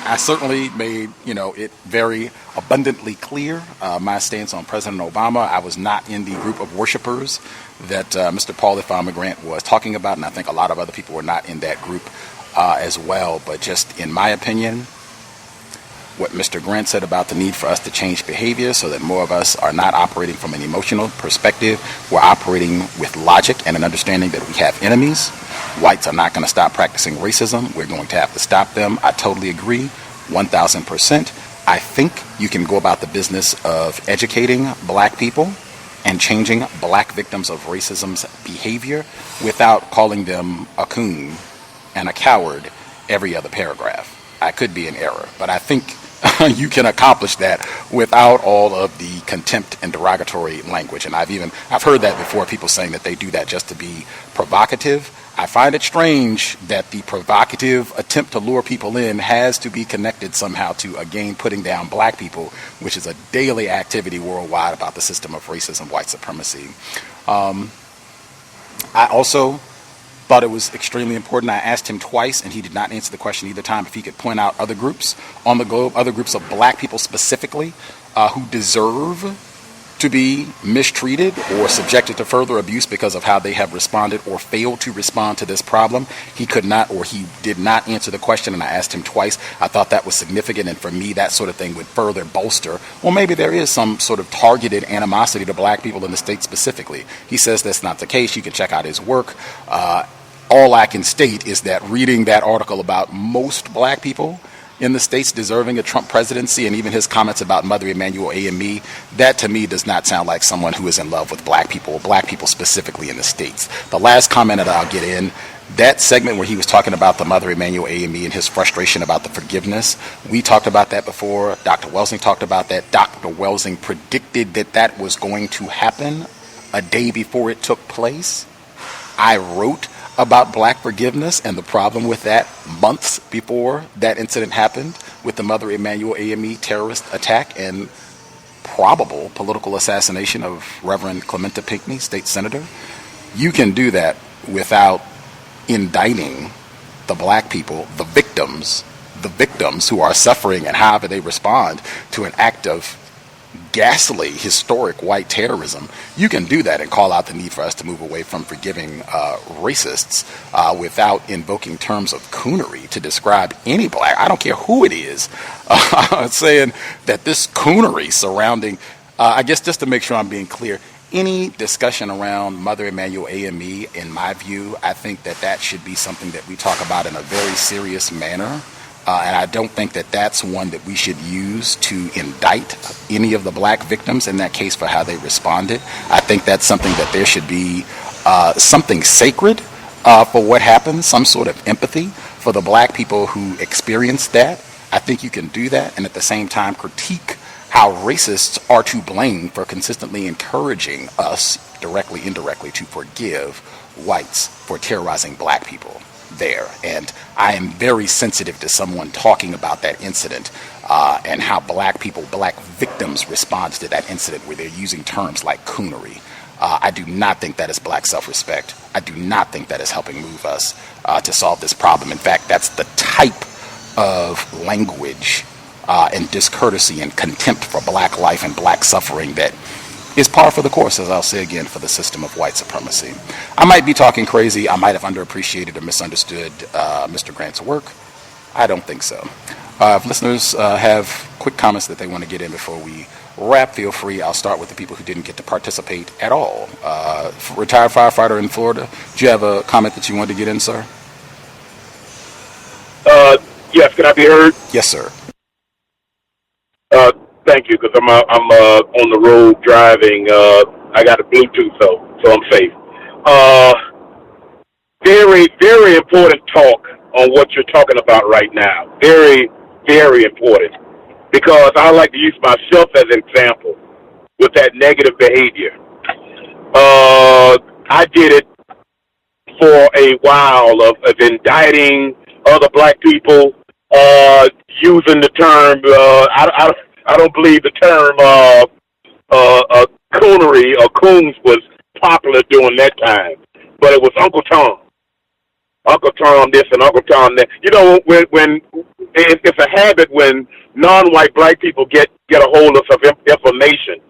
I certainly made, it very abundantly clear my stance on President Obama. I was not in the group of worshipers that Mr. Paul Ifayomi Grant was talking about, and I think a lot of other people were not in that group as well. But just in my opinion, what Mr. Grant said about the need for us to change behavior so that more of us are not operating from an emotional perspective. We're operating with logic and an understanding that we have enemies. Whites are not going to stop practicing racism. We're going to have to stop them. I totally agree, 1,000%. I think you can go about the business of educating black people and changing black victims of racism's behavior without calling them a coon and a coward every other paragraph. I could be in error, but I think you can accomplish that without all of the contempt and derogatory language. And I've heard that before, people saying that they do that just to be provocative. I find it strange that the provocative attempt to lure people in has to be connected somehow to, again, putting down black people, which is a daily activity worldwide about the system of racism, white supremacy. I also thought it was extremely important. I asked him twice, and he did not answer the question either time, if he could point out other groups on the globe, other groups of black people specifically, who deserve to be mistreated or subjected to further abuse because of how they have responded or failed to respond to this problem. He could not, or he did not answer the question, and I asked him twice. I thought that was significant, and for me, that sort of thing would further bolster, well, maybe there is some sort of targeted animosity to black people in the state specifically. He says that's not the case. You can check out his work. All I can state is that reading that article about most black people in the states deserving a Trump presidency, and even his comments about Mother Emanuel AME, that to me does not sound like someone who is in love with black people specifically in the states. The last comment that I'll get in, that segment where he was talking about the Mother Emanuel AME and his frustration about the forgiveness, we talked about that before. Dr. Welsing talked about that. Dr. Welsing predicted that that was going to happen a day before it took place. I wrote about black forgiveness and the problem with that months before that incident happened with the Mother Emanuel AME terrorist attack and probable political assassination of Reverend Clementa Pinckney, state senator. You can do that without indicting the black people, the victims who are suffering and however they respond to an act of ghastly, historic white terrorism. You can do that and call out the need for us to move away from forgiving racists without invoking terms of coonery to describe any black, I don't care who it is, saying that this coonery surrounding, I guess just to make sure I'm being clear, any discussion around Mother Emanuel AME, in my view, I think that that should be something that we talk about in a very serious manner. And I don't think that that's one that we should use to indict any of the black victims in that case for how they responded. I think that's something that there should be something sacred for what happened, some sort of empathy for the black people who experienced that. I think you can do that and at the same time critique how racists are to blame for consistently encouraging us, directly, indirectly, to forgive whites for terrorizing black people there. And I am very sensitive to someone talking about that incident and how black people, black victims respond to that incident where they're using terms like coonery. I do not think that is black self-respect. I do not think that is helping move us to solve this problem. In fact, that's the type of language and discourtesy and contempt for black life and black suffering that is par for the course, as I'll say again, for the system of white supremacy. I might be talking crazy. I might have underappreciated or misunderstood Mr. Grant's work. I don't think so. If listeners have quick comments that they want to get in before we wrap, feel free. I'll start with the people who didn't get to participate at all. Retired firefighter in Florida, do you have a comment that you wanted to get in, sir? Yes, can I be heard? Yes, sir. Thank you, because I'm on the road driving. I got a Bluetooth, so I'm safe. Very, very important talk on what you're talking about right now. Very, very important, because I like to use myself as an example with that negative behavior. I did it for a while of indicting other black people, using the term, I don't believe the term coonery or coons was popular during that time, but it was Uncle Tom. Uncle Tom this and Uncle Tom that. You know, when it's a habit when non-white black people get a hold of some information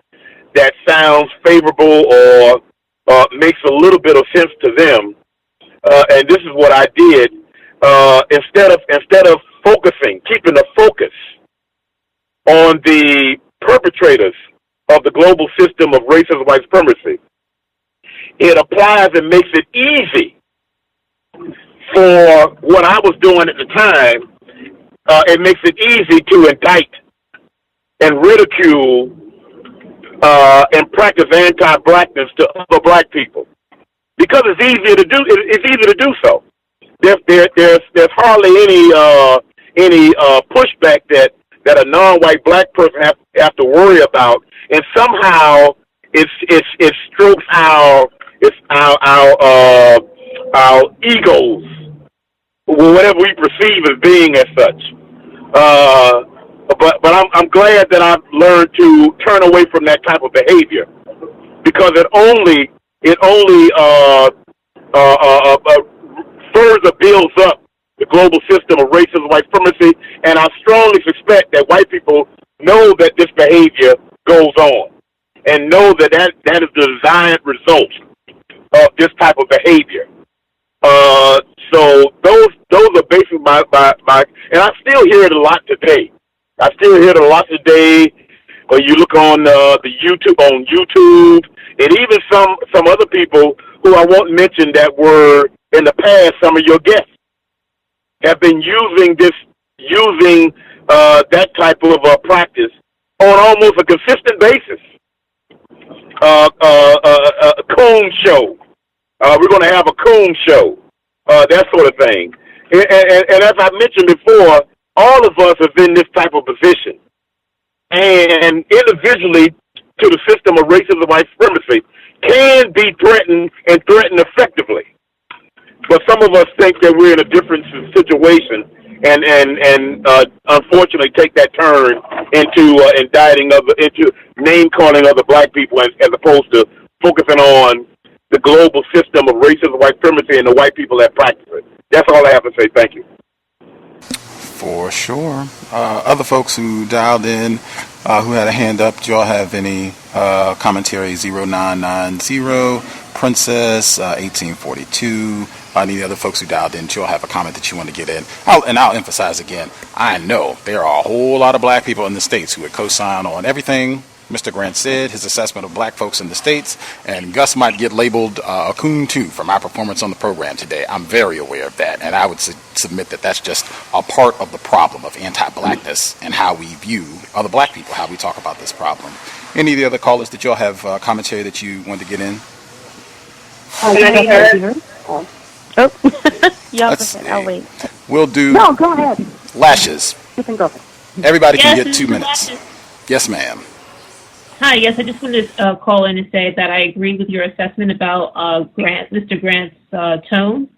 that sounds favorable or makes a little bit of sense to them, and this is what I did. Instead of focusing, keeping the focus on the perpetrators of the global system of racism, white supremacy, it applies and makes it easy for what I was doing at the time. It makes it easy to indict and ridicule and practice anti-blackness to other black people because it's easier to do. It's easy to do so. There's hardly any pushback that a non-white black person have to worry about, and somehow it strokes our egos, whatever we perceive as being as such. But I'm glad that I've learned to turn away from that type of behavior because it only further builds up the global system of racism, white supremacy, and I strongly suspect that white people know that this behavior goes on and know that is the designed result of this type of behavior. So those are basically my, and I still hear it a lot today. I still hear it a lot today. When you look on the YouTube, and even some other people who I won't mention that were in the past, some of your guests have been using that type of practice on almost a consistent basis. A coon show. We're going to have a coon show, that sort of thing. And as I mentioned before, all of us are in this type of position. And individually, to the system of racism and white supremacy, can be threatened and threatened effectively. But some of us think that we're in a different situation and unfortunately take that turn into into name calling other black people as opposed to focusing on the global system of racism and white supremacy and the white people that practice it. That's all I have to say. Thank you. For sure. Other folks who dialed in, who had a hand up, do y'all have any commentary? 0990, Princess, 1842. Any other folks who dialed in, do y'all have a comment that you want to get in? I'll emphasize again, I know there are a whole lot of black people in the States who would co-sign on everything Mr. Grant said, his assessment of black folks in the States, and Gus might get labeled a coon too for my performance on the program today. I'm very aware of that, and I would submit that that's just a part of the problem of anti-blackness and how we view other black people, how we talk about this problem. Any of the other callers that y'all have commentary that you want to get in? Oh, y'all I'll wait. We'll do. No, go ahead. Lashes. You can go. Everybody can get 2 minutes. Yes, ma'am. Hi, yes, I just wanted to call in and say that I agree with your assessment about Mr. Grant's tone,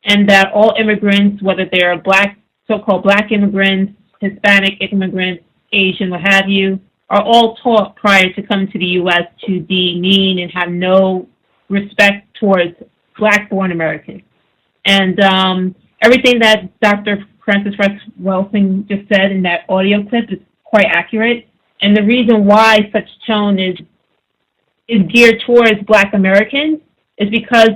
and that all immigrants, whether they're black, so-called black immigrants, Hispanic immigrants, Asian, what have you, are all taught prior to coming to the U.S. to be mean and have no respect towards black-born Americans. And everything that Dr. Francis Welsing just said in that audio clip is quite accurate. And the reason why such tone is geared towards black Americans is because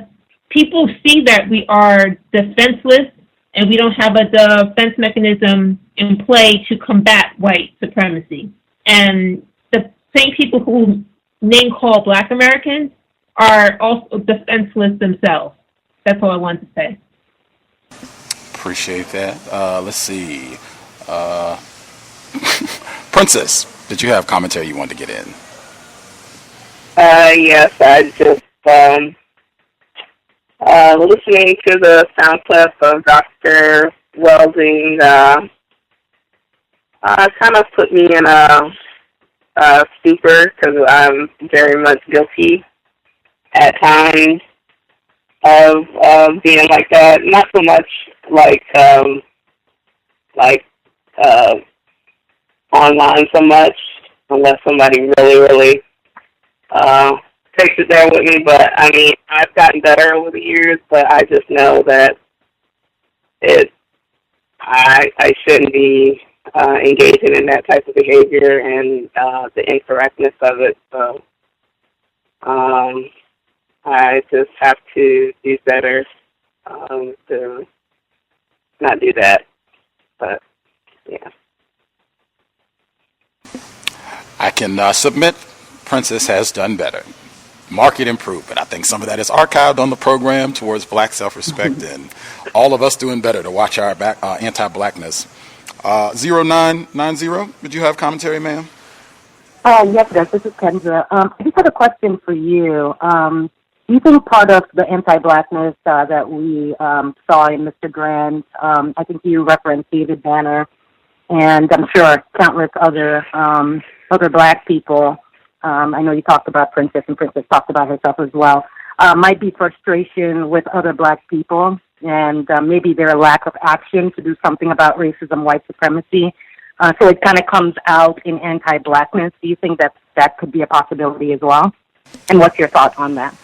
people see that we are defenseless and we don't have a defense mechanism in play to combat white supremacy. And the same people who name call black Americans are also defenseless themselves. That's all I wanted to say. Appreciate that. Let's see. Princess, did you have commentary you wanted to get in? Yes, I just listening to the sound clip of Dr. Welding kind of put me in a stupor because I'm very much guilty at times of being like that. Not so much like online so much, unless somebody really takes it there with me. But I mean, I've gotten better over the years, but I just know that I shouldn't be engaging in that type of behavior and the incorrectness of it. So I just have to do better to not do that. But yeah. I can submit Princess has done better. Market improvement. I think some of that is archived on the program towards black self-respect and all of us doing better to watch our anti-blackness. 0990, would you have commentary, ma'am? Yes, Gus, this is Kendra. I just had a question for you. Do you think part of the anti-blackness that we saw in Mr. Grant, I think you referenced David Banner, and I'm sure countless other black people, I know you talked about Princess, and Princess talked about herself as well, might be frustration with other black people and maybe their lack of action to do something about racism, white supremacy. So it kind of comes out in anti-blackness. Do you think that could be a possibility as well? And what's your thought on that?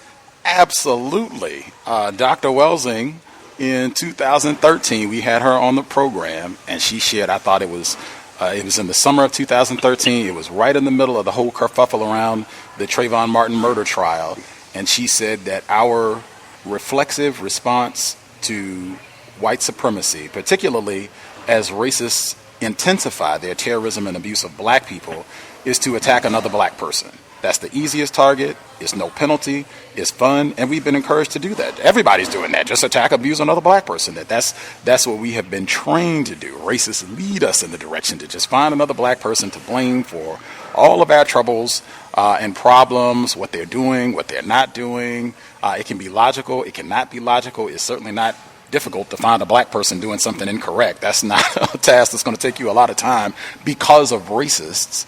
Absolutely. Dr. Welsing, in 2013, we had her on the program, and she shared, I thought it was in the summer of 2013. It was right in the middle of the whole kerfuffle around the Trayvon Martin murder trial. And she said that our reflexive response to white supremacy, particularly as racists intensify their terrorism and abuse of black people, is to attack another black person. That's the easiest target. It's no penalty. It's fun. And we've been encouraged to do that. Everybody's doing that. Just attack, abuse another black person. That's what we have been trained to do. Racists lead us in the direction to just find another black person to blame for all of our troubles and problems, what they're doing, what they're not doing. It can be logical. It cannot be logical. It's certainly not difficult to find a black person doing something incorrect. That's not a task that's going to take you a lot of time because of racists.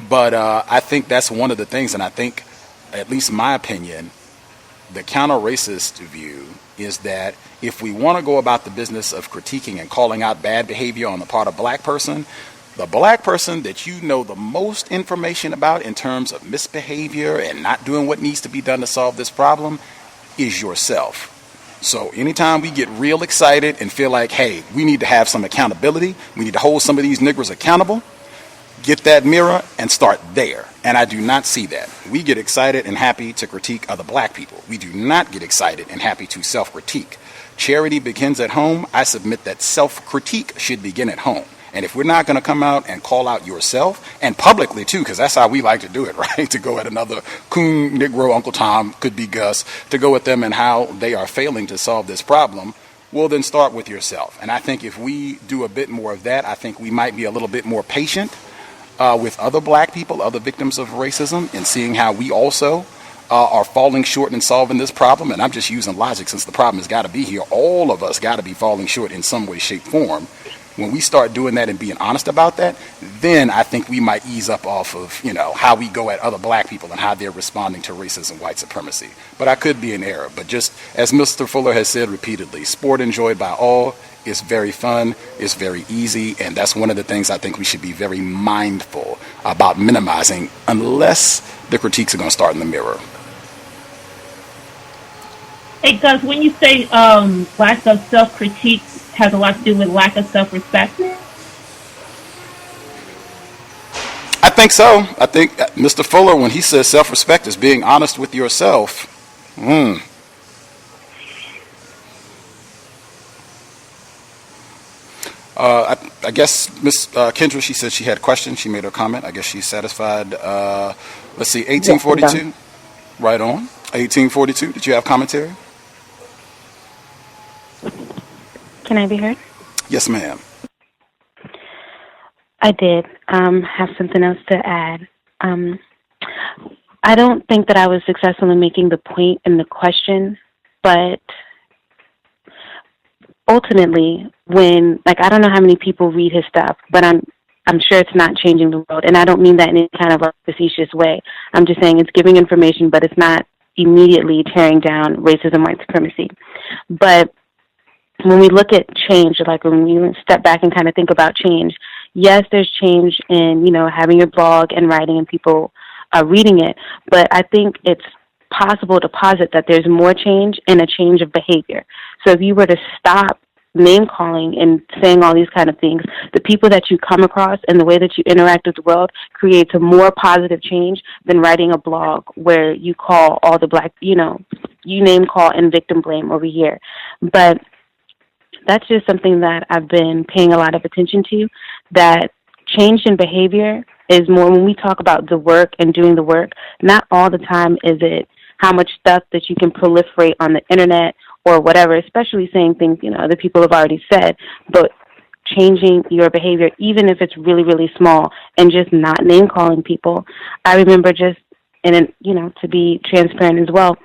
But I think that's one of the things, and I think, at least my opinion, the counter-racist view is that if we want to go about the business of critiquing and calling out bad behavior on the part of black person, the black person that you know the most information about in terms of misbehavior and not doing what needs to be done to solve this problem is yourself. So anytime we get real excited and feel like, hey, we need to have some accountability, we need to hold some of these niggers accountable, get that mirror and start there. And I do not see that. We get excited and happy to critique other black people. We do not get excited and happy to self-critique. Charity begins at home. I submit that self-critique should begin at home. And if we're not going to come out and call out yourself, and publicly too, because that's how we like to do it, right? To go at another coon, Negro, Uncle Tom, could be Gus, to go at them and how they are failing to solve this problem, well, then start with yourself. And I think if we do a bit more of that, I think we might be a little bit more patient with other black people, other victims of racism, and seeing how we also are falling short in solving this problem. And I'm just using logic since the problem has got to be here. All of us got to be falling short in some way, shape, form. When we start doing that and being honest about that, then I think we might ease up off of, how we go at other black people and how they're responding to racism, white supremacy. But I could be in error. But just as Mr. Fuller has said repeatedly, sport enjoyed by all is very fun, it's very easy, and that's one of the things I think we should be very mindful about minimizing unless the critiques are going to start in the mirror. Hey, Gus, when you say lack of self-critique has a lot to do with lack of self-respect? I think so. I think Mr. Fuller, when he says self-respect is being honest with yourself, I guess Miss Kendra, she said she had a question. She made her comment. I guess she's satisfied. Let's see, 1842. Yes, right on. 1842. Did you have commentary? Can I be heard? Yes, ma'am. I did have something else to add. I don't think that I was successful in making the point in the question, but ultimately, when, I don't know how many people read his stuff, but I'm sure it's not changing the world, and I don't mean that in any kind of a facetious way. I'm just saying it's giving information, but it's not immediately tearing down racism, white supremacy. But when we look at change, when we step back and kind of think about change, yes, there's change in, having your blog and writing and people reading it, but I think it's possible to posit that there's more change and a change of behavior. So if you were to stop name calling and saying all these kind of things, the people that you come across and the way that you interact with the world creates a more positive change than writing a blog where you call all the black, you name call and victim blame over here. But that's just something that I've been paying a lot of attention to, that change in behavior is more when we talk about the work and doing the work, not all the time is it how much stuff that you can proliferate on the internet or whatever, especially saying things, other people have already said, but changing your behavior, even if it's really, really small, and just not name calling people. I remember just, to be transparent as well,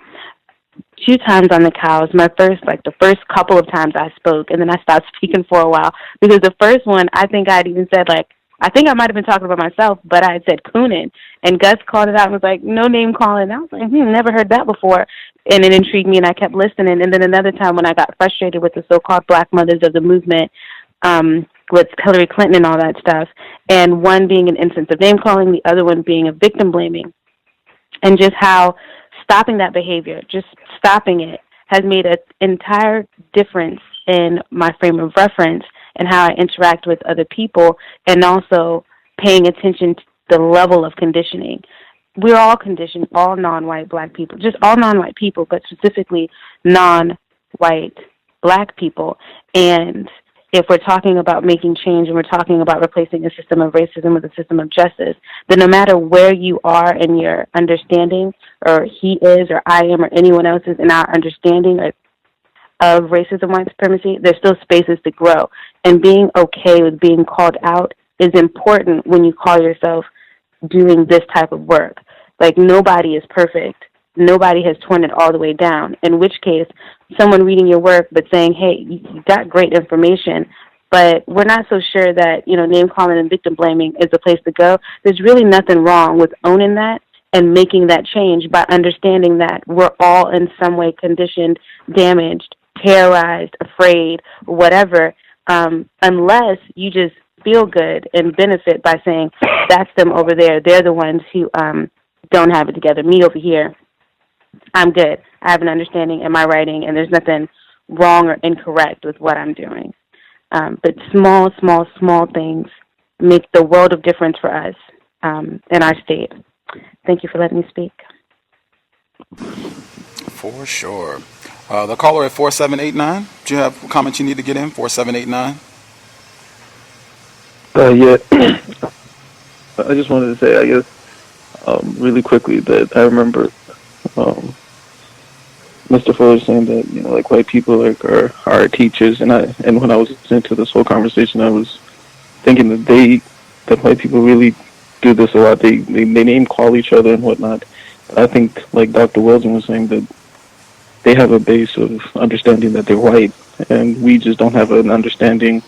2 times on the cows, the first couple of times I spoke, and then I stopped speaking for a while, because the first one, I think I'd even said, I think I might have been talking about myself, but I had said Coonan, and Gus called it out and was like, no name calling. I was like, never heard that before, and it intrigued me, and I kept listening. And then another time when I got frustrated with the so-called Black mothers of the movement, with Hillary Clinton and all that stuff, and one being an instance of name calling, the other one being a victim blaming, and just how stopping that behavior, just stopping it, has made an entire difference in my frame of reference and how I interact with other people, and also paying attention to the level of conditioning. We're all conditioned, all non-white Black people, just all non-white people, but specifically non-white Black people. And if we're talking about making change and we're talking about replacing a system of racism with a system of justice, then no matter where you are in your understanding, or he is, or I am, or anyone else is in our understanding of racism, white supremacy, there's still spaces to grow. And being okay with being called out is important when you call yourself doing this type of work. Like, nobody is perfect. Nobody has torn it all the way down, in which case someone reading your work but saying, hey, you got great information, but we're not so sure that, name calling and victim blaming is the place to go. There's really nothing wrong with owning that and making that change by understanding that we're all in some way conditioned, damaged, terrorized, afraid, whatever, unless you just feel good and benefit by saying, that's them over there. They're the ones who don't have it together. Me over here, I'm good. I have an understanding in my writing, and there's nothing wrong or incorrect with what I'm doing. But small, small, small things make the world of difference for us in our state. Thank you for letting me speak. For sure. The caller at 4789, do you have comments you need to get in? 4789? Yeah. I just wanted to say, I guess, really quickly, that I remember Mr. Fuller saying that, white people are our teachers, and when I was listening to this whole conversation, I was thinking that white people really do this a lot. They name call each other and whatnot. I think, like Dr. Wilson was saying, that they have a base of understanding that they're white, and we just don't have an understanding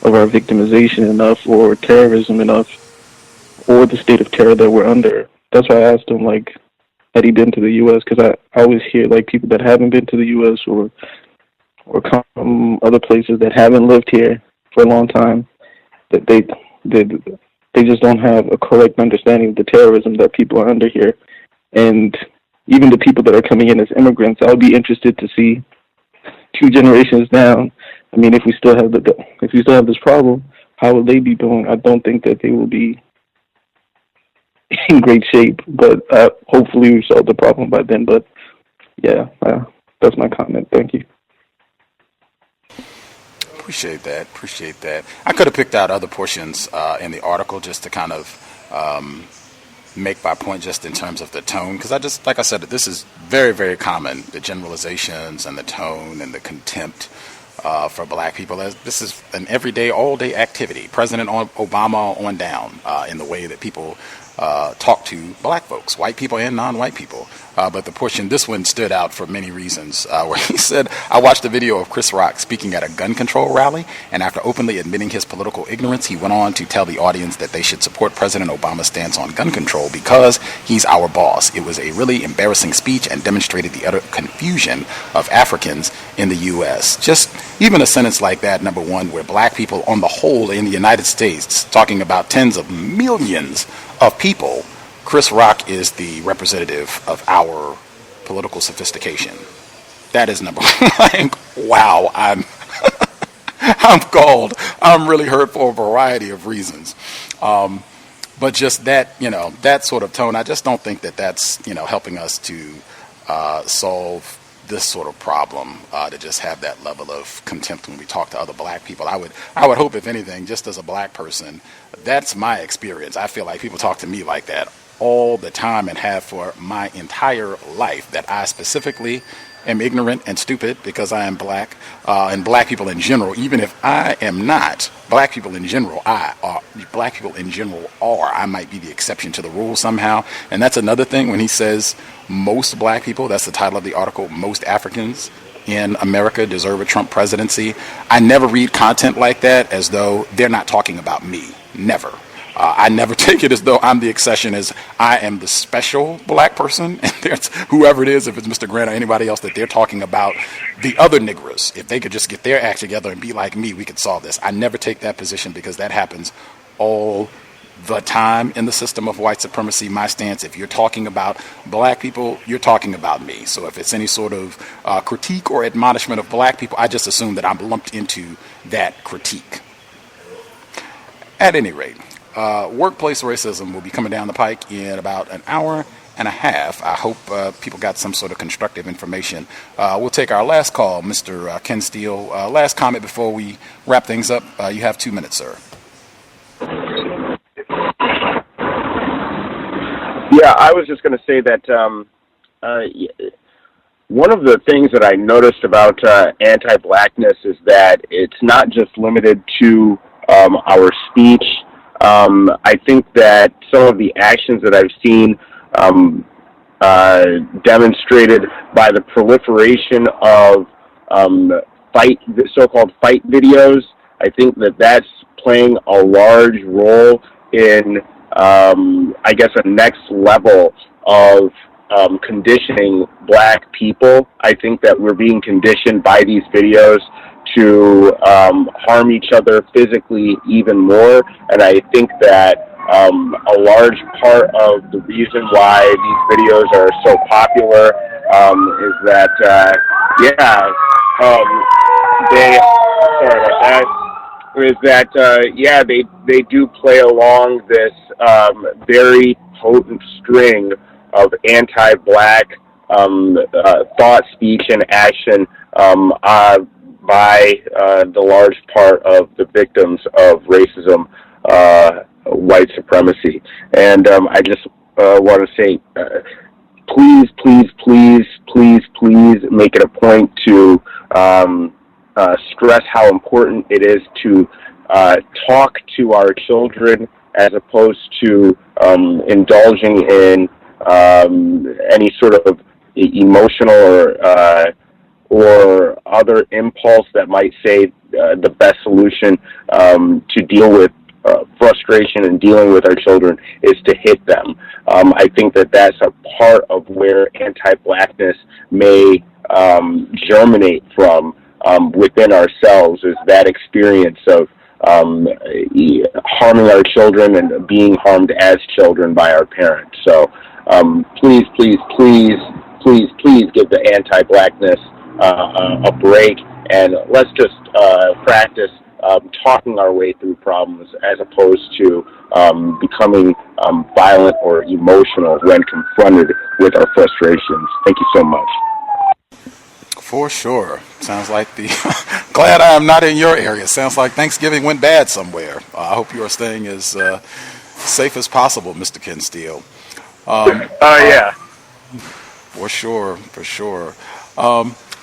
of our victimization enough, or terrorism enough, or the state of terror that we're under. That's why I asked him, had he been to the U.S., because I always hear, people that haven't been to the U.S. or come from other places that haven't lived here for a long time, that they just don't have a correct understanding of the terrorism that people are under here. And even the people that are coming in as immigrants, I would be interested to see 2 generations down. I mean, if we still have this problem, how will they be doing? I don't think that they will be in great shape, but hopefully we solve the problem by then. But yeah, that's my comment. Thank you. Appreciate that. I could have picked out other portions in the article just to kind of make my point just in terms of the tone, because like I said, this is very, very common, the generalizations and the tone and the contempt for Black people. This is an everyday, all-day activity. President Obama on down in the way that people talk to Black folks, white people and non-white people. But this one stood out for many reasons, where he said, I watched a video of Chris Rock speaking at a gun control rally, and after openly admitting his political ignorance, he went on to tell the audience that they should support President Obama's stance on gun control because he's our boss. It was a really embarrassing speech and demonstrated the utter confusion of Africans in the U.S. Just even a sentence like that, number one, where Black people on the whole in the United States, talking about tens of millions of people, Chris Rock is the representative of our political sophistication. That is number one. Wow, I'm galled. I'm really hurt for a variety of reasons. But just that, that sort of tone, I just don't think that that's, helping us to solve this sort of problem, to just have that level of contempt when we talk to other Black people. I would hope, if anything, just as a Black person, that's my experience. I feel like people talk to me like that all the time and have for my entire life, that I specifically am ignorant and stupid because I am black, and black people in general, even if I am not, black people in general are. I might be the exception to the rule somehow. And that's another thing when he says most black people, that's the title of the article, most Africans in America deserve a Trump presidency. I never read content like that as though they're not talking about me. Never. I never take it as though I'm the exception, as I am the special black person, and there's whoever it is, if it's Mr. Grant or anybody else, that they're talking about the other Negroes. If they could just get their act together and be like me, we could solve this. I never take that position because that happens all the time in the system of white supremacy. My stance, if you're talking about black people, you're talking about me. So if it's any sort of critique or admonishment of black people, I just assume that I'm lumped into that critique. At any rate, workplace racism will be coming down the pike in about an hour and a half. I hope people got some sort of constructive information. We'll take our last call, Mr. Ken Steele. Last comment before we wrap things up. You have 2 minutes, sir. Yeah, I was just going to say that one of the things that I noticed about anti-blackness is that it's not just limited to our speech. I think that some of the actions that I've seen demonstrated by the proliferation of so-called fight videos, I think that that's playing a large role in, I guess, a next level of conditioning black people. I think that we're being conditioned by these videos to harm each other physically even more, and I think that a large part of the reason why these videos are so popular is that, they do play along this very potent string of anti-black thought, speech, and action by the large part of the victims of racism, white supremacy. And I just want to say, please make it a point to stress how important it is to talk to our children as opposed to indulging in any sort of emotional or other impulse that might say the best solution to deal with frustration and dealing with our children is to hit them. I think that that's a part of where anti-blackness may germinate from within ourselves, is that experience of harming our children and being harmed as children by our parents. So please give the anti-blackness a break, and let's just practice talking our way through problems as opposed to becoming violent or emotional when confronted with our frustrations. Thank you so much. For sure. Sounds like glad I am not in your area. Sounds like Thanksgiving went bad somewhere. I hope you are staying as safe as possible, Mr. Ken Steele. Yeah. For sure.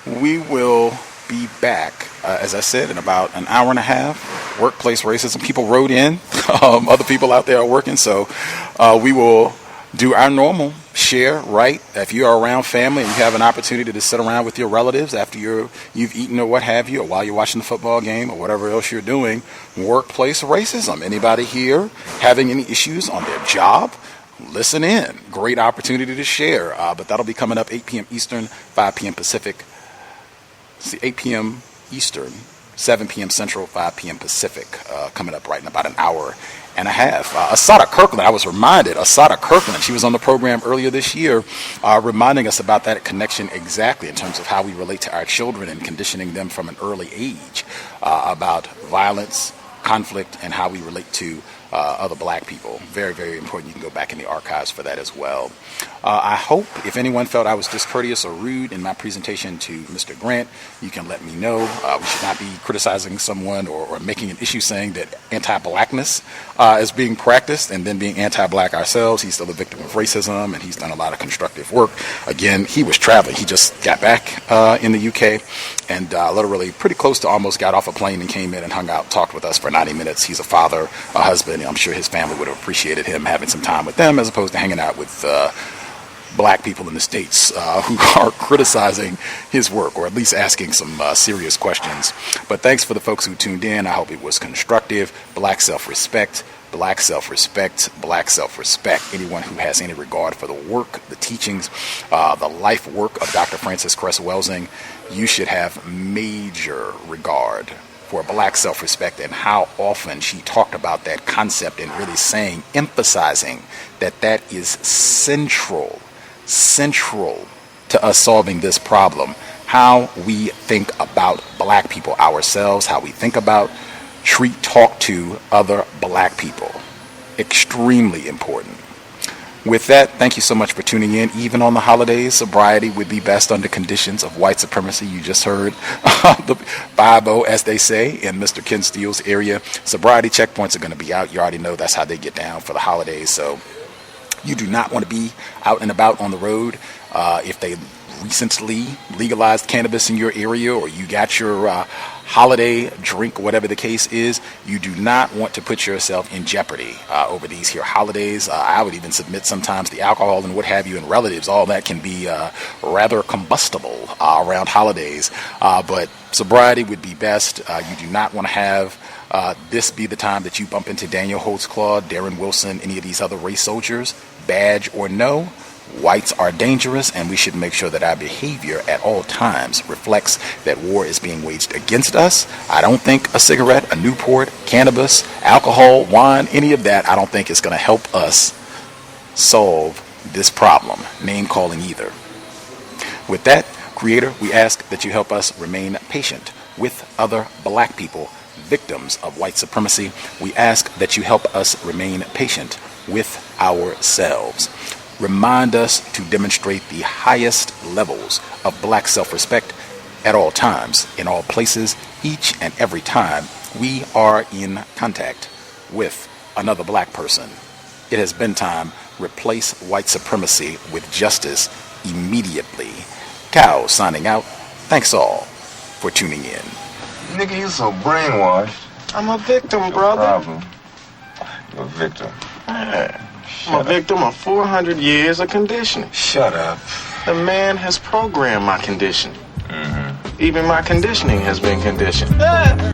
We will be back, as I said, in about an hour and a half. Workplace racism. People wrote in. Other people out there are working, so we will do our normal share, right? If you are around family and you have an opportunity to sit around with your relatives after you've eaten or what have you, or while you're watching the football game or whatever else you're doing, workplace racism. Anybody here having any issues on their job? Listen in. Great opportunity to share. But that'll be coming up 8 p.m. Eastern, 5 p.m. Pacific. 8 p.m. Eastern, 7 p.m. Central, 5 p.m. Pacific, coming up right in about an hour and a half. Asada Kirkland, I was reminded, Asada Kirkland, she was on the program earlier this year, reminding us about that connection exactly in terms of how we relate to our children and conditioning them from an early age about violence, conflict, and how we relate to other black people. Very, very important. You can go back in the archives for that as well. I hope if anyone felt I was discourteous or rude in my presentation to Mr. Grant, you can let me know. We should not be criticizing someone or making an issue saying that anti-blackness is being practiced and then being anti-black ourselves. He's still a victim of racism, and he's done a lot of constructive work. Again, he was traveling. He just got back in the UK and literally pretty close to almost got off a plane and came in and hung out, talked with us for 90 minutes. He's a father, a husband. I'm sure his family would have appreciated him having some time with them as opposed to hanging out with black people in the States who are criticizing his work or at least asking some serious questions. But thanks for the folks who tuned in. I hope it was constructive. Black self-respect. Black self-respect, black self-respect. Anyone who has any regard for the work, the teachings, the life work of Dr. Frances Cress Welsing, you should have major regard for black self-respect and how often she talked about that concept and really saying, emphasizing that that is central to us solving this problem. How we think about black people ourselves, how we think about, talk to other black people. Extremely important. With that, thank you so much for tuning in. Even on the holidays, sobriety would be best under conditions of white supremacy. You just heard the 5-0, as they say, in Mr. Ken Steele's area. Sobriety checkpoints are going to be out. You already know that's how they get down for the holidays. So you do not want to be out and about on the road. If they recently legalized cannabis in your area or you got your holiday drink, whatever the case is, you do not want to put yourself in jeopardy over these here holidays. I would even submit sometimes the alcohol and what have you and relatives, all that can be rather combustible around holidays. But sobriety would be best. You do not want to have this be the time that you bump into Daniel Holtzclaw, Darren Wilson, any of these other race soldiers, badge or no. Whites are dangerous, and we should make sure that our behavior at all times reflects that war is being waged against us. I don't think a cigarette, a Newport, cannabis, alcohol, wine, any of that, I don't think is going to help us solve this problem. Name calling either. With that, Creator, we ask that you help us remain patient with other black people, victims of white supremacy. We ask that you help us remain patient with ourselves. Remind us to demonstrate the highest levels of black self-respect at all times, in all places, each and every time we are in contact with another black person. It has been time. Replace white supremacy with justice immediately. Cow signing out. Thanks all for tuning in. Nigga, you so brainwashed. I'm a victim, brother. Problem. You're a victim. I'm a victim of 400 years of conditioning. Shut up. The man has programmed my conditioning. Even my conditioning has been conditioned.